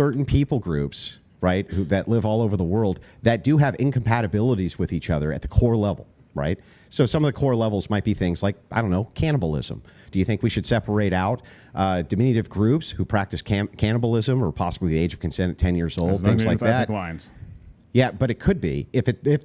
Certain people groups, right, that live all over the world that do have incompatibilities with each other at the core level, right? So some of the core levels might be things like, I don't know, cannibalism. Do you think we should separate out diminutive groups who practice cannibalism, or possibly the age of consent at 10 years old, things like that? Lines. Yeah, but it could be if it is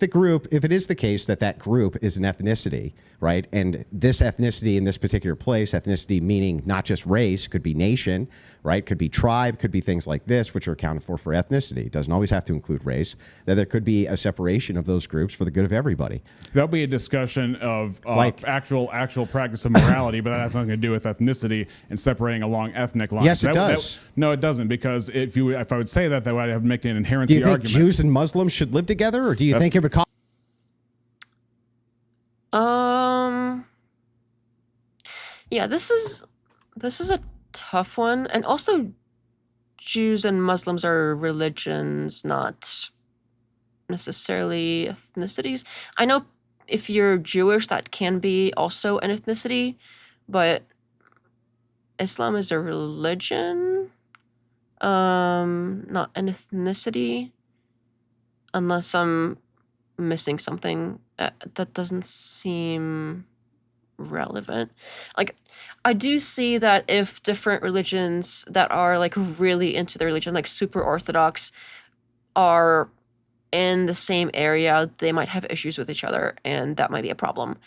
the case that group is an ethnicity, right? And this ethnicity in this particular place, ethnicity meaning not just race, could be nation, right? Could be tribe, could be things like this, which are accounted for ethnicity. It doesn't always have to include race. That there could be a separation of those groups for the good of everybody. There'll be a discussion of like actual practice of morality, but that has nothing to do with ethnicity and separating along ethnic lines. Yes, it does. No, it doesn't, because if I would say that would have to make an inherency argument. Do you think argument. Jews and Muslims should live together, or do you think it would cause... Yeah, this is a tough one, and also Jews and Muslims are religions, not necessarily ethnicities. I know if you're Jewish, that can be also an ethnicity, but Islam is a religion, not an ethnicity, unless I'm missing something. That doesn't seem relevant. Like, I do see that if different religions that are like really into their religion, like super orthodox, are in the same area, they might have issues with each other, and that might be a problem.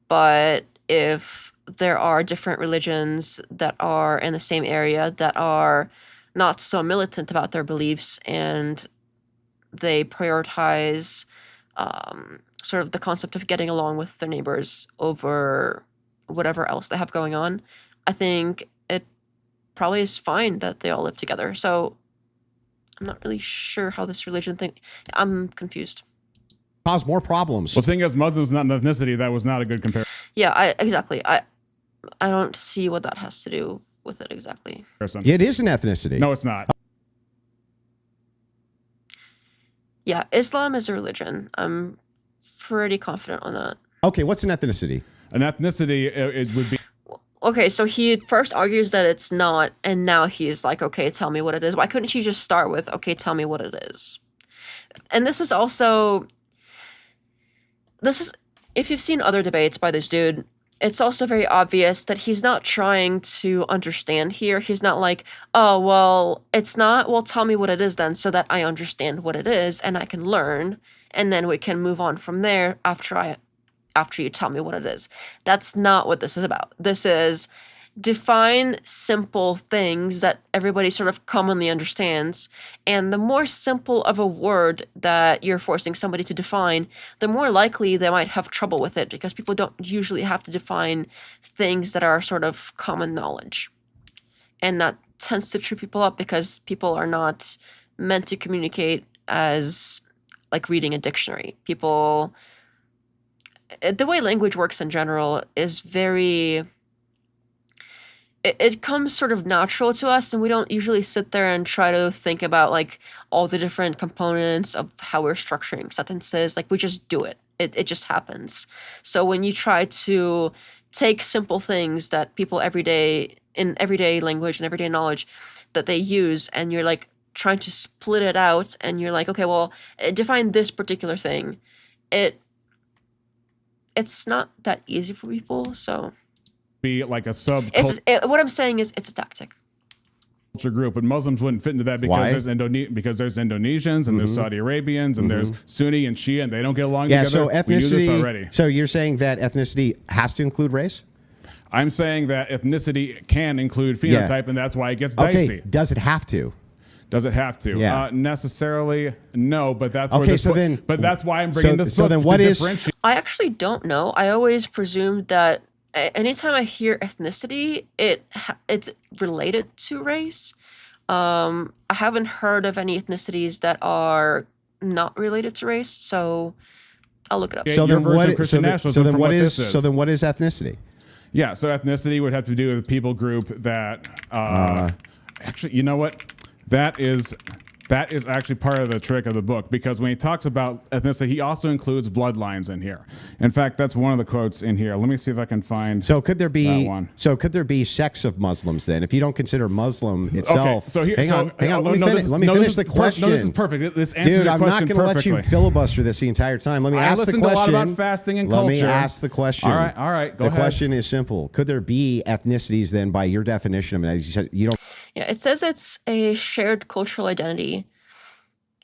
But if there are different religions that are in the same area that are not so militant about their beliefs, and they prioritize sort of the concept of getting along with their neighbors over whatever else they have going on, I think it probably is fine that they all live together. So I'm not really sure how this religion thing, I'm confused. Cause more problems. Well, seeing as Muslims not an ethnicity, that was not a good comparison. Yeah, exactly. I don't see what that has to do with it exactly. It is an ethnicity. No, it's not. Yeah, Islam is a religion. I'm pretty confident on that. Okay, what's an ethnicity? An ethnicity, it would be. Okay, so he first argues that it's not, and now he's like, okay, tell me what it is. Why couldn't you just start with, okay, tell me what it is? And this is, if you've seen other debates by this dude, it's also very obvious that he's not trying to understand here. He's not like, oh, well, it's not, well, tell me what it is then so that I understand what it is and I can learn, and then we can move on from there after you tell me what it is. That's not what this is about. This is define simple things that everybody sort of commonly understands. And the more simple of a word that you're forcing somebody to define, the more likely they might have trouble with it, because people don't usually have to define things that are sort of common knowledge. And that tends to trip people up because people are not meant to communicate as like reading a dictionary. The way language works in general is very, it comes sort of natural to us, and we don't usually sit there and try to think about like all the different components of how we're structuring sentences. Like, we just do it. It just happens. So when you try to take simple things that people in everyday language and everyday knowledge that they use, and you're like trying to split it out, and you're like, okay, well, define this particular thing. It's not that easy for people, so be like a sub. What I'm saying is it's a tactic. Culture group, and Muslims wouldn't fit into that because there's Indonesians and there's Saudi Arabians and there's Sunni and Shia, and they don't get along together. So ethnicity. We knew this already. So you're saying that ethnicity has to include race? I'm saying that ethnicity can include phenotype, and that's why it gets dicey. Okay, does it have to? Does it have to? Yeah. Necessarily, no. But that's but that's why I'm bringing this book. So then, what is? I actually don't know. I always presumed that anytime I hear ethnicity, it's related to race. I haven't heard of any ethnicities that are not related to race, so I'll look it up. So then what is ethnicity? Yeah, so ethnicity would have to do with a people group that actually, you know what? That is actually part of the trick of the book, because when he talks about ethnicity, he also includes bloodlines in here. In fact, that's one of the quotes in here. Let me see if I can find. So could there be that one. So could there be sects of Muslims then? If you don't consider Muslim itself, okay, so here, hang on. Let me finish the question. No, this is perfect. This answers Dude, your I'm question not going to let you filibuster this the entire time. Let me ask the question. I listened a lot about fasting and culture. Let me ask the question. All right. Go ahead. The question is simple. Could there be ethnicities then, by your definition? I mean, as you said, you don't. Yeah, it says it's a shared cultural identity.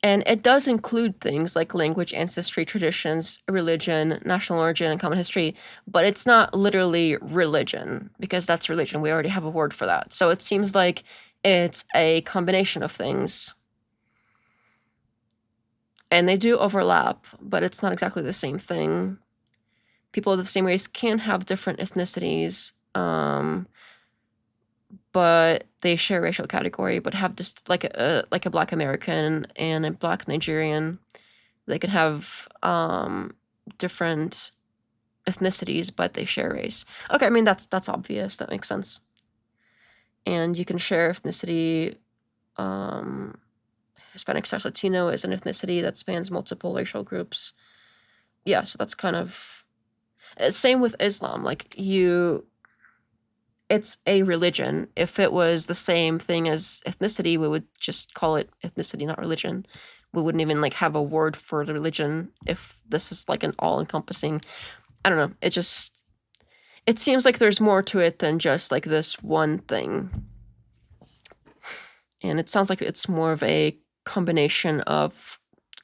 And it does include things like language, ancestry, traditions, religion, national origin, and common history, but it's not literally religion, because that's religion. We already have a word for that. So it seems like it's a combination of things. And they do overlap, but it's not exactly the same thing. People of the same race can have different ethnicities, but they share a racial category, but have just like a Black American and a Black Nigerian. They can have different ethnicities, but they share race. Okay, I mean, that's obvious. That makes sense. And you can share ethnicity. Hispanic/Latino is an ethnicity that spans multiple racial groups. Yeah, so that's kind of same with Islam. Like it's a religion. If it was the same thing as ethnicity, we would just call it ethnicity, not religion. We wouldn't even like have a word for the religion if this is like an all-encompassing. I don't know. it seems like there's more to it than just like this one thing. And it sounds like it's more of a combination of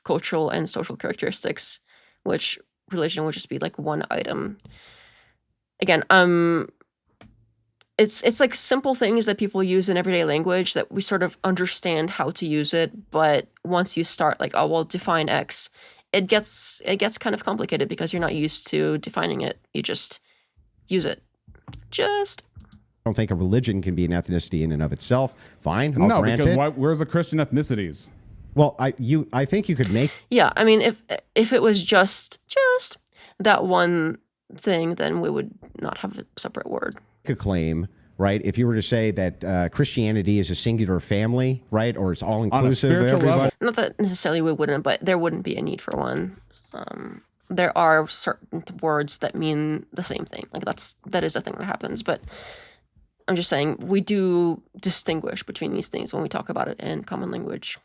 cultural and social characteristics, which religion would just be like one item. Again, it's like simple things that people use in everyday language that we sort of understand how to use it, but once you start like, oh well, define X, it gets kind of complicated because you're not used to defining it. You just use it. I don't think a religion can be an ethnicity in and of itself. Fine, I'll grant it. Where's the Christian ethnicities? Well, I think you could make. Yeah, I mean, if it was just that one thing, then we would not have a separate word. A claim, right? If you were to say that Christianity is a singular family, right, or it's all inclusive, everybody. Not that necessarily we wouldn't, but there wouldn't be a need for one. There are certain words that mean the same thing. Like that is a thing that happens, but I'm just saying we do distinguish between these things when we talk about it in common language.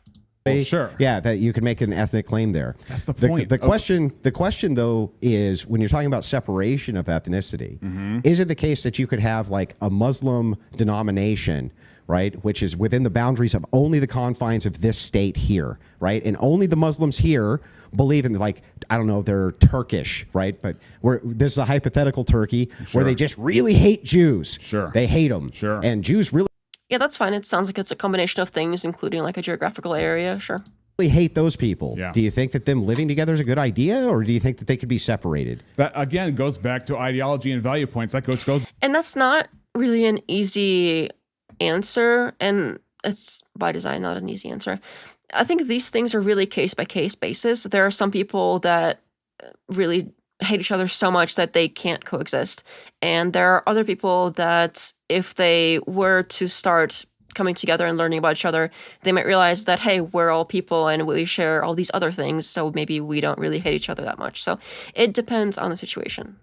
Well, sure. Yeah, that you can make an ethnic claim there. That's the point. The question though is when you're talking about separation of ethnicity, is it the case that you could have like a Muslim denomination, right, which is within the boundaries of only the confines of this state here, right, and only the Muslims here believe in, like, I don't know, they're Turkish, right, but this is a hypothetical Turkey where they just really hate Jews. Sure. They hate them. Sure. And Jews really. Yeah, that's fine. It sounds like it's a combination of things, including like a geographical area. Sure. Really hate those people. Yeah. Do you think that them living together is a good idea, or do you think that they could be separated? That again goes back to ideology and value points. That goes. And that's not really an easy answer, and it's by design not an easy answer. I think these things are really case by case basis. There are some people that really hate each other so much that they can't coexist, and there are other people that if they were to start coming together and learning about each other, they might realize that, hey, we're all people and we share all these other things, so maybe we don't really hate each other that much. So it depends on the situation.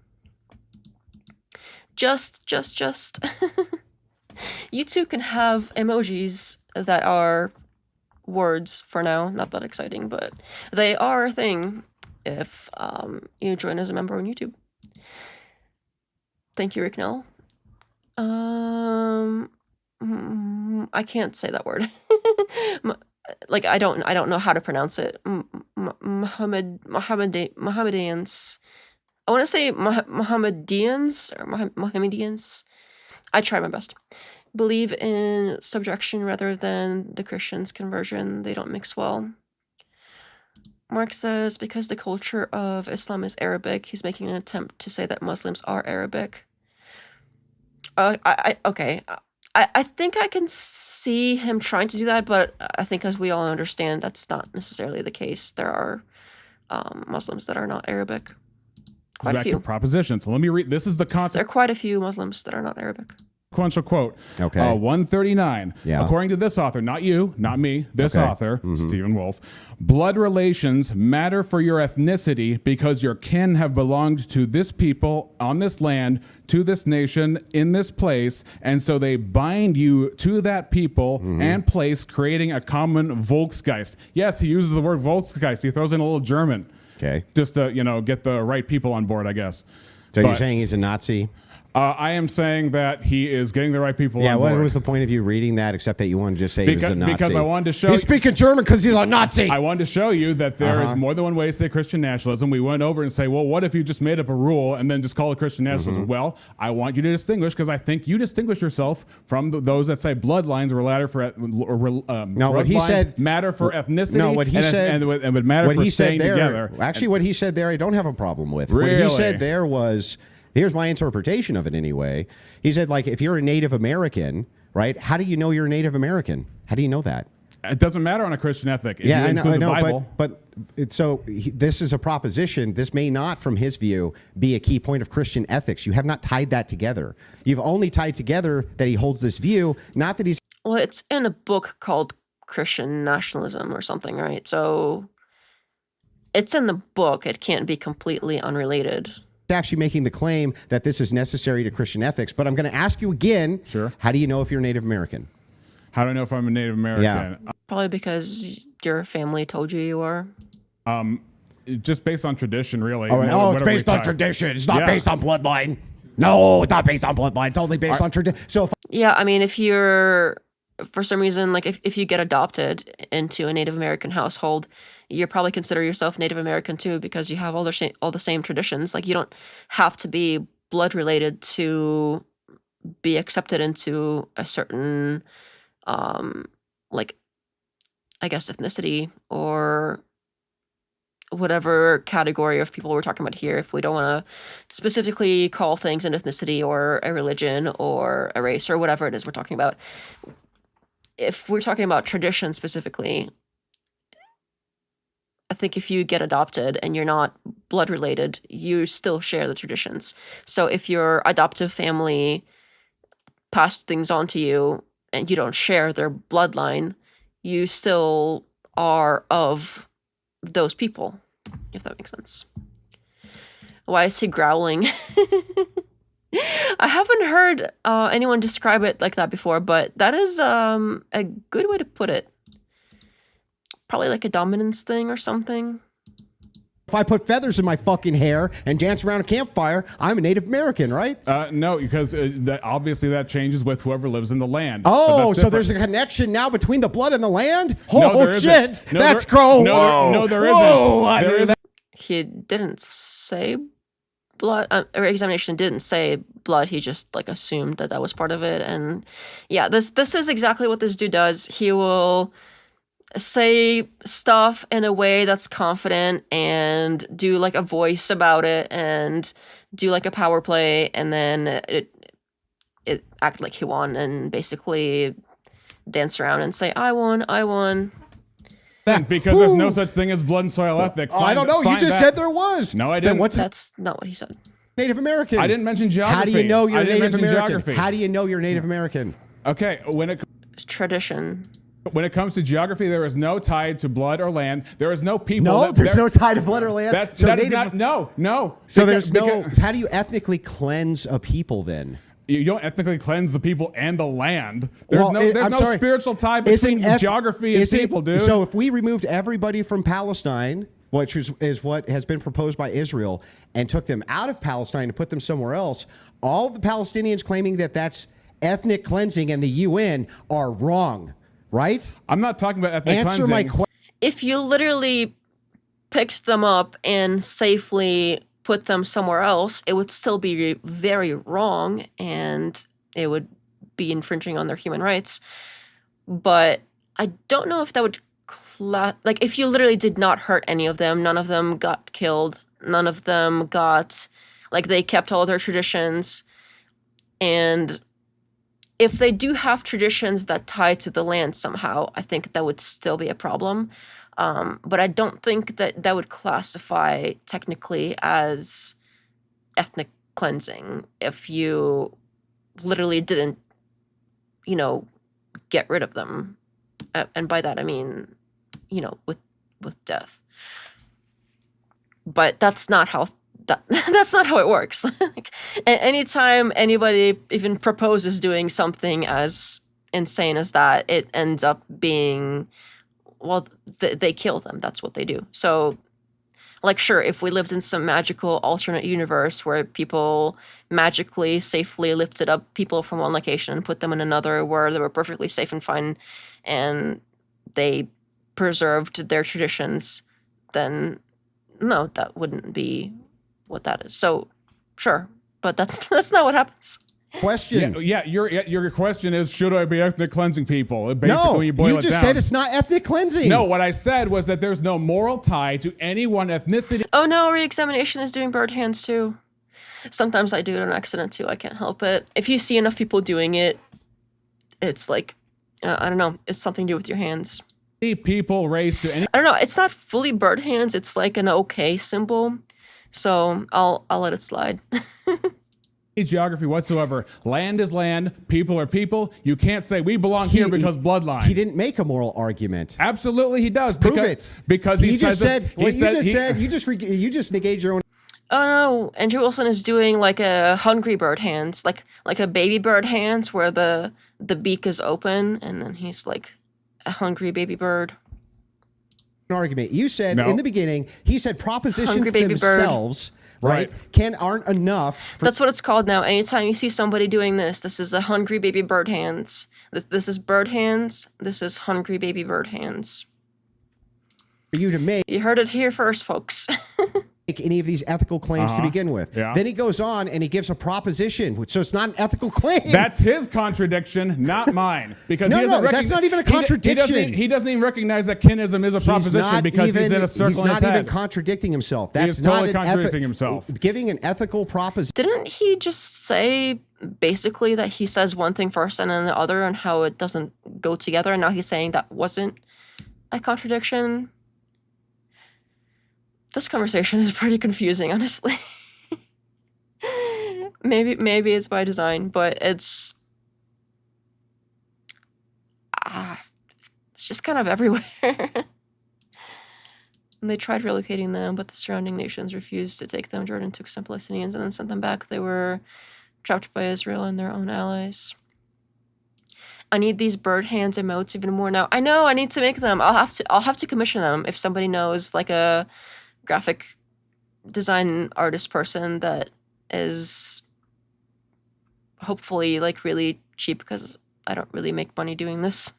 Just you two can have emojis that are words for now. Not that exciting, but they are a thing if you join as a member on YouTube. Thank you, Rick Nell. I can't say that word. Like I don't know how to pronounce it. Mohammedans. I want to say Mohammedans or Mohammedans. I try my best. Believe in subjection rather than the Christians' conversion. They don't mix well. Mark says because the culture of Islam is Arabic, he's making an attempt to say that Muslims are Arabic. Okay. I think I can see him trying to do that, but I think as we all understand, that's not necessarily the case. There are Muslims that are not Arabic. Quite a few. Back to proposition. So let me read. This is the concept. There are quite a few Muslims that are not Arabic. Sequential quote. Okay. 139. Yeah. According to this author, not you, not me, this author, Stephen Wolf, blood relations matter for your ethnicity because your kin have belonged to this people on this land, to this nation, in this place, and so they bind you to that people and place, creating a common Volksgeist. Yes, he uses the word Volksgeist. He throws in a little German. Okay. Just to, get the right people on board, I guess. So you're saying he's a Nazi? I am saying that he is getting the right people on board. Yeah, what was the point of you reading that except that you wanted to just say he was a Nazi? Because I wanted to show... He's speaking German because he's a Nazi! I wanted to show you that there is more than one way to say Christian nationalism. We went over and say, well, what if you just made up a rule and then just call it Christian nationalism? Well, I want you to distinguish because I think you distinguish yourself from those that say bloodlines were matter for what he said matter for ethnicity. No, what he said and would matter for staying together. Actually, what he said there, I don't have a problem with. Really? What he said there was... Here's my interpretation of it anyway. He said, like, if you're a Native American, right, how do you know you're a Native American? How do you know that? It doesn't matter on a Christian ethic. Yeah, I know, but this is a proposition. This may not, from his view, be a key point of Christian ethics. You have not tied that together. You've only tied together that he holds this view, not that he's... Well, it's in a book called Christian Nationalism or something, right? So it's in the book. It can't be completely unrelated. Actually making the claim that this is necessary to Christian ethics, but I'm going to ask you again. Sure. How do you know if you're Native American? How do I know if I'm a Native American? Yeah. Probably because your family told you you are. Just based on tradition, really. It's based on tradition. It's not based on bloodline. No, it's not based on bloodline. It's only based on tradition. So yeah, I mean, if you're, for some reason, like if you get adopted into a Native American household, you probably consider yourself Native American too, because you have all the same traditions. Like you don't have to be blood related to be accepted into a certain, like, I guess, ethnicity or whatever category of people we're talking about here, if we don't want to specifically call things an ethnicity or a religion or a race or whatever it is we're talking about. If we're talking about tradition specifically, I think if you get adopted and you're not blood related, you still share the traditions. So if your adoptive family passed things on to you and you don't share their bloodline, you still are of those people, if that makes sense. Why is he growling? I haven't heard anyone describe it like that before, but that is a good way to put it. Probably like a dominance thing or something. If I put feathers in my fucking hair and dance around a campfire, I'm a Native American, right? No, because obviously that changes with whoever lives in the land. Oh, so there's a connection now between the blood and the land? No, shit! No, that's gross. No, there isn't. He didn't say blood, or examination didn't say blood. He just like assumed that was part of it. And yeah, this is exactly what this dude does. He will say stuff in a way that's confident and do like a voice about it and do like a power play, and then it act like he won and basically dance around and say, I won. Because there's no such thing as blood and soil ethic. I don't know. You just said there was. No, I didn't. That's not what he said. Native American. I didn't mention geography. How do you know you're Native American? Geography. How do you know you're Native American? Okay, Tradition. When it comes to geography, there is no tie to blood or land. There is no people. No, there's no tie to blood or land. No. So there's no. How do you ethnically cleanse a people then? You don't ethnically cleanse the people and the land. There's no spiritual tie between geography and people, dude. So if we removed everybody from Palestine, which is what has been proposed by Israel, and took them out of Palestine and put them somewhere else, all the Palestinians claiming that that's ethnic cleansing and the UN are wrong. Right? I'm not talking about ethnic cleansing. Answer my question. If you literally picked them up and safely put them somewhere else, it would still be very wrong and it would be infringing on their human rights. But I don't know if that would like if you literally did not hurt any of them, none of them got killed, none of them got like they kept all their traditions, and if they do have traditions that tie to the land somehow, I think that would still be a problem. But I don't think that would classify technically as ethnic cleansing if you literally didn't, get rid of them. And by that, I mean, with death. But that's not how that's not how it works. Like, anytime anybody even proposes doing something as insane as that, it ends up being, well, they kill them. That's what they do. So, like, sure, if we lived in some magical alternate universe where people magically, safely lifted up people from one location and put them in another where they were perfectly safe and fine, and they preserved their traditions, then no, that wouldn't be what that is. So, sure, but that's not what happens. Question. Yeah, your question is, should I be ethnic cleansing people? Basically, no, when you boil just said it's not ethnic cleansing. No, what I said was that there's no moral tie to any one ethnicity. Oh no, re-examination is doing bird hands too. Sometimes I do it on accident too. I can't help it. If you see enough people doing it, it's like, I don't know, it's something to do with your hands. People raised to any. I don't know. It's not fully bird hands. It's like an okay symbol. So I'll let it slide. Geography whatsoever. Land is land. People are people. You can't say we belong here because bloodline. He didn't make a moral argument. Absolutely, he does. Prove it. Because he just said what you just said. You just negate your own. Oh no, Andrew Wilson is doing like a hungry bird hands, like a baby bird hands, where the beak is open, and then he's like a hungry baby bird. Argument. You said in the beginning, he said propositions themselves right? Aren't enough. That's what it's called now. Anytime you see somebody doing this is a hungry baby bird hands. This is bird hands. This is hungry baby bird hands. For you to make. You heard it here first, folks. Make any of these ethical claims to begin with. Then he goes on and he gives a proposition, so it's not an ethical claim. That's his contradiction, not mine. Because that's not even a contradiction. He doesn't even recognize that kinism is a proposition because he's in a circle in his head. He's not even contradicting himself. That's he's totally contradicting himself. Giving an ethical proposition. Didn't he just say basically that he says one thing first and then the other and how it doesn't go together? And now he's saying that wasn't a contradiction? This conversation is pretty confusing, honestly. maybe it's by design, but it's just kind of everywhere. And they tried relocating them, but the surrounding nations refused to take them. Jordan took some Palestinians and then sent them back. They were trapped by Israel and their own allies. I need these bird hands emotes even more now. I know, I need to make them. I'll have to commission them if somebody knows like a graphic design artist person that is hopefully like really cheap because I don't really make money doing this.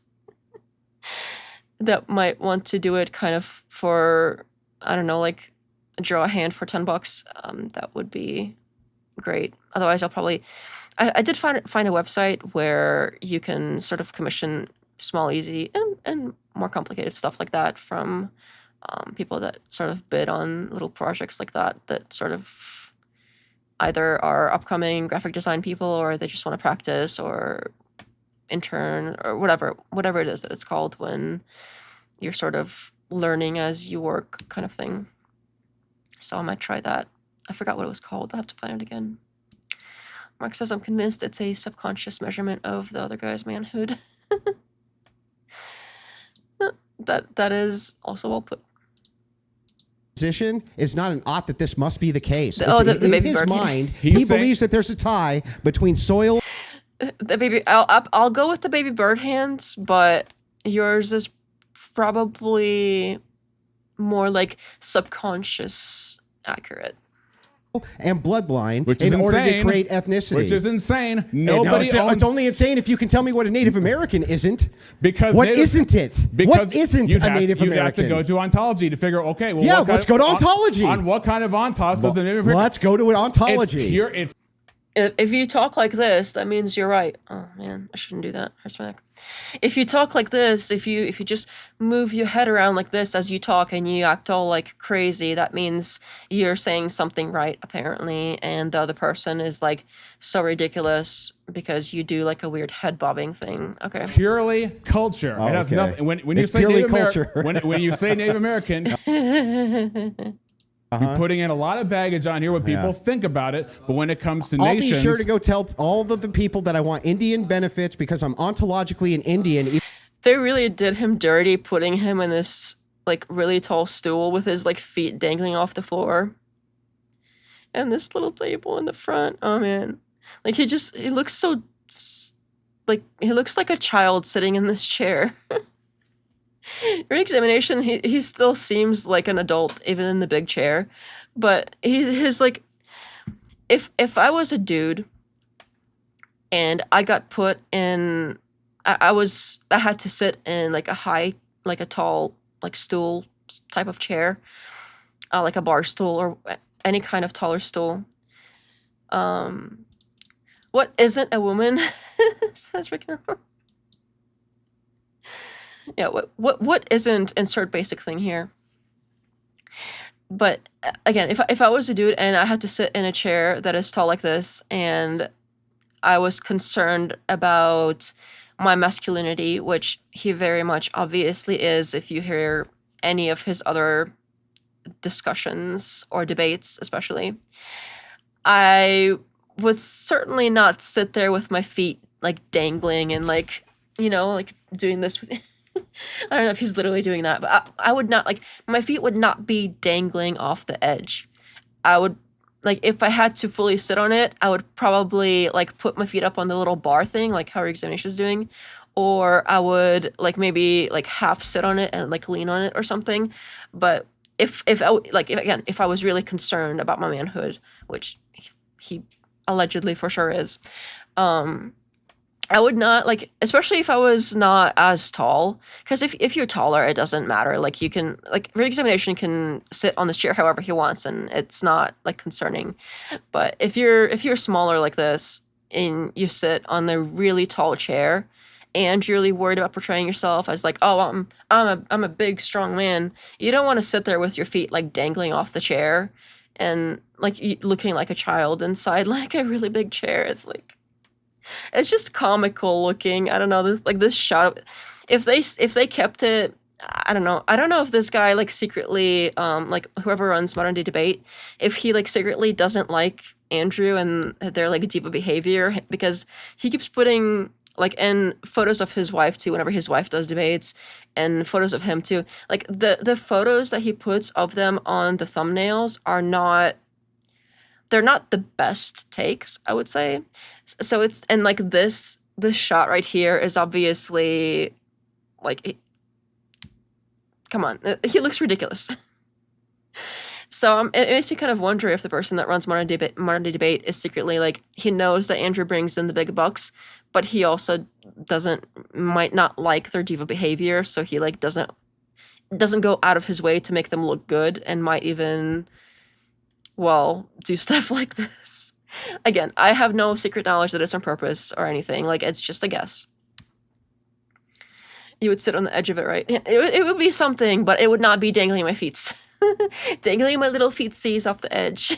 That might want to do it kind of for, I don't know, like draw a hand for $10. That would be great. Otherwise I'll probably, I did find a website where you can sort of commission small, easy and more complicated stuff like that from people that sort of bid on little projects like that sort of either are upcoming graphic design people or they just want to practice or intern or whatever it is that it's called when you're sort of learning as you work kind of thing. So I might try that. I forgot what it was called. I'll have to find it again. Mark says, I'm convinced it's a subconscious measurement of the other guy's manhood. That is also well put. Position is not an ought that this must be the case. The in baby his bird mind, he believes that there's a tie between soil. The baby, I'll go with the baby bird hands, but yours is probably more like subconscious accurate. And bloodline which is in order insane, to create ethnicity. Which is insane. Nobody it's only insane if you can tell me what a Native American isn't. Because what isn't it? What isn't a Native American? You have to go to ontology to figure, okay, well, yeah, let's go to ontology. On what kind of ontos does a Native American? Let's go to an ontology. If you talk like this, that means you're right. Oh man, I shouldn't do that. Hurts my neck. If you talk like this, if you just move your head around like this as you talk and you act all like crazy, that means you're saying something right apparently, and the other person is like so ridiculous because you do like a weird head bobbing thing. Okay. Purely culture. Oh, it has nothing. When you say Native American, when you say Native American. You're putting in a lot of baggage on here what people think about it, but when it comes to nations... I'll be sure to go tell all of the people that I want Indian benefits because I'm ontologically an Indian. They really did him dirty putting him in this like really tall stool with his like feet dangling off the floor. And this little table in the front. Oh man. Like he looks so... like he looks like a child sitting in this chair. Re-examination, he still seems like an adult, even in the big chair. But his like, if I was a dude, and I got put in, I had to sit in like a tall like stool type of chair, like a bar stool or any kind of taller stool. What isn't a woman? Says Rick. Yeah, what isn't insert basic thing here? But again, if I was a dude and I had to sit in a chair that is tall like this and I was concerned about my masculinity, which he very much obviously is if you hear any of his other discussions or debates especially, I would certainly not sit there with my feet like dangling and like, you know, like doing this with I don't know if he's literally doing that, but I would not, like, my feet would not be dangling off the edge. I would, like, if I had to fully sit on it, I would probably, like, put my feet up on the little bar thing, like how Re-examination is doing, or I would, like, maybe, like, half sit on it and, like, lean on it or something, but if I was really concerned about my manhood, which he allegedly for sure is, I would not, like, especially if I was not as tall, because if you're taller, it doesn't matter. Like, you can, like, re-examination can sit on the chair however he wants, and it's not, like, concerning. But if you're smaller like this, and you sit on the really tall chair, and you're really worried about portraying yourself as, like, oh, I'm a big, strong man, you don't want to sit there with your feet, like, dangling off the chair, and, like, looking like a child inside, like, a really big chair. It's, like... It's just comical looking. I don't know. This shot. If they kept it, I don't know. I don't know if this guy, like, secretly, like, whoever runs Modern Day Debate, if he, like, secretly doesn't like Andrew and their, like, diva behavior, because he keeps putting, like, in photos of his wife too, whenever his wife does debates, and photos of him too. Like, the photos that he puts of them on the thumbnails are not... They're not the best takes, I would say. So it's, and, like, this shot right here is obviously, like, come on, he looks ridiculous. So it makes me kind of wonder if the person that runs Modern Day Debate is secretly, like, he knows that Andrew brings in the big bucks, but he also might not like their diva behavior, so he, like, doesn't go out of his way to make them look good, and might even... well, do stuff like this. Again, I have no secret knowledge that it's on purpose or anything. Like, it's just a guess. You would sit on the edge of it, right? It would be something, but it would not be dangling my feet. Dangling my little feetsies off the edge.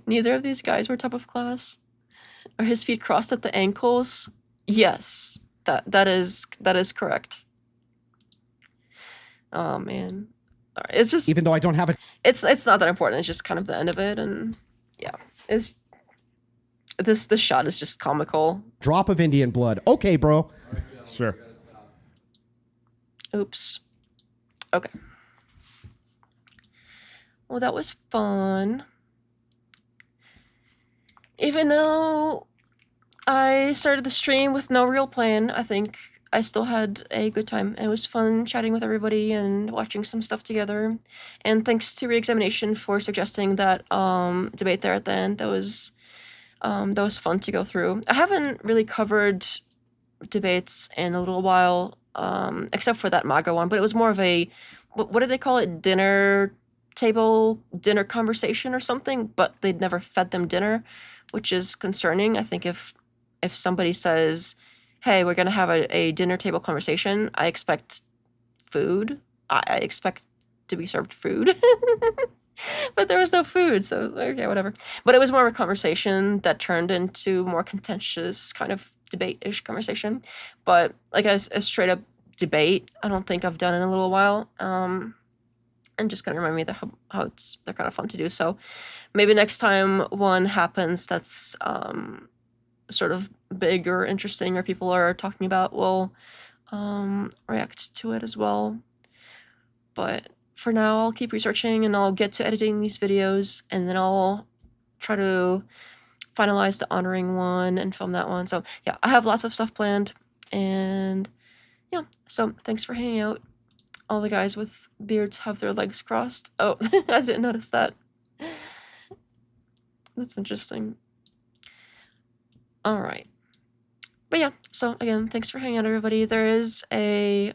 Neither of these guys were top of class. Are his feet crossed at the ankles? Yes, that is correct. Oh, man. It's just, even though I don't have it. It's not that important. It's just kind of the end of it, and yeah, it's this shot is just comical. Drop of Indian blood. Okay, bro. Sure. Oops. Okay. Well, that was fun. Even though I started the stream with no real plan, I think I still had a good time. It was fun chatting with everybody and watching some stuff together. And thanks to Reexamination for suggesting that debate there at the end. That was fun to go through. I haven't really covered debates in a little while, except for that MAGA one, but it was more of a, what did they call it? Dinner conversation or something, but they'd never fed them dinner, which is concerning. I think if somebody says, hey, we're going to have a dinner table conversation, I expect food. I expect to be served food. But there was no food, so it was like, okay, whatever. But it was more of a conversation that turned into more contentious kind of debate-ish conversation. But like a straight up debate, I don't think I've done in a little while. And just kind of remind me that how they're kind of fun to do. So maybe next time one happens that's sort of big or interesting or people are talking about, we'll react to it as well. But for now, I'll keep researching and I'll get to editing these videos, and then I'll try to finalize the honoring one and film that one. So yeah, I have lots of stuff planned, and yeah, so thanks for hanging out. All the guys with beards have their legs crossed. Oh, I didn't notice that. That's interesting. All right. But yeah, so again, thanks for hanging out, everybody. There is a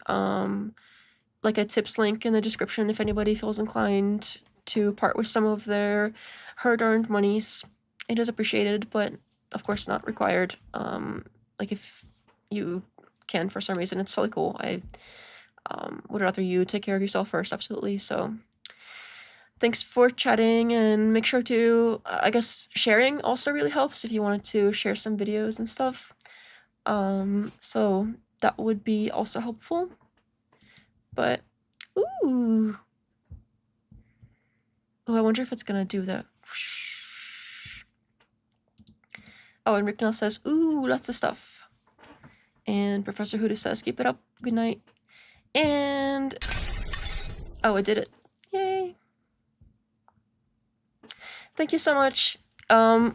like a tips link in the description if anybody feels inclined to part with some of their hard-earned monies. It is appreciated, but of course not required. Like if you can for some reason, it's totally cool. I would rather you take care of yourself first, absolutely. So thanks for chatting, and make sure to, I guess sharing also really helps if you wanted to share some videos and stuff. So that would be also helpful. But, ooh. Oh, I wonder if it's gonna do that. Oh, and Rick Nell says, ooh, lots of stuff. And Professor Huda says, keep it up, good night. And, oh, I did it. Yay. Thank you so much. I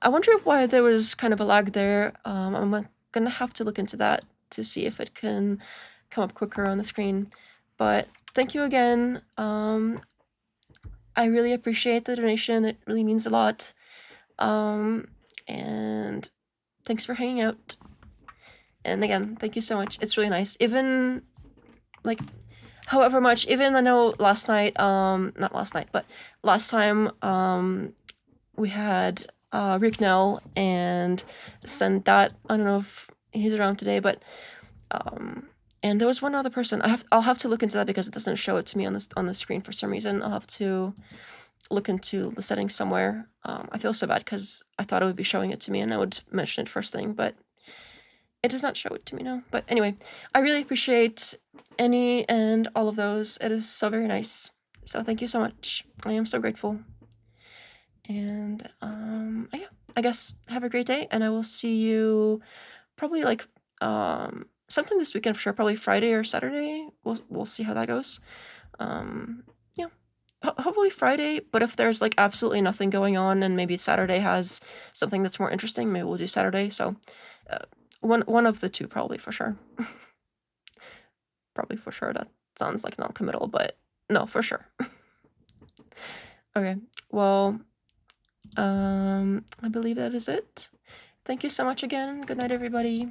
wonder why there was kind of a lag there. I'm gonna have to look into that to see if it can come up quicker on the screen. But thank you again. I really appreciate the donation. It really means a lot. And thanks for hanging out. And again, thank you so much. It's really nice. Even like however much, even I know last night, not last night, but last time, we had Rick Nell and sent that. I don't know if he's around today, but and there was one other person. I'll have to look into that because it doesn't show it to me on the screen for some reason. I'll have to look into the settings somewhere. I feel so bad because I thought it would be showing it to me and I would mention it first thing, but it does not show it to me now. But anyway, I really appreciate any and all of those. It is so very nice. So thank you so much. I am so grateful. And yeah, I guess have a great day, and I will see you probably like sometime this weekend for sure. Probably Friday or Saturday. We'll see how that goes. Yeah, hopefully Friday. But if there's like absolutely nothing going on, and maybe Saturday has something that's more interesting, maybe we'll do Saturday. So one of the two probably for sure. Probably for sure. That sounds like non-committal, but no, for sure. Okay. Well. I believe that is it. Thank you so much again. Good night, everybody.